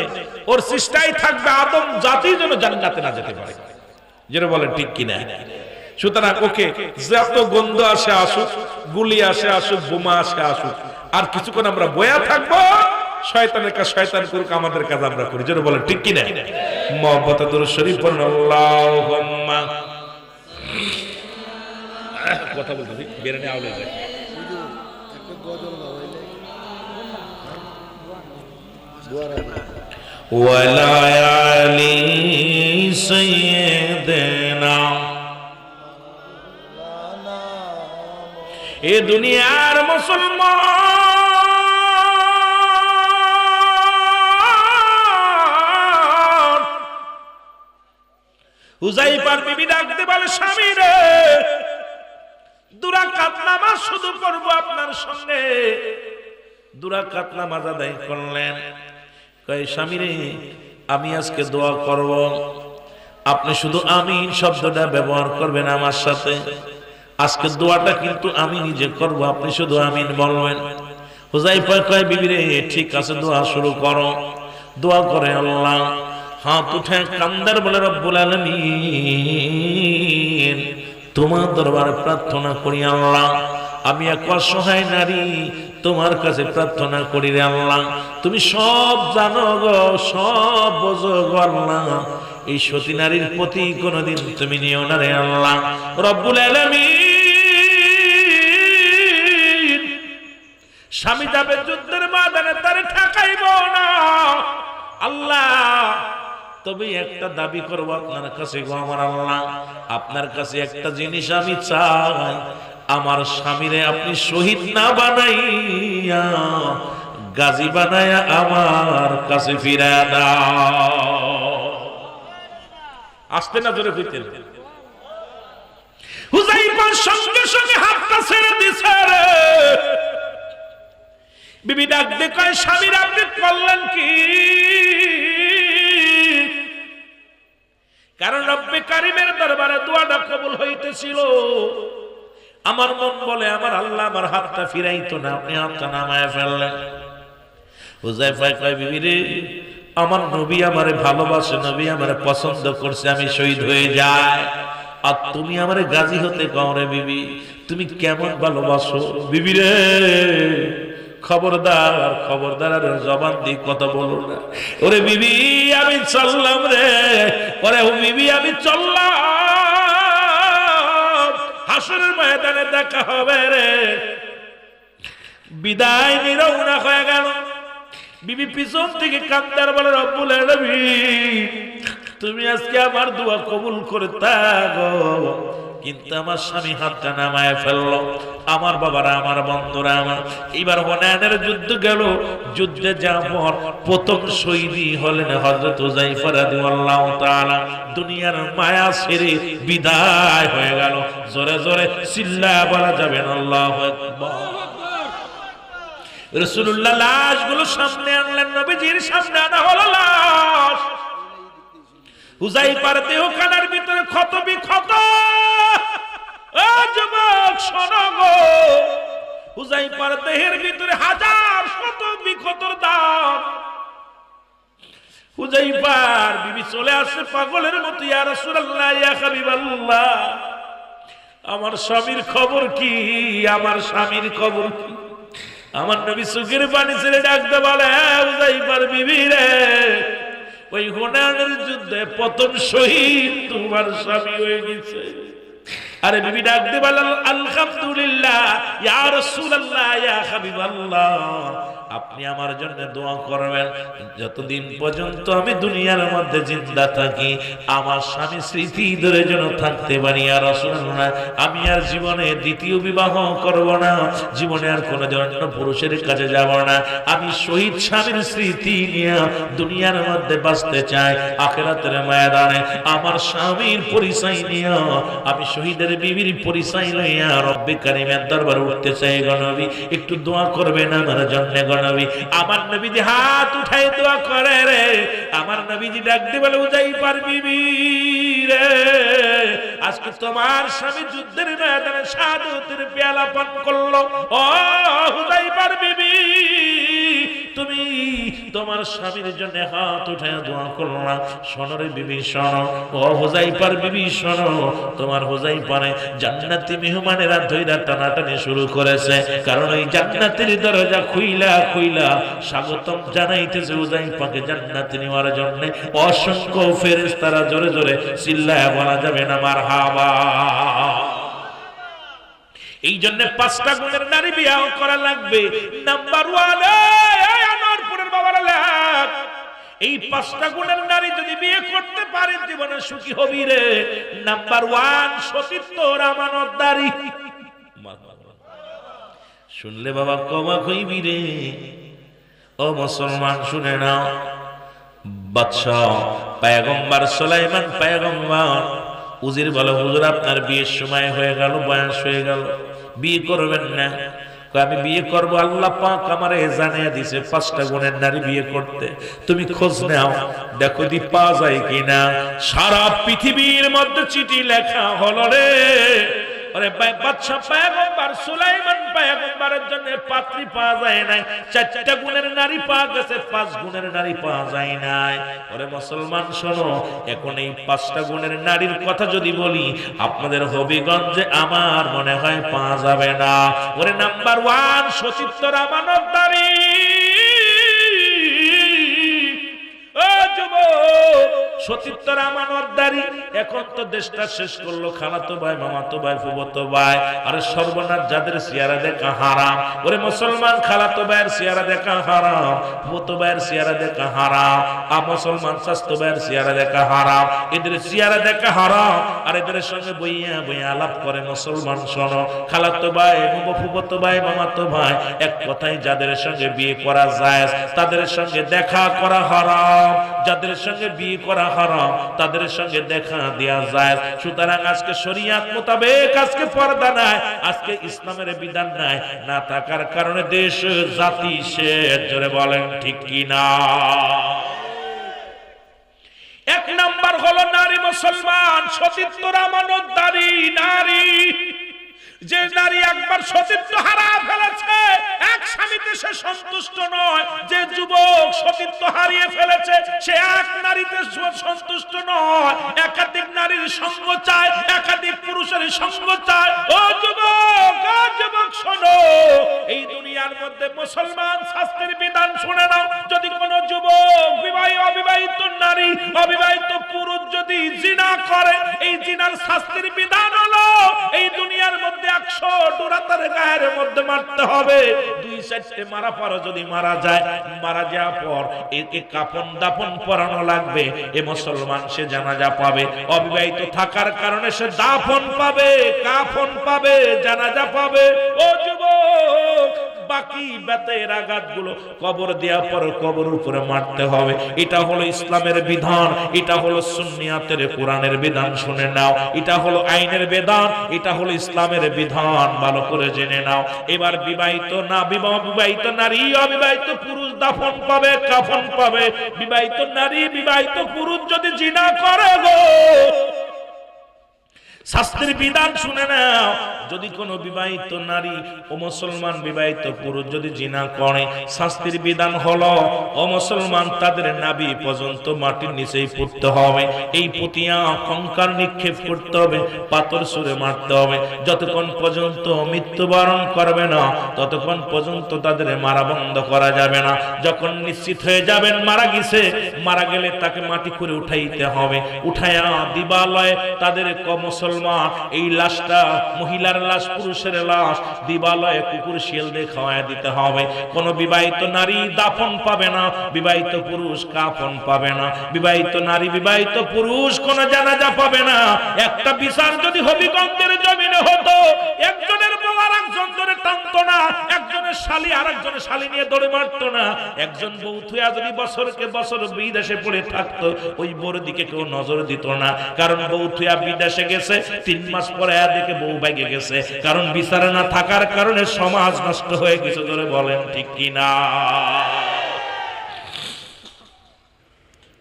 ওর চেষ্টাই থাকবে আদম জাতি যেন জান্নাতে না যেতে পারে। যেটা বলেন ঠিক কিনা? সুতরাং ওকে যত গন্ধ আসে আসুক, গুলি আসে আসুক, বোমা আসে আসুক, আর কিছুক্ষণ আমরা বয়া থাকবো। শয়তানের কাজ শয়তান করুক, আমাদের কাজ আমরা করি। যেটা বলেন ঠিক কিনা? মুহাব্বতে দুরূদ শরীফ পড়ুন। আল্লাহুম্মা, কথা বলতে বেরেনে আউলে যায়। ওয়ালা আলি সাইয়্যিদিনা, এ দুনিয়ার মুসলমান। হুযায়ফার বিবি ডাকতে বলে স্বামী রে, 2 রাকাত নামাজ শুধু পড়বো আপনার সঙ্গে। 2 রাকাত নামাজ আদায় করলেন। কয় স্বামী রে, আমি আজকে দোয়া করব, আপনি শুধু আমিন শব্দটা ব্যবহার করবেন আমার সাথে। আজকে দোয়াটা কিন্তু আমি নিজে করব, আপনি শুধু আমিন বলবেন। হুযায়ফা কয় বিবি রে ঠিক আছে, দোয়া শুরু করো। দোয়া করে আল্লাহ হাত উঠে কান্দার বলে রব্বুল আলামিন, তোমার দরবারে প্রার্থনা করি আল্লাহ, আমি এক অসহায় নারী, তোমার কাছে প্রার্থনা করি রে আল্লাহ, তুমি সব জানো গো, সব বোঝো গো আল্লাহ, এই সতী নারীর প্রতি কোনদিন তুমি নিও না রে আল্লাহ রব্বুল আলামিন। স্বামী যাবে যুদ্ধের ময়দানে, তারে ঠেকাইব না আল্লাহ, তবে একটা দাবি করব আপনার কাছে গো আমার আল্লাহ, আপনার কাছে একটা জিনিস আমি চাই, আমার স্বামীরে আপনি শহীদ না বানাইয়া গাজী বানাইয়া আমার কাছে ফিরায়া দাও। আসতে না জোরে কইতেন। হুযায়ফার সঙ্গে সঙ্গে হাতটা ছেড়ে দিছে রে। বিবি ডাক দিয়ে কয়, স্বামীর আপনি করলেন কি? কারণ রব্বে কারিমের দরবারে দোয়াটা কবুল হইতেছিল। আমার মন বলে আমার আল্লাহ আমার হাতটা ফিরাইতো না, আপনি হাতটা নামায় ফেললেন। হুযায়ফা কয়, বিবি রে, আমার নবী আমারে ভালোবাসে, নবী আমারে পছন্দ করছে, আমি শহীদ হয়ে যাই, আর তুমি আমারে গাজী হতে কও রে বিবি, তুমি কেমন ভালোবাসো? বিবি রে খবরদার, খবরদার, আর জবান দিয়ে কথা বলো না। ওরে বিবি আমি চললাম রে, ওরে বিবি আমি চললাম, হাসরের ময়দানে দেখা হবে রে। বিদায় নিয়ে রওনা হয়ে গেল। বিবি পিছন থেকে কান্দার বলে, রব্বুল আলামিন তুমি আজকে আমার দোয়া কবুল করে থাকো, কিন্তু আমার স্বামী হাতটা নামায় ফেললো। আমার বাবারা, আমার বন্ধুরা, আমার এবার হুনাইনের যুদ্ধ গেল। যুদ্ধে যাওয়ার প্রথম শহীদই হলেন হযরত হুযায়ফা রাদিয়াল্লাহু তাআলা। দুনিয়ার মায়া ছেড়ে বিদায় হয়ে গেল। জোরে জোরে চিল্লায়া বলা যাবে না আল্লাহু আকবার। রাসূলুল্লাহ লাশগুলো সামনে আনলেন, নবীজির সামনে আনা হলো লাশ। হুযায়ফার দেহখানার ভিতরে ক্ষত বিক্ষত। ও যুবক শোনো গো, হুযায়ফার দেহের ভিতরে হাজার শত বিক্ষতর দাগ। হুযায়ফার বিবি চলে আসে পাগলের মতো, ইয়া রাসূলুল্লাহ, ইয়া হাবিবাল্লাহ, আমার স্বামীর খবর কি? আমার স্বামীর খবর কি? আমার নবী চোখের পানি ছেড়ে ডাকতে বলে, হুযায়ফার বিবি রে, ওই হুনাইনের যুদ্ধে প্রথম শহীদ তোমার স্বামী হয়ে গেছে। আরে বিবি ডাকতে বলে, আলহামদুলিল্লাহ ইয়া রাসূলুল্লাহ, ইয়া হাবিবাল্লাহ, আপনি আমার জন্য দোয়া করবেন, যতদিন পর্যন্ত আমি দুনিয়ার মধ্যে জিন্দা থাকি আমার স্বামী স্মৃতি ধরে যেন থাকতে পারি। ইয়া রাসূলুল্লাহ, আমি আর জীবনে দ্বিতীয় বিবাহ করব না, জীবনে আর কোনো অন্য পুরুষের কাছে যাব না, আমি শহীদ স্বামীর স্মৃতি নিয়ে দুনিয়ার মধ্যে বাঁচতে চাই। আখিরাতের ময়দানে আমার স্বামীর পরিচয় নিয়ে, আমি শহীদের বিবির পরিচয় লইয়া রব্বে কারিমের দরবারে উঠতে চাই। গো নবী একটু দোয়া করবেন আমার জন্য। গো নবী, আমার নবীজি হাত উঠাই দোয়া করে রে। আমার নবীজি ডাক দিয়ে বলে, হুযায়ফার বিবি রে, আজকে তোমার স্বামী যুদ্ধের ময়দানে শাহাদাতের পেয়ালা পান করলো। ও হুযায়ফার বিবি, তুমি তোমার স্বামীর জন্য হাত উঠায় দোয়া করো না। শোনো রে বিবি, শোনো, ও হুযায়ফার বিবি শোনো, তোমার হুযায়ফারে জান্নাতি মেহমানেরা ধইরা টানাটানি শুরু করেছে, কারণ ওই জান্নাতের দরজা খুইলা খুইলা স্বাগতম জানাইতেছে হুযায়ফাকে জান্নাতে নেওয়ার জন্য। অসংখ্য ফেরেশতারা জোরে জোরে চিল্লায়া বলা যাবে না মারহাবা। এই জন্য 5টা গুণের নারী বিবাহ করা লাগবে। নাম্বার 1, আনোয়ারপুরের বাবারা লাগ, এই 5টা গুণের নারী যদি বিয়ে করতে পারে জীবনে সুখী হবি রে। নাম্বার 1 সতীত্ব, আমানতদারি। শুনলে বাবা কমা কইবি রে। ও মুসলমান শুনে নাও, বাদশাহ পয়গম্বর সুলাইমান পয়গম্বর উজির বলে, হুজুর আপনার বিয়ের সময় হয়ে গেল, বয়স হয়ে গেল, বিয়ে করবেন না? আমি বিয়ে করবো, আল্লাহ পাক আমারে জানিয়ে দিছে 5টা গুণের নারী বিয়ে করতে, তুমি খোঁজ নাও, দেখো দি পাওয়া যায় কিনা। সারা পৃথিবীর মধ্যে চিঠি লেখা হলো রে, ওরে বাদশা পয়গম্বর সুলাইমান পয়গম্বরের জন্য পাত্রী পাওয়া যায় নাই, 4টা গুণের নারী পাওয়া গেছে, 5 গুণের নারী পাওয়া যায় নাই। ওরে মুসলমান শোনো, এখন এই 5টা গুণের নারীর কথা যদি বলি আপনাদের হবিগঞ্জে আমার মনে হয় পাওয়া যাবে না। ওরে নাম্বার 1 সচিত্র আমানতদারি। ও যুবক, সতীত্বর আমানতদারি। এখন তো দেশটা শেষ করলো খালাতো ভাই, মামাতো ভাই, ফুফাতো ভাই। আরে সর্বনাশ, যাদের চেহারা দেখা হারাম। ওরে মুসলমান, খালাতো ভাইয়ের চেহারা দেখা হারাম, ফুফাতো ভাইয়ের চেহারা দেখা হারাম, মুসলমান চাচাতো ভাইয়ের চেহারা দেখা হারাম, এদের চেহারা দেখা হারাম। আর এদের সঙ্গে বইয়া বইয়া আলাপ করে। মুসলমান শোনো, খালাতো ভাই, ফুফাতো ভাই, মামাতো ভাই, এক কথায় যাদের সঙ্গে বিয়ে করা যায় তাদের সঙ্গে দেখা করা হারাম, যাদের সঙ্গে বিয়ে করা হারাম তাদের সঙ্গে দেখা দেয়া যায়। সুতরাং আজকে শরীয়ত মোতাবেক আজকে পর্দা নাই, আজকে ইসলামের বিধান নাই, না থাকার কারণে দেশ জাতি শেষ। জোরে বলেন ঠিক কি না? 1 নাম্বার হলো নারী মুসলমান সতীত্বর আমানতদারি নারী। যে নারী একবার সতীত্ব হারিয়ে ফেলেছে, এক স্বামীতে সে সন্তুষ্ট নয়। যে যুবক সতীত্ব হারিয়ে ফেলেছে সে এক নারীতে সন্তুষ্ট নয়, একাধিক নারীর সঙ্গ চায়, একাধিক পুরুষের সঙ্গ চায়। ও যুবক, ও যুবক শোনো, এই দুনিয়ার মধ্যে মুসলমান শাস্ত্রের বিধান শুনে নাও। যদি কোনো যুবক অবিবাহিত নারী, অবিবাহিত পুরুষ যদি জিনা করে, এই জিনার শাস্ত্রের বিধান হলো এই দুনিয়ার মধ্যে 100 ডোরাতার গায়ের মধ্যে মারতে হবে। 2-4টে মারা পর যদি মারা যায়, মারা যাওয়ার পর একে কাফন দাফন পরানো লাগবে। এ মুসলমান সে জানাজা পাবে, অবিবাহিত থাকার কারণে সে দাফন পাবে, কাফন পাবে, জানাজা পাবে। ও যুবক, বাকি বেতের আঘাতগুলো কবর দেওয়ার পর কবর উপরে মারতে হবে। এটা হলো ইসলামের বিধান, এটা হলো সুন্নিয়াতের কোরআনের বিধান। শুনে নাও, এটা হলো আইনের বিধান, এটা হলো ইসলামের বিধান, ভালো করে জেনে নাও। এবার বিবাহিত না বিবাহিত নারী, অবিবাহিত পুরুষ দাফন পাবে, কাফন পাবে। বিবাহিত নারী, বিবাহিত পুরুষ যদি জিনা করে গো, শাস্ত্রের বিধান শুনে নাও। যদি কোনো বিবাহিত নারী ও মুসলমান বিবাহিত পুরুষ যদি জিনা করে, শাস্ত্রের বিধান হলো ও মুসলমান তাদের নাভি পর্যন্ত মাটির নিচেই পুঁততে হবে। এই পুঁতিয়া কঙ্কাল নিক্ষেপ করতে হবে, পাথর ছুঁড়ে মারতে হবে। যতক্ষণ পর্যন্ত মৃত্যুবরণ করবে না ততক্ষণ পর্যন্ত তাদের মারা বন্ধ করা যাবে না। যখন নিশ্চিত হয়ে যাবেন মারা গেছে, মারা গেলে তাকে মাটি করে উঠাইতে হবে। উঠায়া দিবালয়ে তাদের মুসলমান এই লাশটা, মহিলার লাশ, পুরুষের লাশ দিবালয়ে কুকুর শিয়াল দিয়ে খাওয়ায় দিতে হবে। কোন বিবাহিত নারী দাফন পাবে না, বিবাহিত পুরুষ কাফন পাবে না, বিবাহিত নারী বিবাহিত পুরুষ কোন জানাজা পাবে না। একটা বিচার যদি হবিগঞ্জের জমিনে হতো, একজনের বউ আরেকজন ধরে টানতো না, একজনের শালী আরেকজনের শালী নিয়ে দৌড়ে মারতো না, একজন বউ থুয়া যদি বছরকে বছর বিদেশে পড়ে থাকতো ওই বউর দিকে কেউ নজর দিত না। কারণ বউ থুয়া বিদেশে গেছে, 3 মাস পরে দেখে বউ ভাগে গেছে, কারণ বিচার না থাকার কারণে সমাজ নষ্ট হয়ে গেছে। ধরে বলেন ঠিক কিনা?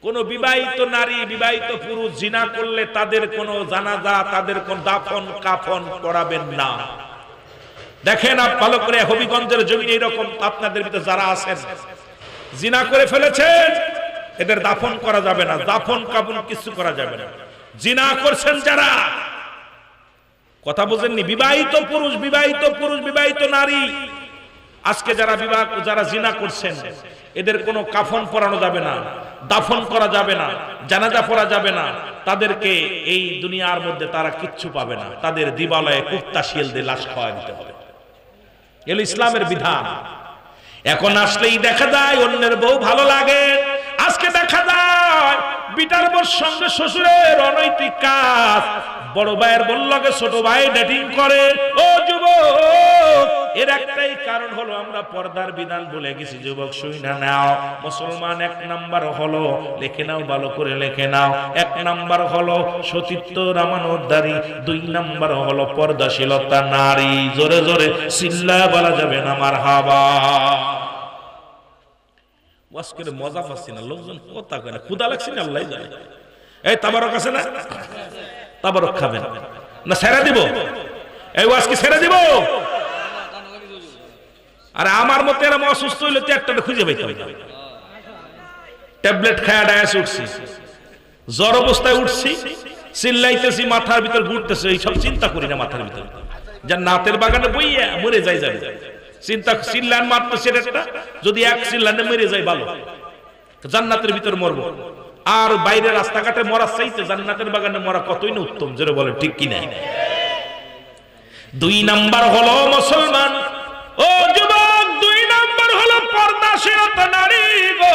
কোন বিবাহিত নারী বিবাহিত পুরুষ জিনা করলে তাদের কোন জানাজা, তাদের কোন দাফন কাফন করাবেন না। দেখেন ভালো করে, হবিগঞ্জের জমিনে এরকম আপনাদের ভিতরে যারা আছেন জিনা করে ফেলেছেন, এদের দাফন করা যাবে না, দাফন কাফন কিছু করা যাবে না। জিনা করছেন যারা, কথা বুঝেননি? বিবাহিত পুরুষ, বিবাহিত পুরুষ, বিবাহিত নারী, আজকে যারা যারা জিনা করছেন এদের কোনো কাফন পরানো যাবে না, দাফন করা যাবে না, জানাজা পড়া যাবে না। তাদেরকে এই দুনিয়ার মধ্যে তারা কিচ্ছু পাবে না, তাদের দিবালয়ে কুত্তা শিয়াল দিয়ে লাশ খাওয়া দিতে হবে। এগুলো ইসলামের বিধান। এখন আসলেই দেখা যায় অন্যের বউ ভালো লাগে। আজকে দেখা যায় বিটার বউর সঙ্গে শ্বশুরের অনৈতিক কাজ, বড় ভাইয়ের বললকে ছোট ভাই ডেটিং করে। ও যুবক, এর একটাই কারণ হলো আমরা পর্দার বিধান ভুলে গেছি। যুবক শুইনা নাও, মুসলমান 1 নাম্বার হলো, লিখে নাও, ভালো করে লিখে নাও। 1 নাম্বার হলো সতীত্ব আমানতদারি, 2 নাম্বার হলো পর্দাশীলতা নারী। জোরে জোরে চিল্লায় বলা যাবে না মারহাবা। ওয়াজ করে মজা পাচ্ছি না, লোকজন কথা কয় না, ক্ষুধা লাগছে না, আল্লাহ জানে। এই তাবারক আছে না? তাবারক খাবেন না? ছেড়ে দিব? এই ওয়াজ কি ছেড়ে দিব? আর আমার মতে এরকম অসুস্থ হইলে তো একটা খুঁজে পাইতে হবে। ট্যাবলেট খায়া ডায়াস উঠছি, জ্বর অবস্থায় উঠছি, চিল্লাইতেছি, মাথার ভিতর ঘুরতেছে, এইসব চিন্তা করি না মাথার ভিতর। যার নাতের বাগানে বইয়া মরে যাই যাবে চিন্তা, চিল্লান মারতেছে একটা, যদি এক চিল্লানে মরে যায় ভালো, জান্নাতের ভিতর মরবো। আর বাইরে রাস্তাঘাটে মরা চাইতে জান্নাতের বাগানে মরা কতই না উত্তম, যেটা বলে ঠিক কি নাই? 2 নাম্বার হলো মুসলমান ও যুবক, 2 নাম্বার হলো পর্দাশীলতা নারী গো।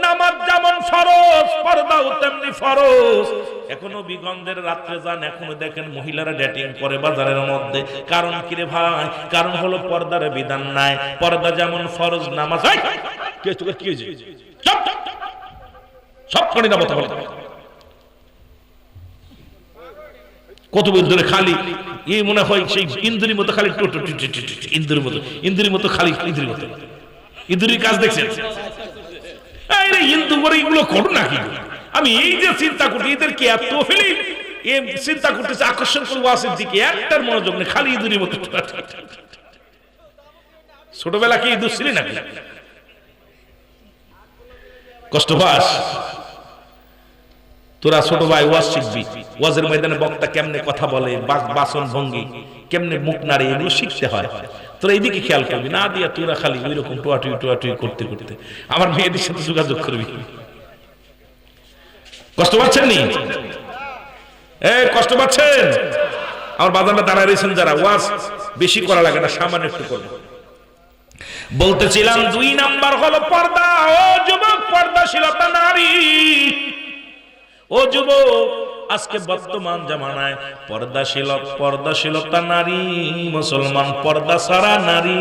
নামাজ যেমন ফরজ, পর্দাও তেমনি ফরজ। এখনো বিগন্ধের রাত্রে যান, এখনো দেখেন মহিলারা ডেটিং করে বাজারের মধ্যে। কারণ কি রে ভাই? কারণ হলো পর্দার বিধান নাই। পর্দা যেমন ফরজ, নামাজ সব করি না বলতে বলতে কত ধরে খালি এই মনে হয় সেই ইন্দুরির মতো খালি ইন্দুরির মতো, ইন্দুরির মতো খালি ইন্দুরির মতো। ইন্দুরির কাজ দেখছেন? হিন্দু করে এগুলো করো না কি? আমি এই যে চিন্তা করছি, এদেরকে এত ফেলি চিন্তা করতেছে, আকর্ষণ করবো আসের দিকে, একটার মনোযোগ নেই, খালি ইঁদুরের মতো। ছোটবেলা কি ইঁদুর ছিলি নাকি? কষ্ট পাস তোরা? ছোট ভাই ওয়াজ শিখবি, ওয়াজের ময়দানে বক্তা কেমনে কথা বলে, বাসন ভঙ্গি কেমনে, মুখ নাড়ে, এগুলো শিখতে হয়। তোরা এইদিকে খেয়াল করবি না দিয়া তোরা খালি ওই রকম টোয়াটুই করতে করতে আমার মেয়েদের সাথে যোগাযোগ করবি। কষ্ট পাচ্ছেন নি? কষ্ট পাচ্ছেন? আমার বাজারে দাঁড়ায় রয়েছেন যারা, ওয়াজ বেশি করা লাগে না, সামান্য একটু করবো। বলতেছিলাম 2 নাম্বার হলো পর্দা ও যুবক, পর্দাশীলতা নারী। ও যুবক, আজকে বর্তমান জামানায় পর্দাশীলতা নারী, মুসলমান পর্দা ছাড়া নারী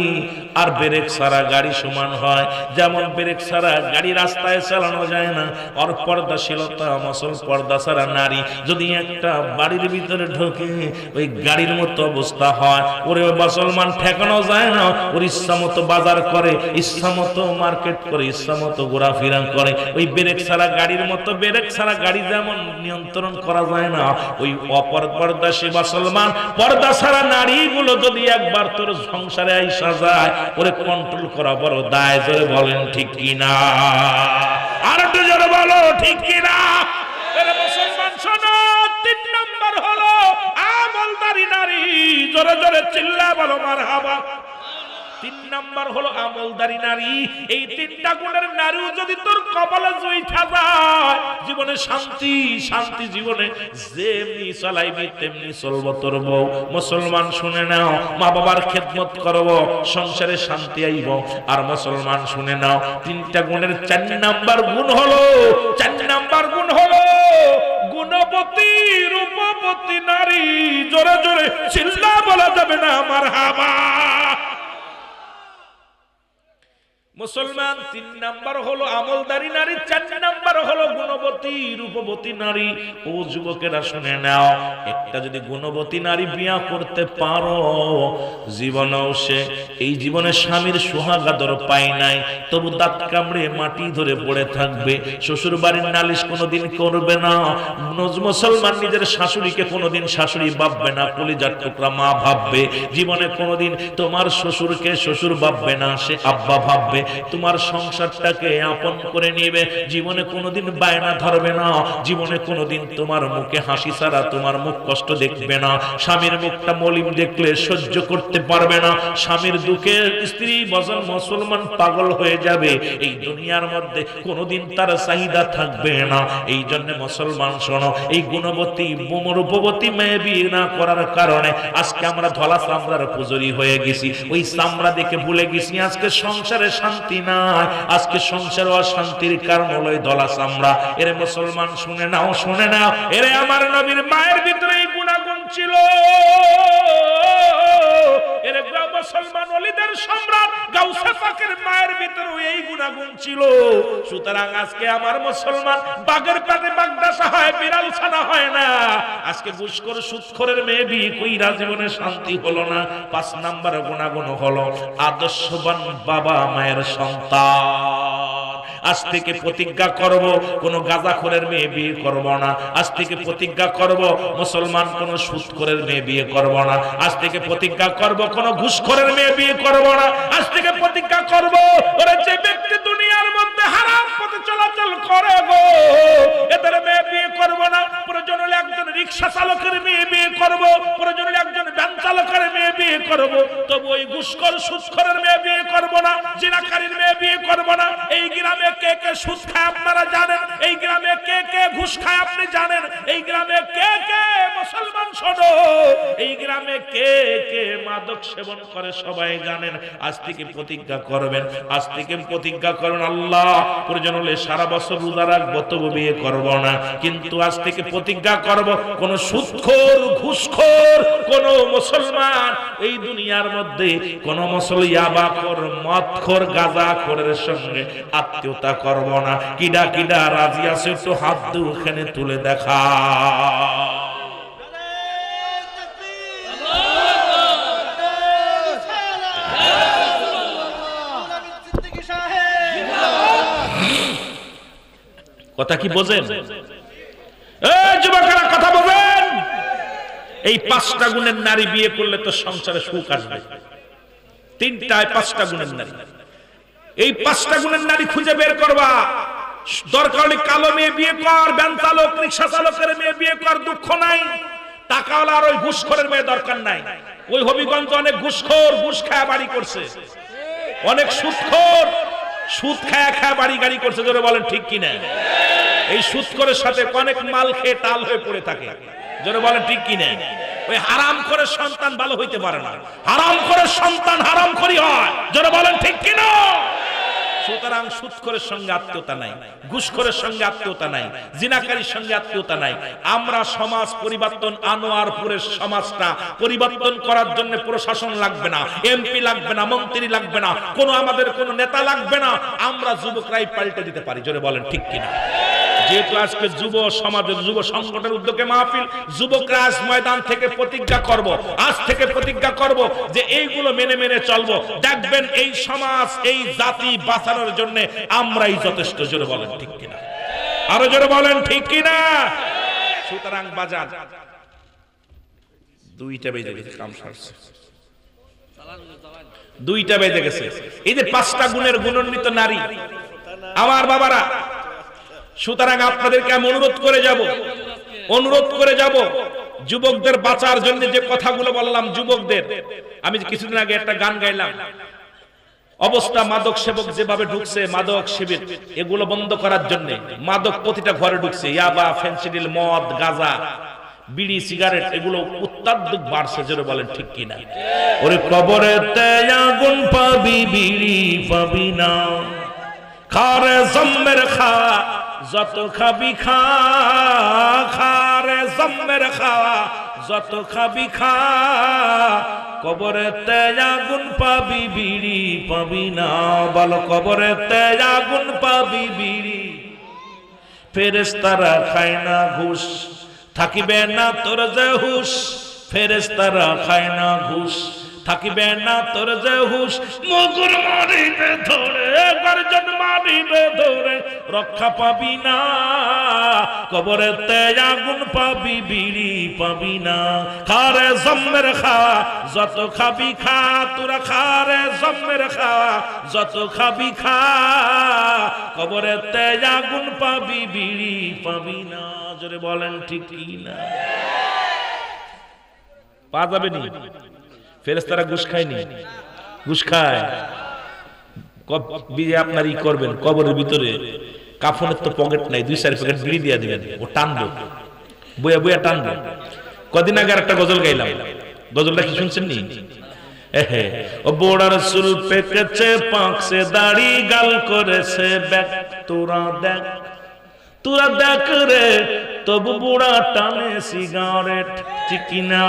আর ব্রেক ছাড়া গাড়ি সমান হয়। যেমন ব্রেক ছাড়া গাড়ি রাস্তায় চালানো যায় না, আর পর্দাশীলতা পর্দা ছাড়া নারী যদি একটা বাড়ির ভিতরে ঢোকে ওই গাড়ির মতো অবস্থা হয়। ওরে মুসলমান ঠেকানো যায় না, ওর ইচ্ছা মতো বাজার করে, ইচ্ছা মতো মার্কেট করে, ইচ্ছা মতো ঘোরাফেরা করে। ওই ব্রেক ছাড়া গাড়ির মতো, ব্রেক ছাড়া গাড়ি যেমন নিয়ন্ত্রণ করা যায় না, ওই অপরদাসী মুসলমান পর্দা ছাড়া নারীগুলো যদি একবার তোর সংসারে আইসা যায়, ওরে কন্ট্রোল করা বড় দায়। জোরে বলেন ঠিক কিনা? আর একটু জোরে বলো ঠিক কিনা? মুসলমান শোনো, 3 নাম্বার হলো আমলদারি নারী। জোরে জোরে চিল্লা বলো মারহাবা। 3 নাম্বার হলো আমলদারি নারী। এই 3টা গুণের নারীও যদি তোর কপালে জুইঠা যায়, জীবনে শান্তি জীবনে যেমনি চালাইবি তেমনি চলবো তোর বউ। মুসলমান শুনে নাও, মা বাবার খেদমত করব, সংসারে শান্তি আইব। আর মুসলমান শুনে নাও, 3টা গুণের 4 নাম্বার গুণ হলো, 4 নাম্বার গুণ হলো গুণবতী রূপবতী নারী। জোরে জোরে চিল্লা বলা যাবে না মারহাবা। মুসলমান 3 নাম্বার হলো আমলদারি নারী, 4 নাম্বার হলো গুণবতী রূপবতী নারী। ও যুবকেরা শুনে নাও, একটা যদি গুণবতী নারী বিয়া করতে পারো, জীবনেও সে এই জীবনে স্বামীর সোহাগাদর পায় নাই, তবু দাঁত কামড়ে মাটি ধরে পড়ে থাকবে। শ্বশুর বাড়ির নালিশ কোনোদিন করবে না। মুসলমান নিজের শাশুড়িকে কোনোদিন শাশুড়ি ভাববে না, কলিজার টুকরা মা ভাববে। জীবনে কোনোদিন তোমার শ্বশুরকে শ্বশুর ভাববে না, সে আব্বা ভাববে। তোমার সংসারটাকে আপন করে নেবে। জীবনে কোনোদিন বায়না ধরবে না। জীবনে কোনোদিন তোমার মুখে হাসি ছাড়া তোমার মুখ কষ্ট দেখবে না। স্বামীর মুখটা মলিন দেখলে সহ্য করতে পারবে না। স্বামীর দুঃখে স্ত্রী বজন মুসলমান পাগল হয়ে যাবে। এই দুনিয়ার মধ্যে কোনোদিন তার চাহিদা থাকবে না। এই জন্য মুসলমান শোনো, এই গুণবতী রূপবতী মেয়ে বিয়ে না করার কারণে আজকে আমরা ধলা চামড়ার পুজোরি হয়ে গেছি। ওই চামড়া দেখে ভুলে গেছি আজকে সংসারে শান্তি নাই। আজকে সংসার অশান্তির কারণ হলো ধলা চামড়া। এরে মুসলমান শুনে নাও, শুনে নাও, এরে আমার নবীর মায়ের ভিতরে এই গুণাগুণ ছিল। এরে মুসলমান ওলিদের সম্রাট গাউসে পাকের মায়ের ভিতরে এই গুণাগুণ ছিল। সুতরাং আজকে আমার মুসলমান বাগের পাতে বাগদাসা হয়, বিড়াল ছানা হয় না। আজকে ঘুষখোর সুদখোরের মেয়ে বিয়ে কইরা জীবনে শান্তি হলো না। 5 নাম্বার গুণাগুণ হলো আদর্শবান বাবা মায়ের সন্তান। আজ থেকে প্রতিজ্ঞা করব কোন গাঁজাখোরের মেয়ে বিয়ে করব না। আজ থেকে প্রতিজ্ঞা করব মুসলমান কোন সুদখোরের মেয়ে বিয়ে করব না। আজ থেকে প্রতিজ্ঞা করব কোন ঘুষখোরের মেয়ে বিয়ে করব না। আজ থেকে প্রতিজ্ঞা করব ওরা যে ব্যক্তি দুনিয়ার মধ্যে হারাম পথে চলাচল করে গো এদের মেয়ে বিয়ে করব না। প্রয়োজন হলে একজন রিকশা চালকের মেয়ে বিয়ে করব, প্রয়োজন হলে একজন ভ্যান চালকের মেয়ে বিয়ে করব, তবে ওই ঘুষখোর সুদখোরের মেয়ে বিয়ে করব না, জিনাকারীর মেয়ে বিয়ে করব না। এই গ্রামে কে কে সুদ খায় আপনারা জানেন, এই গ্রামে কে কে ঘুষ খায় আপনি জানেন, এই গ্রামে কে কে মুসলমান শোনো, এই গ্রামে কে কে মাদক সেবন করে সবাই জানেন। আজ থেকে প্রতিজ্ঞা করবেন, আজ থেকে প্রতিজ্ঞা করুন আল্লাহ প্রয়োজন হলে সারা বছর রোজা রাখবো তবু বিয়ে করব না, কিন্তু আজ থেকে প্রতিজ্ঞা করব কোন সুদখোর ঘুষখোর কোন মুসলমান এই দুনিয়ার মধ্যে কোন মুসলিয়াবাখোর মদখোর গাঁজাখোরের সঙ্গে আত্মীয়তা করব না। কিডা কিডা রাজি আছে একটু হাত দুখানে তুলে দেখা। কথা কি বোঝেন? এই যুবকেরা কথা বোঝেন? এই 5টা গুণের নারী বিয়ে করলে তো সংসারে সুখ আসবে। 3টায় 5টা গুণের নারী, এই 5টা গুণের নারী খুঁজে বের করবা। দরকার হলে কালো মেয়ে বিয়ে কর, ভ্যান চালক রিকশা চালকের মেয়ে বিয়ে কর, দুঃখ নাই। টাকাওয়ালা আর ওই ঘুষখোরের মেয়ে দরকার নাই। ওই হবিগঞ্জ অনেক ঘুষখোর, ঘুষ খায়া বাড়ি করছে, অনেক সুদখোর সুদ খায়া খায়া বাড়ি গাড়ি করছে। জোরে বলেন ঠিক কিনা? এই সুদখোরের সাথে অনেক মাল খেয়ে টাল হয়ে পড়ে থাকে। জোরে বলেন ঠিক কিনা? ওই হারাম করে সন্তান ভালো হইতে পারে না, হারাম করে সন্তান হারাম করি হয়। জোরে বলেন ঠিক কিনা? সুতরাং সুদখোরের সঙ্গে আত্মীয়তা নাই, ঘুষখোরের সঙ্গে আত্মীয়তা নাই, জিনাকারীর সঙ্গে আত্মীয়তা নাই। আমরা সমাজ পরিবর্তন, আনোয়ারপুরের সমাজটা পরিবর্তন করার জন্য প্রশাসন লাগবে না, এমপি লাগবে না, মন্ত্রী লাগবে না, কোনো আমাদের কোনো নেতা লাগবে না। আমরা যুবকরাই পাল্টে দিতে পারি। জোরে বলেন ঠিক কিনা? যেহেতু আজকে যুব সমাজের যুব সংগঠনের উদ্যোগে মাহফিল, যুবকরা আজ ময়দান থেকে প্রতিজ্ঞা করব, আজ থেকে প্রতিজ্ঞা করব যে এইগুলো মেনে মেনে চলবো। দেখবেন এই সমাজ এই জাতি বাঁচানোর জন্য আমরাই যথেষ্ট। জোরে বলেন ঠিক কিনা? আরো জোরে বলেন ঠিক কিনা? সুতরাং বাজার 2টা বেজে গেছে, কাম সারছে 2টা বেজে গেছে। এই যে 5টা গুণের গুণান্বিত নারী আমার বাবারা, সুতরাং আপনাদেরকে আমি অনুরোধ করে যাব যুবকদের বাঁচার জন্য যে কথাগুলো বললাম। যুবকদের আমি কিছুদিন আগে একটা গান গাইলাম, অবস্থা মাদক সেবক যেভাবে ঢুকছে, মাদক শিবির এগুলো বন্ধ করার জন্য মাদক প্রতিটা ঘরে ঢুকছে, ইয়াবা, ফেনসিডিল, মদ, গাঁজা, বিড়ি, সিগারেট এগুলো অত্যাধিক বাড়ছে। জোরে বলেন ঠিক কিনা? ওরে কবরেতে আগুন পাবি, বিড়ি পাবি না, খারে জম্মের খা যত খাবি খা, খারে জম্মের খা যত খাবি খা, কবরেতে আগুন পাবি, বিড়ি পাবি না। বলো কবরেতে আগুন পাবি, বিড়ি। ফেরেশতারা খায় না ঘুষ, থাকিবে না তোর যে হুশ। ফেরেশতারা খায় না ঘুষ, থাকিবে না তোর যে হুশ। মুগুর মারিবে ধরে, গর্জন মারিবে ধরে, রক্ষা পাবি না। কবরেতে আগুন পাবি, বিড়ি পাবি না। খারে জম্মের খা যত খাবি খা, তোরা খারে জম্মের খা যত খাবি খা, কবরেতে আগুন পাবি, বিড়ি পাবি না। জোরে বলেন ঠিক কিনা? পা যাবে নি? ফেরেশতারা ঘুষ খায়নি? ঘুষ খায়। আপনার ই করবেন কবরের ভিতরে, কাফনের তো পকেট নাই, 2-4 প্যাকেট বিড়ি দিয়ে দিবেন, ও টানবো, বইয়া বইয়া টানবো। কদিন আগে একটা গজল গাইলাম, গজলটা কি শুনছেন নি? ও বোড়ার চুল পেকেছে, পাকছে দাড়ি, গাল করেছে ব্যাক, তোরা দেখ, তোরা দেখ রে, তবু বুড়া টানে সিগারেট, ঠিক কিনা?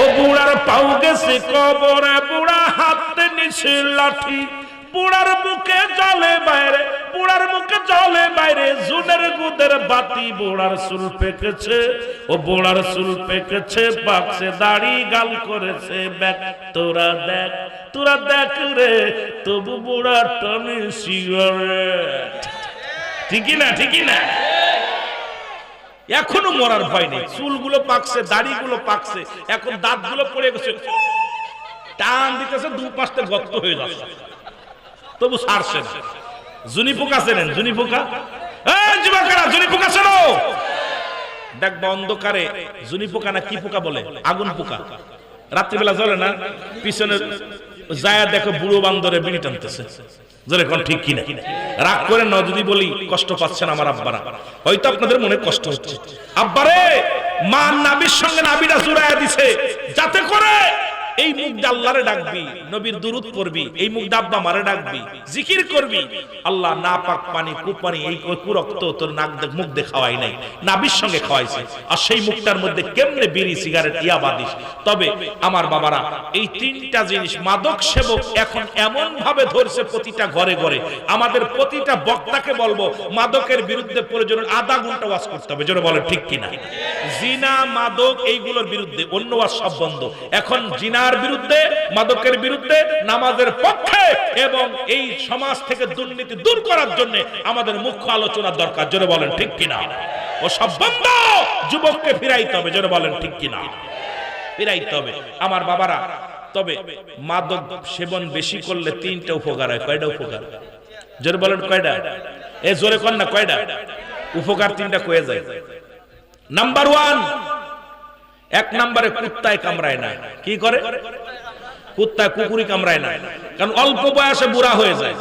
ও বুড়ার পাউ গেছে কবরে, বুড়া হাতে নিছে লাঠি, বুড়ার মুখে জলে বাইরে, বুড়ার মুখে জলে বাইরে, জুনের গুদের বাতি। বুড়ার চুল পেকেছে, ও বুড়ার চুল পেকেছে, পাকছে দাড়ি, গাল করেছে ব্যাক, তোরা দেখ, তোরা দেখ রে তবু বুড়া টানে সিগারেট। ঠিকই না, ঠিকই না? এখনো মরার ভয় নেই, চুলগুলো পাকছে, দাড়িগুলো পাকছে, এখন দাঁতগুলো পড়ে গেছে, টান দিতেছে, দু পাশে গর্ত হয়ে যাচ্ছে, তবু ছাড়ছে না। জুনি পোকা চেনেন? জুনি পোকা, এই যুবকেরা জুনি পোকা চেনো? দেখবা অন্ধকারে জুনি পোকা না কি পোকা বলে, আগুন পোকা, রাত্রিবেলা জ্বলে না, পিছনে যায় দেখো বুড়ো বান্দরে বিড়ি টানতেছে। জোরে কোন ঠিক কিনা? রাগ করে না যদি বলি কষ্ট পাচ্ছেন আমার আব্বারা, হয়তো আপনাদের মনে কষ্ট হচ্ছে। আব্বারে মা নাবির সঙ্গে নাবিটা জুড়াইয়া দিছে, যাতে করে এই মুখ দিয়ে আল্লাহরে ডাকবি, নবীর দুরূদ পড়বি, এই মুখ দিয়ে আব্বা মারে ডাকবি, জিকির করবি। আল্লাহ না পাক পানি কুপানি এই কুরক্ত তোর নাক দিয়ে মুখ দিয়ে খাওয়াই নাই, নাবির সঙ্গে খাওয়াইছে, আর সেই মুখটার মধ্যে কেমনে বিড়ি সিগারেট ইয়াবা দিস। তবে আমার বাবারা এই তিনটা জিনিস মাদক সেবক এখন এমন ভাবে ধরছে প্রতিটা ঘরে ঘরে। আমাদের প্রতিটা বক্তাকে বলবো মাদকের বিরুদ্ধে প্রয়োজন আধা ঘন্টা ওয়াজ করতে হবে। জোরে বলেন ঠিক কিনা? জিনা মাদক এইগুলোর বিরুদ্ধে, অন্য ওয়াজ সব বন্ধ। এখন জিনার বিরুদ্ধে, মাদকের বিরুদ্ধে, নামাজের পক্ষে, এবং এই সমাজ থেকে দুর্নীতি দূর করার জন্য আমাদের মুখ্য আলোচনার দরকার। জোরে বলেন ঠিক কিনা? ও সব বন্ধ, যুবককে ফিরাইতে হবে। জোরে বলেন ঠিক কিনা? ফিরাইতে হবে আমার বাবারা। তবে মাদক সেবন বেশি করলে তিনটা উপকার হয়। কয়টা উপকার? জোরে বলেন কয়টা? এ জোরে কর না, কয়টা উপকার? তিনটা কয়ে যায়। নাম্বার ওয়ান, এক নম্বরে কুত্তায় কামড়ায় না। কি করে? কুত্তায় কুকুরি কামড়ায় না, কারণ অল্প বয়সে বুড়া হয়ে যায়।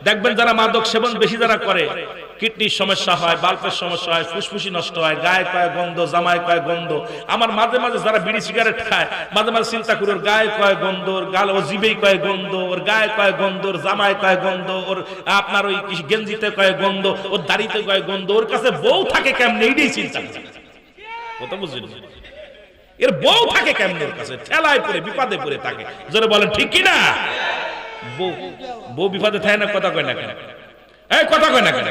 দেখবেন যারা মাদক সেবন বেশি যারা করে, কিডনির সমস্যা হয়, বাল্বের সমস্যা হয়, ফুসফুসি নষ্ট হয়, গায়ে কয় গন্ধ, জামায় কয় গন্ধ। আমার মাঝে মাঝে যারা বিড়ি সিগারেট খায়, মাঝে মাঝে চিন্তা করি ওর গায়ে কয় গন্ধ, ওর গাল, ও জিবেই কয় গন্ধ, ওর গায়ে কয় গন্ধ, ওর জামায় কয় গন্ধ, ওর আপনার ওই গেঞ্জিতে কয় গন্ধ, ওর দাড়িতে কয় গন্ধ, ওর কাছে বউ থাকে কেমনে, এইটাই চিন্তা কথা বুঝলি? এর বউ থাকে কেমন? ওর কাছে ঠেলায় পড়ে বিপদে পড়ে থাকে। জোরে বলেন ঠিক কিনা? বউ বিপদে থাকে না, কথা কয় না কেন? এই কথা কয় না কেন?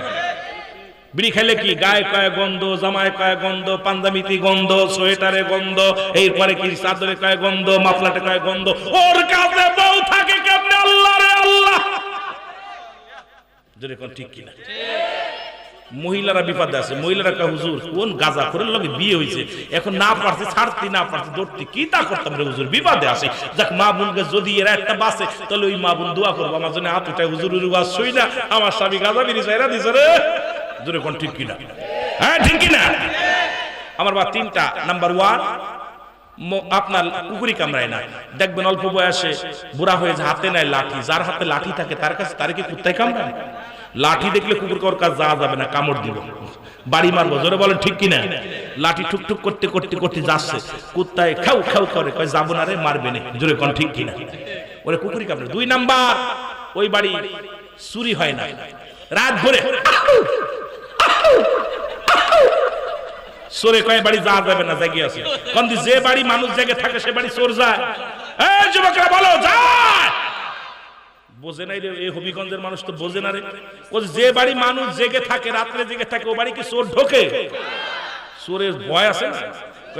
বিড়ি খাইলে কি গায়ে কয় গন্ধ, জামায় কয় গন্ধ, পাঞ্জাবিতে গন্ধ, সোয়েটারে গন্ধ, এরপরে কি চাদরে কয় গন্ধ, মাফলাটে কয় গন্ধ, ওর কাছে বউ থাকে কেমনে? আল্লাহ রে আল্লাহ। জোরে কোন ঠিক কিনা? মহিলারা বিপদে আছে। মহিলারা কয় হুজুর কোন গাঁজা করে লগে বিয়ে হয়েছে, এখন না পারছে ছাড়তে, না পারছে ধরতে, কি তা করতাম রে হুজুর, বিপদে আছে। যাক মা বোনকে যদি এরা একটা বাসে, তাহলে ওই মা বোন দোয়া করবো আমার জন্য, হাত উঠায় হুজুর ওয়াজ শুই না, আমার স্বামী গাঁজা বিড়ি চাইরা দিছে রে। জোরে কোন ঠিক কিনা? হ্যাঁ ঠিক কিনা? আমার বা তিনটা। নাম্বার ওয়ান, আপনার কুকুরি কামড়ায় না। দেখবেন অল্প বয়সে বুড়া হয়ে যায়, হাতে নেয় লাঠি, যার হাতে লাঠি থাকে তার কাছে, তার কি কুত্তায় কামড়ায়? লাঠি দেখলে কুকুর কার কাছে যাওয়া যাবে না, কামড় দিব, বাড়ি মারবো। জোরে বলেন ঠিক কিনা? লাঠি ঠুকঠুক করতে করতে করতে যাচ্ছে, কুত্তায় খাও খাও করে কয় যাবো না রে, মারবে না। জোরে কোন ঠিক কিনা? ওরে কুকুরি কামড়ে। দুই নাম্বার, ওই বাড়ি চুরি হয় না, রাত ভরে চোরে কয় বাড়ি যাওয়া যাবে না, জায়গা আছে। কিন্তু যে বাড়ি মানুষ জেগে থাকে সে বাড়ি চোর যায়। এই যুবকরা বলো যায়? বোঝে নাই রে, এই হবিগঞ্জের মানুষ তো বোঝে না রে। ও যে বাড়ি মানুষ জেগে থাকে, রাত্রে জেগে থাকে, ও বাড়ি কি চোর ঢোকে? চোরের ভয় আছে না,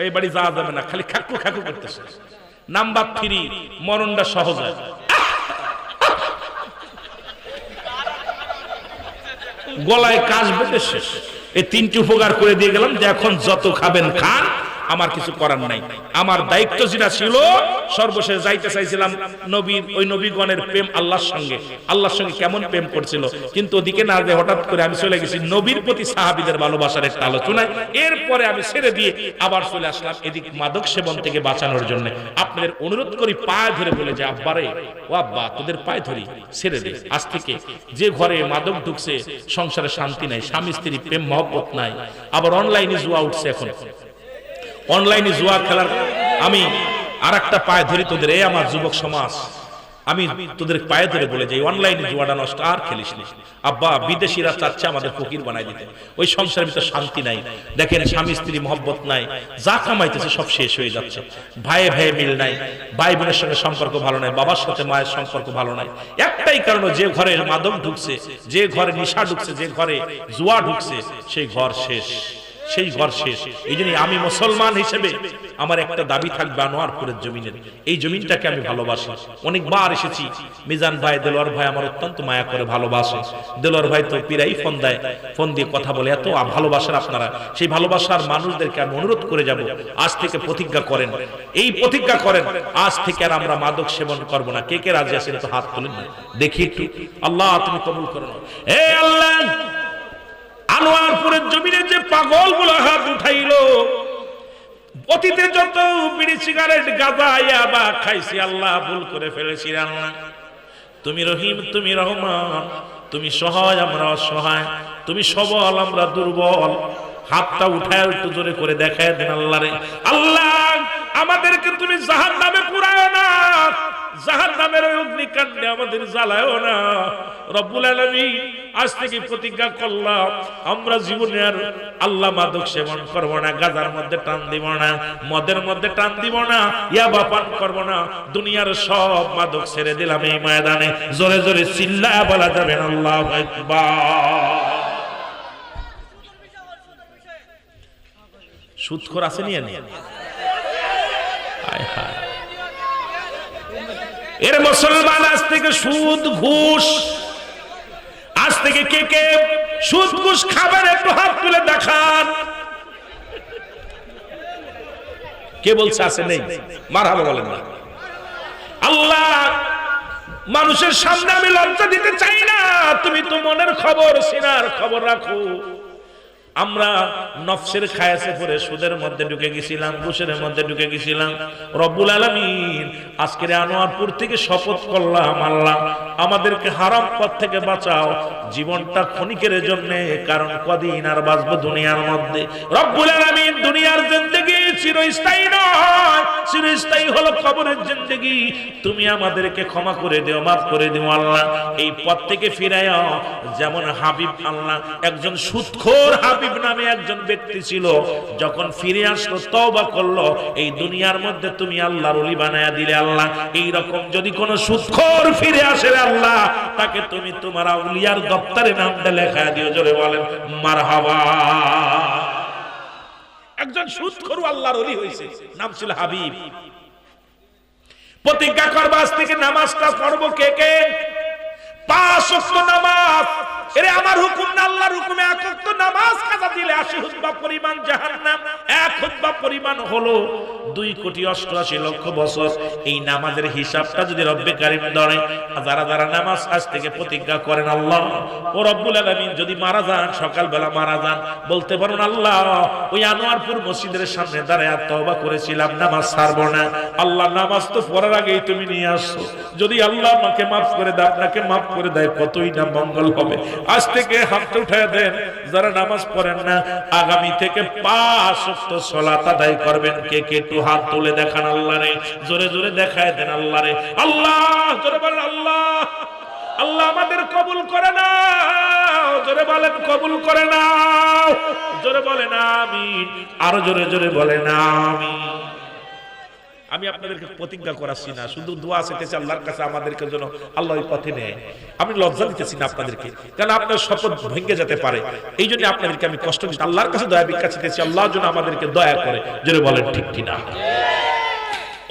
এই বাড়ি যাওয়া যাবে না, খালি খাকু খাকু করতেছে। নাম্বার থ্রি, মরণটা সহজ হয়, গলায় কাজ বেঁধে শেষ। এই তিনটি উপকার করে দিয়ে গেলাম যে এখন যত খাবেন খান, আমার কিছু করার নাই। আমার দায়িত্ব যেটা ছিল, সর্বশেষ যাইতে চাইছিলাম নবীর, ওই নবীগণের প্রেম আল্লাহর সঙ্গে, আল্লাহর সঙ্গে কেমন প্রেম করছিল, কিন্তু ওদিকে না যে হঠাৎ করে আমি চলে গেছি নবীর প্রতি সাহাবীদের ভালোবাসার একটা আলোচনায়। এরপরে আমি ছেড়ে দিয়ে আবার চলে আসলাম এদিক মাদক সেবন থেকে বাঁচানোর জন্য। আপনাদের অনুরোধ করি, পায়ে ধরে বলে যে আব্বারে, ও আব্বা তোদের পায়ে ধরি, ছেড়ে দে। আজ থেকে যে ঘরে মাদক ঢুকছে, সংসারে শান্তি নাই, স্বামী স্ত্রী প্রেম মহব্বত নাই, আবার অনলাইনে জুয়া উঠছে। এখন অনলাইনে জুয়া খেলার আমি আর একটা পায়ে ধরি তোদের, এই আমার যুবক সমাজ, আমি তোদের পায়ে ধরে বলে যাই অনলাইনে জুয়াটা নষ্ট আর খেলিস না। আব্বা বিদেশিরা চাচ্ছে আমাদের ফকির বানাই দিতে, ওই সংসারের ভিতরে শান্তি নাই। দেখেন স্বামী স্ত্রী মহব্বত নাই, যা কামাইতেছে সব শেষ হয়ে যাচ্ছে। ভাইয়ে ভাইয়ে মিল নাই, ভাই বোনের সঙ্গে সম্পর্ক ভালো নাই, বাবার সাথে মায়ের সম্পর্ক ভালো নাই। একটাই কারণ, যে ঘরে মাদক ঢুকছে, যে ঘরে নেশা ঢুকছে, যে ঘরে জুয়া ঢুকছে, সেই ঘর শেষ। সেই ঘর শেষ। এই জন্য আমি মুসলমান হিসেবে আমার একটা দাবি থাকবে আনোয়ারপুরের জমিনের, এই জমিনটাকে আমি ভালোবাসি। অনেকবার এসেছি, মিজান ভাই, দেলোয়ার ভাই আমার অত্যন্ত মায়া করে ভালোবাসে। দেলোয়ার ভাই তো পিরাই ফোন দেয়, ফোন দিয়ে কথা বলে, এত ভালোবাসার আপনারা। সেই ভালোবাসার মানুষদেরকে আমি অনুরোধ করে যাব, আজ থেকে প্রতিজ্ঞা করেন, এই প্রতিজ্ঞা করেন, আজ থেকে আর আমরা মাদক সেবন করবো না। কে কে রাজি আছেন তো হাত তুলেন না, দেখি একটু। আল্লাহ তুমি কবুল করো। হে আল্লাহ, আনোয়ারপুরের জমিনে যে পাগল গুলো হাত উঠাইলো, অতীতে যত বিড়ি সিগারেট গাঁজা ইয়াবা খাইছি আল্লাহ, ভুল করে ফেলেছি আল্লাহ। তুমি রহিম, তুমি রহমান, তুমি সহায়, আমরা অসহায়, তুমি সবল, আমরা দুর্বল। হাতটা উঠায় একটু জোরে করে দেখায় দেন আল্লাহ রে। আল্লাহ আমাদেরকে তুমি জাহান্নামে পুরায়ো না, জাহান্নামের অগ্নিকাণ্ডে আমাদের জ্বালায়ও না। রব্বুল আলামিন আজ থেকে প্রতিজ্ঞা করলাম, আমরা জীবনে আর আল্লাহ মাদক সেবন করব না, গাজার মধ্যে টান দিব না, মদের মধ্যে টান দিব না, ইয়াবা পান করব না। দুনিয়ার সব মাদক ছেড়ে দিলাম এই ময়দানে। জোরে জোরে চিল্লায়া বলা যাবে না আল্লাহু আকবার। সুদখোর আছে নিয়ে নিয়ে এর মুসলমান আজ থেকে সুদ ঘুষ, আজ থেকে কে কে সুদ ঘুষ খাবেন একটু হাত তুলে দেখান। কে বলছে আছে নেই? মারহাবা বলেন না। আল্লাহ মানুষের সামনে আমি লজ্জা দিতে চাই না, তুমি তো মনের খবর, সিনার খবর রাখো। আমরা নফসের খায়াসে পড়ে সুদের মধ্যে ঢুকে গেছিলাম, ঘুষের মধ্যে ঢুকে গেছিলাম। রব্বুল আলামিন আজকের আনোয়ারপুর থেকে শপথ করলাম, আল্লাহ আমাদেরকে হারাম পথ থেকে বাঁচাও, জীবনটা ক্ষণিকের জন্য, কারণ কদিন আর বাঁচবো দুনিয়ার মধ্যে। রব্বুল আলামিন দুনিয়ার জিন্দেগি চিরস্থায়ী নয়, চিরস্থায়ী হলো কবরের জিন্দেগি। তুমি আমাদেরকে ক্ষমা করে দিও, মাফ করে দিও আল্লাহ, এই পথ থেকে ফিরাইও। যেমন হাবিব, আল্লাহ একজন সুদখোর হাবিব নামে একজন ব্যক্তি ছিল, যখন ফিরে আসলো তওবা করলো, এই দুনিয়ার মধ্যে তুমি আল্লাহর ওলি বানায়া দিলে আল্লাহ। এই রকম যদি কোন সুদখোর ফিরে আসে আল্লাহ, তাকে তুমি তোমার আউলিয়ার দপ্তরে নামটা লেখায়া দিও। জোরে বলেন মারহাবা। একজন সুদখোর আল্লাহর ওলি হয়েছে, নাম ছিল হাবিব। প্রতিজ্ঞা করবা আজ থেকে নামাজটা পড়বো কে কে? 5 ওয়াক্ত নামাজ। এরে আমার হুকুম না, আল্লাহর হুকুমে 1 ওয়াক্ত নামাজ কাজা দিলে 80 খুতবা পরিমাণ জাহান্নাম। 1 খুতবা পরিমাণ হলো 2,88,00,000 বছর। এই নামাজের হিসাবটা যদি রব্বে কারীম ধরে, যারা যারা নামাজ আজ থেকে প্রতিজ্ঞা করেন, আল্লাহ ও রব্বুল আলামিন যদি মারা যান, সকালবেলা মারা যান, বলতে পারেন আল্লাহ ওই আনোয়ারপুর মসজিদের সামনে দাঁড়ায় তওবা করেছিলাম, নামাজ ছাড়বো না। আল্লাহ নামাজ তো পড়ার আগেই তুমি নিয়ে আসছো, যদি আল্লাহ আমাকে মাফ করে দেয়, আপনাকে মাফ করে দেয়, কতই না মঙ্গল হবে। আজ থেকে হাতটা উঠায় দেন যারা নামাজ পড়েন না, আগামী থেকে 5 ওয়াক্ত সালাত আদায় করবেন কে কে? একটু হাত তুলে দেখান আল্লাহ রে, জোরে জোরে দেখায় দেন আল্লাহ রে। আল্লাহ জোরে বলেন আল্লাহ। আল্লাহ আমাদের কবুল করে নাও, জোরে বলেন কবুল করে নাও, জোরে বলেন আমিন, আরো জোরে জোরে বলেন আমিন। আমি আপনাদেরকে প্রতিজ্ঞা করাচ্ছি না, শুধু দোয়া চাইতেছি আল্লাহর কাছে আমাদেরকে যেন আল্লাহ ওই পথে নেয়। আমি লজ্জা দিতেছি না আপনাদেরকে, কারণ আপনার শপথ ভেঙে যেতে পারে। এই জন্য আপনাদেরকে আমি কষ্ট দিচ্ছি, আল্লাহর কাছে দয়া ভিক্ষা চাইতেছি, আল্লাহ যেন আমাদেরকে দয়া করে। জোরে বলেন ঠিক কিনা?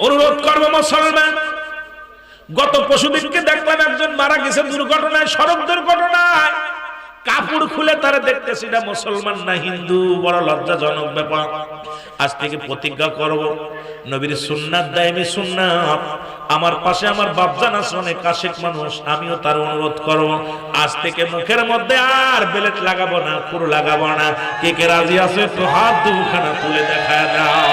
অনুরোধ করবো মুসলমান, গত পরশুদিনকে দেখলাম একজন মারা গেছে দুর্ঘটনায়, সড়ক দুর্ঘটনায়। কাপড় খুলে তারা দেখতেছি না মুসলমান না হিন্দু, বড় লজ্জাজনক ব্যাপার। আজ থেকে প্রতিজ্ঞা করব, নবীর সুন্নাত দাইমি সুন্নাত। আমার পাশে আমার বাপজান আছে অনেক আশিক মানুষ, আমিও তার অনুরোধ করব, আজ থেকে মুখের মধ্যে আর বেলেট লাগাবো না, পুরো লাগাবো না। কে কে রাজি আছে একটু হাত দুখানা তুলে দেখা দাও।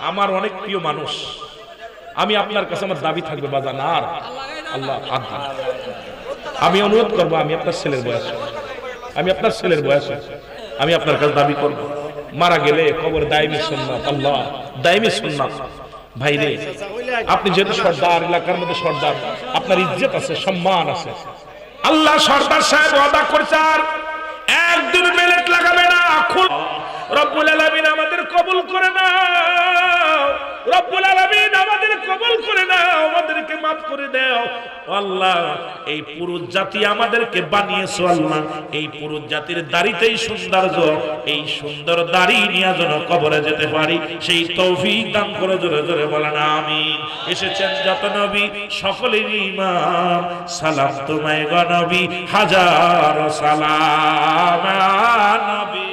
আমার অনেক প্রিয় মানুষ, আমি আপনার কাছে আমার দাবি থাকবে বাজান, আর আল্লাহ আমি অনুরোধ করবো, আমি আপনার ছেলের বয়স, আমি আপনার ছেলের বয়স, আমি আপনার কাছে দাবি করব, মারা গেলে কবর দায়মি সুন্নাত, আল্লাহ দায়মি সুন্নাত। ভাই রে, আপনি যেহেতু সর্দার, এলাকার মধ্যে সর্দার, আপনার ইজ্জত আছে, সম্মান আছে। আল্লাহ সর্দার সাহেব ওয়াদা করছে আর একদিন বেলেট লাগাবে না। রব্বুল আলামিন আমাদের কবুল করে নাও, রব্বুল আলামিন আমাদের কবুল করে নাও, আমাদেরকে মাফ করে দাও। দাও আল্লাহ। এই পুরুষ জাতি আমাদেরকে বানিয়েছো আল্লাহ, এই পুরুষ জাতির দাড়িতেই সৌন্দর্য, এই সুন্দর দাড়ি নিয়ে যেন কবরে যেতে পারি সেই তৌফিক দান করে জোরে জোরে বলেন আমিন। এসেছেন যত নবী সকলের ইমাম, সালাম তোমায় গো নবী হাজার সালাম নবী।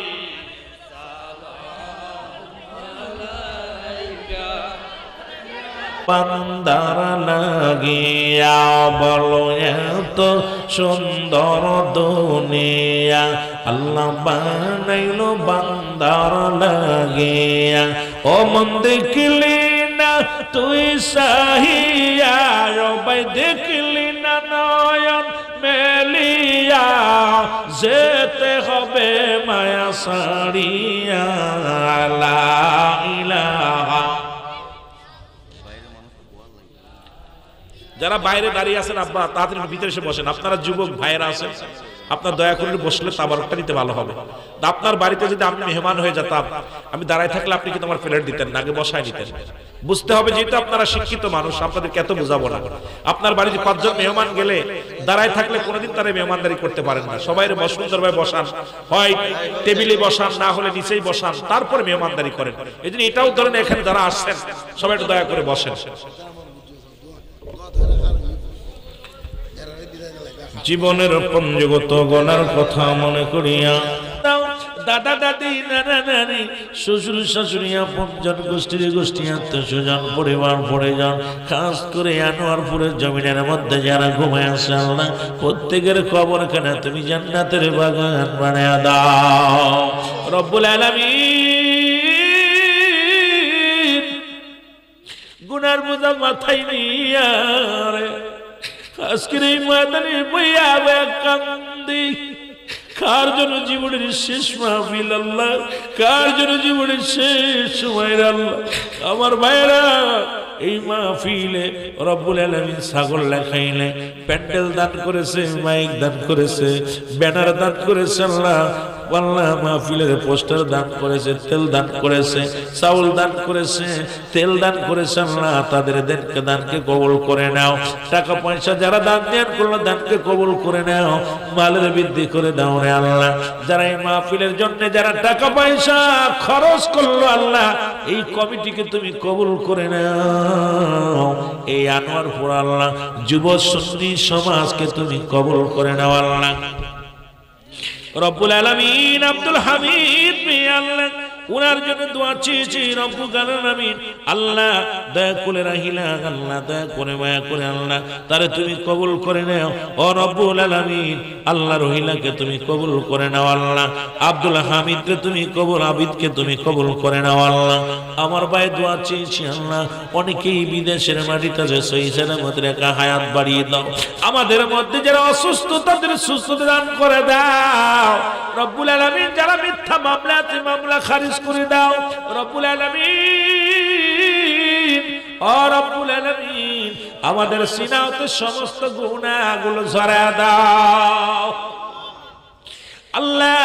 বান্দার লাগিয়া বলো এত সুন্দর দুনিয়া, আল্লাহ বানাইলো বান্দার লাগিয়া। ও মন দেখলি না তুই সাহিয়া, ভাই দেখলি না নয়ন মেলিয়া, যেতে হবে মায়া সারিয়া। লা ইলাহা। যারা বাইরে দাঁড়িয়ে আছেন আব্বা তাড়াতাড়ি ভিতরে এসে বসেন। আপনারা যুবক ভাইয়েরা আছেন, আপনার দয়া করে বসলে তাবারকটা নিতে ভালো হবে। আপনার বাড়িতে যদি আমি মেহমান হয়ে যেতাম, আমি দাঁড়ায় থাকলে আপনি কিন্তু আমার প্লেট দিতেন না, আগে বসায় নিতেন। বুঝতে হবে যেহেতু আপনারা শিক্ষিত মানুষ, আপনাদেরকে এত বোঝাবো না। আপনার বাড়িতে 5 জন মেহমান গেলে দাঁড়ায় থাকলে কোনোদিন তারা মেহমানদারি করতে পারেন না। সবাই সুন্দরভাবে বসান, হয় টেবিলে বসান, না হলে নিচেই বসান, তারপরে মেহমানদারি করেন। এই জন্য এটাও ধরেন এখানে যারা আসছেন সবাই একটু দয়া করে বসেন। জীবনের পঞ্জগত গণার কথা মনে করিয়া দাদা দাদি নানা নানি শ্বশুর শাশুড়ি আপনজন গোষ্ঠীর গোষ্ঠী আত্মীয় স্বজন পরিবার পড়ে যান, খাস করে আনোয়ারপুরের জমিনের মধ্যে যারা ঘুমায় আছে আল্লাহ প্রত্যেকের কবরখানা তুমি জান্নাতের বাগান বানায়া দাও রব্বুল আলামিন। গুনার বোঝা মাথায় নিয়া আজকের এই ময়দানে বইয়া কান্দি, কার জন্য জীবনের শেষ মাহফিল আল্লাহ, কার জন্য জীবনের শেষ সময়ের আল্লাহ। আমার ভাইরা এই মাহফিলে রব্বুল আলামিন ছাগল লেখাইলে প্যান্ডেল দান করেছে, মাইক দান করেছে, ব্যানার দান করেছে আল্লাহ। আল্লাহ মাহফিলের পোস্টার দান করেছে, তেল দান করেছে, চাউল দান করেছে, তেল দান করেছে আল্লাহ। তাদের দানকে কবুল করে নাও। টাকা পয়সা যারা দান দেন করলো দানকে কবুল করে নাও, মালের বৃদ্ধি করে দাও রে আল্লাহ। যারা এই মাহফিলের জন্য যারা টাকা পয়সা খরচ করলো আল্লাহ, এই কমিটিকে তুমি কবুল করে নাও। এই আনোয়ারপুর আল্লাহ যুব সুন্নি সমাজকে তুমি কবুল করে নাও আল্লাহ রব্বুল আলামিন। আব্দুল হামিদ মিয়া আল্লাহ উনার জন্য দোয়া চেয়েছি রব্বুল আলামিন। আল্লাহ দয়া করে রাহিলা আল্লাহ দয়া করে মায়া করে আল্লাহ তারে তুমি কবুল করে নাও ও রব্বুল আলামিন। আল্লাহ রহিলাকে তুমি কবুল করে নাও আল্লাহ। আব্দুল হামিদকে তুমি কবুল, আবিদকে তুমি কবুল করে নাও আল্লাহ। আমার ভাই দোয়া চেয়েছি আল্লাহ, অনেকেই বিদেশের মাটিতে আছে, সহি সালামতে রেখা হায়াত বাড়িয়ে দাও। আমাদের মধ্যে যারা অসুস্থ তাদের সুস্থতা দান করে দাও রব্বুল আলামিন। যারা মিথ্যা মামলা আছে মামলা খারিজ করে দাও রব্বুল আলামিন। ও রব্বুল আলামিন আমাদের সিনাতে সমস্ত গুনাহগুলো ঝরায়া দাও আল্লাহ।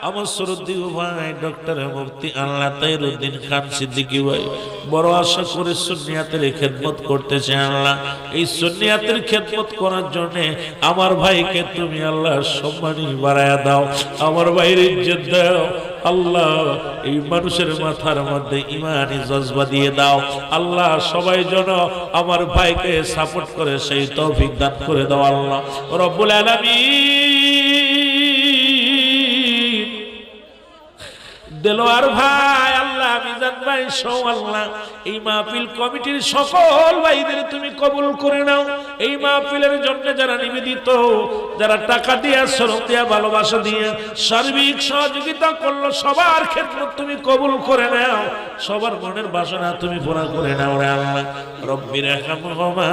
আমার শ্রদ্ধেয় ভাই ডক্টর মুফতি আল্লাহ তাইরুদ্দিন খান সিদ্দিকী ভাই বড় আশা করে সুন্নিয়াতের খেদমত করতেছে আল্লাহ। এই সুন্নিয়াতের খেদমত করার জন্য আমার ভাইকে তুমি আল্লাহ সম্মানী বাড়ায়া দাও, আমার ভাইয়ের ইজ্জত দাও আল্লাহ। এই মানুষের মাথার মধ্যে ইমানি জজবা দিয়ে দাও আল্লাহ। সবাই যেন আমার ভাইকে সাপোর্ট করে সেই তৌফিক দান করে দাও আল্লাহ রব্বুল আলামিন। দেলোয়ার ভাই আল্লাহ, মিজান ভাই সহ আল্লাহ এই মাহফিল কমিটির সকল ভাইদের তুমি কবুল করে নাও। এই মাহফিলের জন্য যারা নিবেদিত, যারা টাকা দিয়া শ্রম দিয়া ভালোবাসা দিয়ে সার্বিক সহযোগিতা করলো, সবার ক্ষেত্রে তুমি কবুল করে নাও। সবার মনের বাসনা তুমি পুরা করে নাও রে আল্লাহ। রব্বির রহমহুমা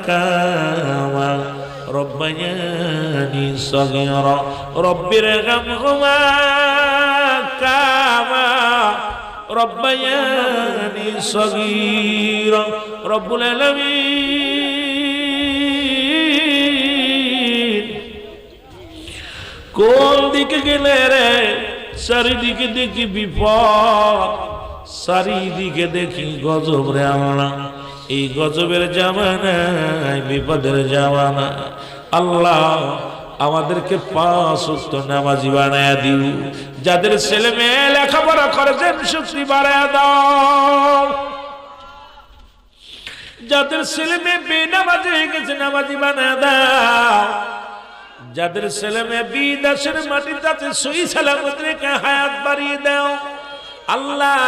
কামা রব্বায়ানি সগীরা, রব্বির রহমহুমা কামা রব্বায়ানি সগীরা। রব্বুল আলামিন কোন দিকে গেলে রে? চারিদিকে দেখি বিপদ, চারিদিকে দেখি গজব রে আল্লাহ। এই গজবের জামানায়, বিপদের জামানায় আল্লাহ আমাদেরকে 5 ওয়াক্ত নামাজি বানায়া দিও। যাদের ছেলে মেয়ে লেখাপড়া করেছেন শক্তি বাড়ায়া দাও। যাদের ছেলে মেয়ে বেনামাজি হয়ে গেছে নামাজি বানায়া দাও। যাদের ছেলে মেয়ে বিদেশের মাটিতে সহি সালামত রেখে হায়াত বাড়িয়ে দাও আল্লাহ।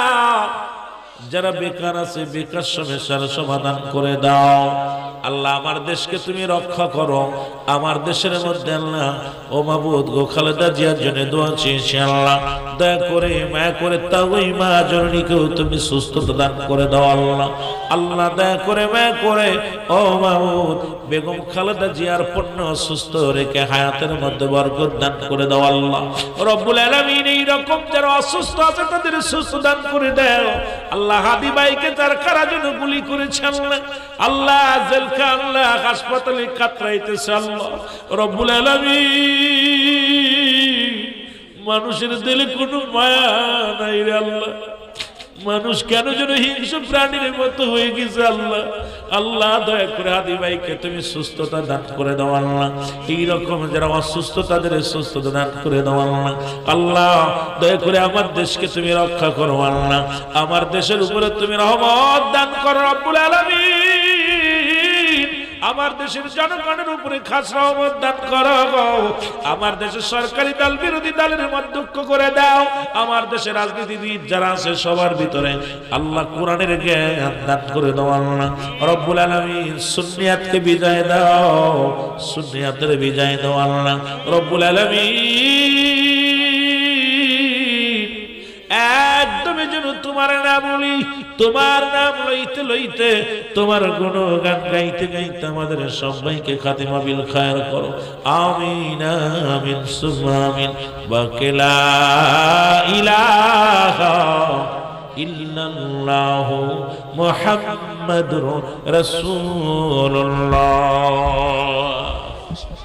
যারা বেকার আছে বেকার সমস্যার সমাধান করে দাও আল্লাহ। আমার দেশকে তুমি রক্ষা করো। আমার দেশের মধ্যে আল্লাহ ও মাবুদ গো খালেদা জিয়ার জন্য দোয়া চেয়েছি আল্লাহ, দয়া করে মায়া করে তাও ওই মা জননীকেও তুমি সুস্থতা দান করে দাও আল্লাহ। আল্লাহ দয়া করে মায়া করে ও মাবুদ বেগম খালেদা জিয়ার পূর্ণ সুস্থ রেখে হায়াতের মধ্যে বরকত দান করে দাও আল্লাহ রব্বুল আলামিন। এই রকম যারা অসুস্থ আছে তাদের সুস্থ দান করে দাও আল্লাহ। হাদি ভাইকে তার কারা জন্য গুলি করেছে আল্লাহ, আল্লাহ জেলখা আল্লাহ হাসপাতালে কাতরাইতেছে আল্লাহ রব্বুল আলামিন। মানুষের দিলে কোনো মায়া নাই রে আল্লাহ। মানুষ কেন যেন হিংস্র প্রাণীর মতো হয়ে গেছে আল্লাহ। আল্লাহ দয়া করে হাদি ভাইকে তুমি সুস্থতা দান করে দাও আল্লাহ। এইরকম যারা অসুস্থ তাদের সুস্থতা দান করে দাও আল্লাহ। আল্লাহ দয়া করে আমার দেশকে তুমি রক্ষা করো আল্লাহ। আমার দেশের উপরে তুমি রহমত দান করো রব্বুল আলামিন। আমার দেশের জনগণের উপরে খাস রহমত দান করো। আমার দেশের সরকারি দল বিরোধী দলের মধ্যে ঐক্য করে দাও। আমার দেশের রাজনীতিবিদ যারা আছে সবার ভিতরে আল্লাহ কোরআনের জ্ঞান দান করে দাও আল্লাহ রব্বুল আলামিন। সুন্নিয়াতকে বিজয় দাও, সুন্নিয়াতের বিজয় দাও আল্লাহ রব্বুল আলামিন। একদমই যেন তোমার নাম বলি, তোমার নাম লইতে লইতে তোমার গুণগান গাইতে গাইতে আমাদের সবাইকে খাতিমা বিল খায়র করো। আমিন আমিন সুম্মা আমিন। বাকিলা ইলাহা ইল্লাল্লাহু মুহাম্মাদুর রাসূলুল্লাহ।